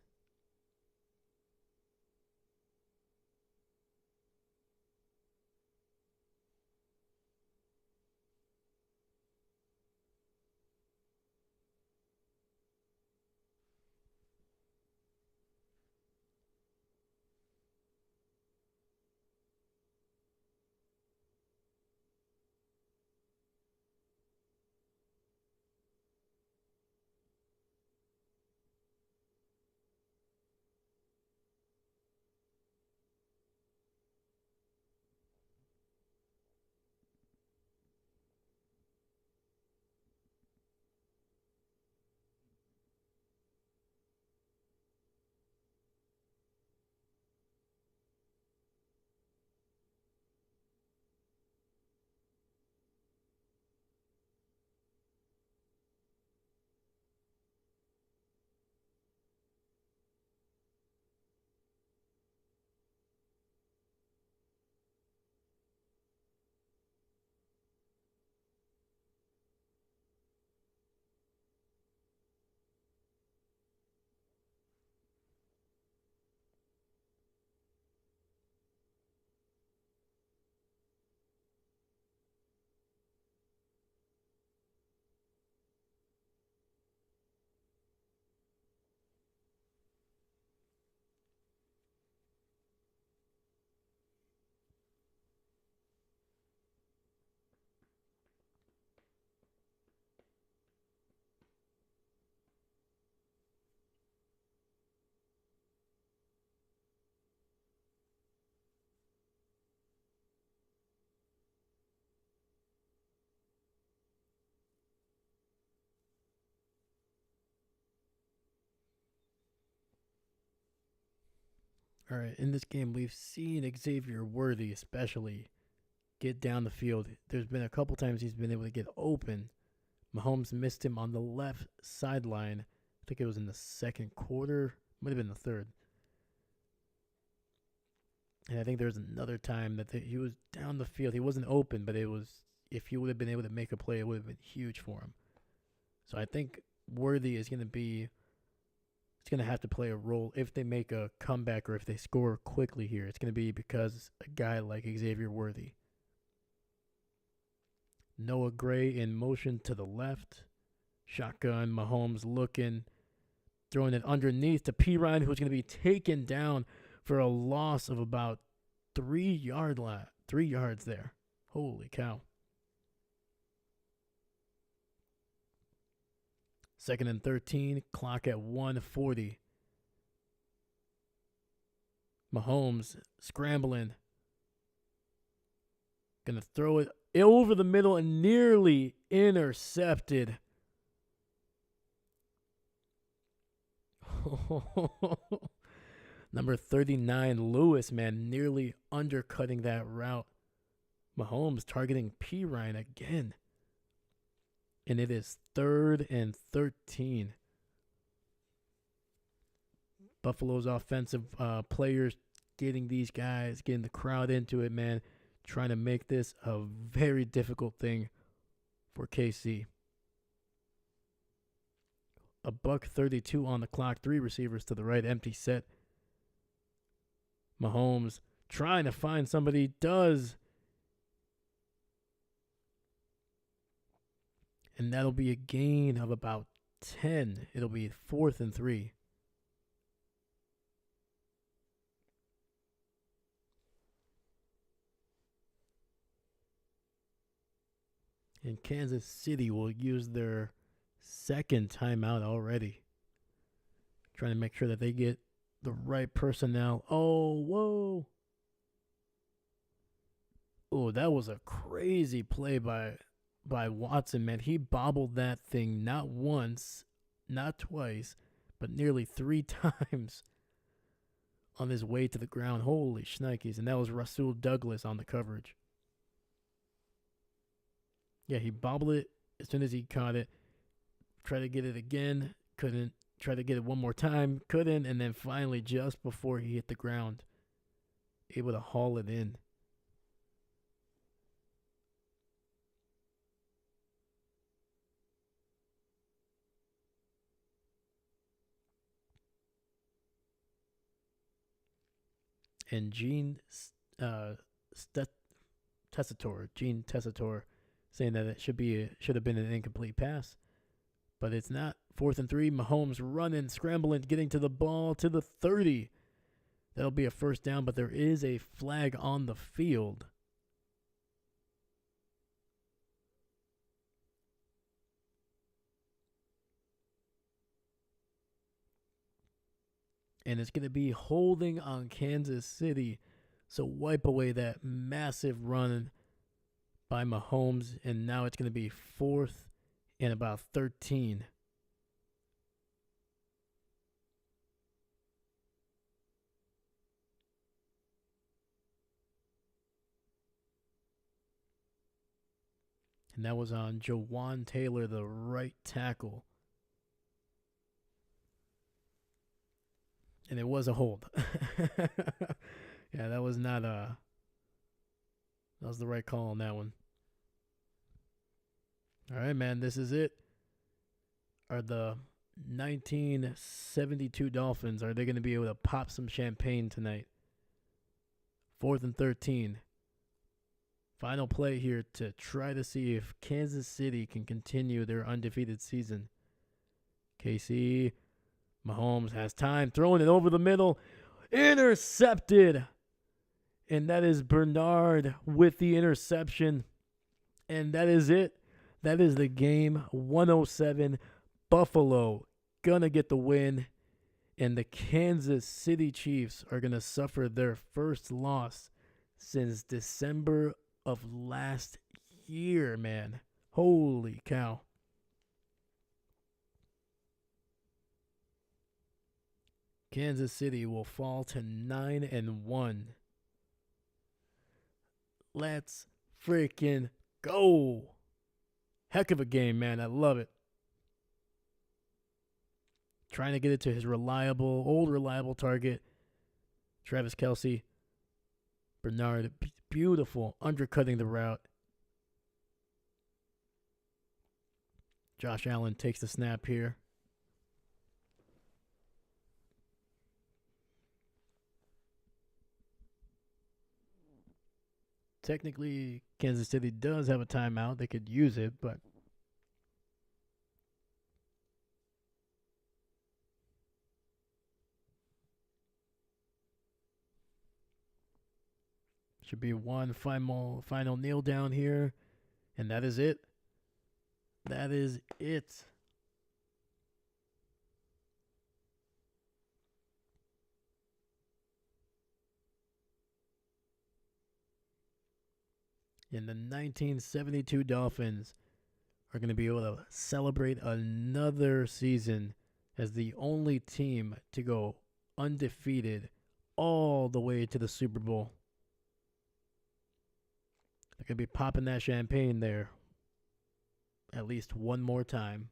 All right, in this game, we've seen Xavier Worthy, especially, get down the field. There's been a couple times he's been able to get open. Mahomes missed him on the left sideline. I think it was in the second quarter. Might have been the third. And I think there was another time that he was down the field. He wasn't open, but it was, if he would have been able to make a play, it would have been huge for him. So I think Worthy is going to be, it's going to have to play a role if they make a comeback or if they score quickly here. It's going to be because a guy like Xavier Worthy. Noah Gray in motion to the left. Shotgun, Mahomes looking, throwing it underneath to Perine, who's going to be taken down for a loss of about 3 yards there. Holy cow. 2nd and 13, clock at 1:40. Mahomes scrambling. Gonna throw it over the middle and nearly intercepted. Number 39, Lewis, man, nearly undercutting that route. Mahomes targeting Perine again. And it is 3rd and 13. Buffalo's offensive players getting these guys, getting the crowd into it, man. Trying to make this a very difficult thing for KC. $1:32 on the clock. 3 receivers to the right. Empty set. Mahomes trying to find somebody. Does. And that'll be a gain of about 10. It'll be 4th and 3. And Kansas City will use their 2nd timeout already. Trying to make sure that they get the right personnel. Oh, whoa. Oh, that was a crazy play by Watson, man. He bobbled that thing not once, not twice, but nearly 3 times. on his way to the ground. Holy shnikes. And that was Rasul Douglas on the coverage. Yeah, he bobbled it as soon as he caught it. Tried to get it again. Couldn't. Tried to get it one more time. Couldn't. And then finally, just before he hit the ground, able to haul it in. And Gene Tessitore, saying that it should have been an incomplete pass, but it's not. 4th and 3. Mahomes running, scrambling, getting to the ball to the 30. That'll be a first down, but there is a flag on the field. And it's going to be holding on Kansas City. So wipe away that massive run by Mahomes. And now it's going to be 4th and about 13. And that was on Jawan Taylor, the right tackle. And it was a hold. Yeah, that was not that was the right call on that one. All right, man, this is it. Are the 1972 Dolphins, are they going to be able to pop some champagne tonight? 4th and 13. Final play here to try to see if Kansas City can continue their undefeated season. KC, Mahomes has time, throwing it over the middle. Intercepted. And that is Bernard with the interception. And that is it. That is the game. 107. Buffalo gonna get the win. And the Kansas City Chiefs are gonna suffer their first loss since December of last year, man. Holy cow. Kansas City will fall to 9-1. Let's freaking go. Heck of a game, man. I love it. Trying to get it to his old reliable target, Travis Kelce. Bernard, beautiful, undercutting the route. Josh Allen takes the snap here. Technically, Kansas City does have a timeout. They could use it, but should be one final kneel down here, and that is it. That is it. And the 1972 Dolphins are going to be able to celebrate another season as the only team to go undefeated all the way to the Super Bowl. They're going to be popping that champagne there at least one more time.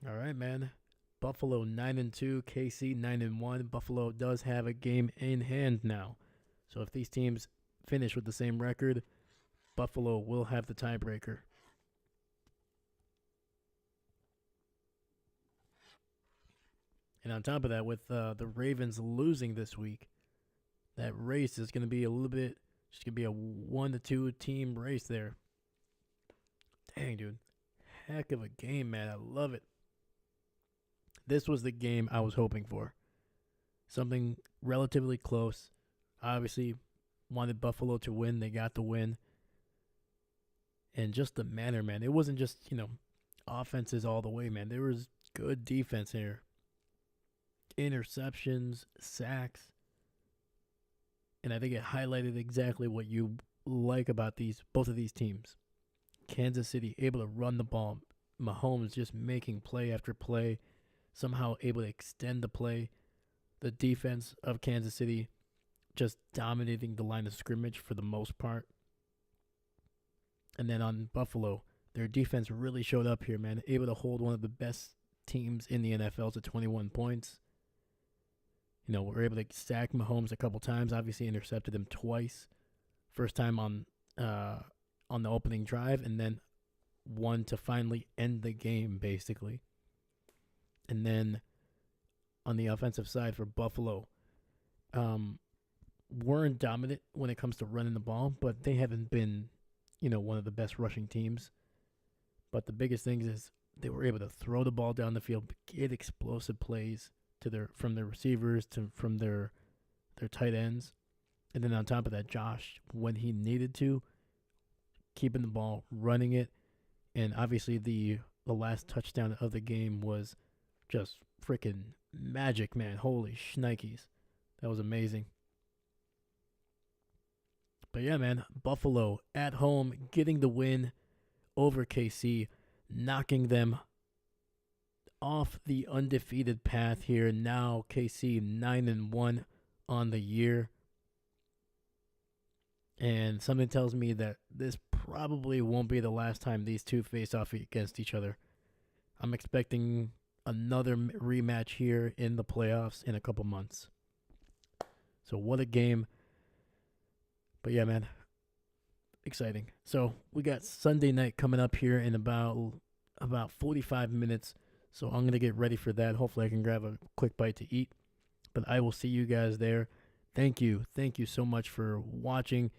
All right, man. Buffalo 9-2, KC 9-1. Buffalo does have a game in hand now. So if these teams finish with the same record, Buffalo will have the tiebreaker. And on top of that, with the Ravens losing this week, that race is going to be a little bit, just going to be a 1-2 team race there. Dang, dude. Heck of a game, man. I love it. This was the game I was hoping for. Something relatively close. Obviously, wanted Buffalo to win. They got the win. And just the manner, man. It wasn't just, offenses all the way, man. There was good defense here. interceptions, sacks, and I think it highlighted exactly what you like about both of these teams. Kansas City able to run the ball, Mahomes just making play after play, somehow able to extend the play. The defense of Kansas City just dominating the line of scrimmage for the most part. And then on Buffalo, their defense really showed up here, man. Able to hold one of the best teams in the NFL to 21 points. You know, we're able to sack Mahomes a couple times. Obviously, intercepted him twice. First time on the opening drive, and then one to finally end the game, basically. And then on the offensive side for Buffalo, weren't dominant when it comes to running the ball, but they haven't been, one of the best rushing teams. But the biggest thing is they were able to throw the ball down the field, get explosive plays from their receivers from their tight ends, and then on top of that, Josh, when he needed to, keeping the ball, running it, and obviously the last touchdown of the game was just freaking magic, man. Holy shnikes. That was amazing. But yeah, man, Buffalo at home getting the win over KC, knocking them off the undefeated path here. Now KC 9-1 on the year. And something tells me that this probably won't be the last time these two face off against each other. I'm expecting another rematch here in the playoffs in a couple months. So what a game. But yeah, man, exciting. So we got Sunday night coming up here in about 45 minutes. So I'm going to get ready for that. Hopefully I can grab a quick bite to eat. But I will see you guys there. Thank you. Thank you so much for watching.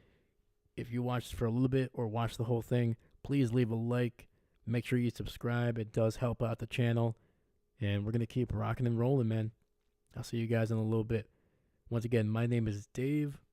If you watched for a little bit or watched the whole thing, please leave a like. Make sure you subscribe. It does help out the channel. And we're going to keep rocking and rolling, man. I'll see you guys in a little bit. Once again, my name is Dave.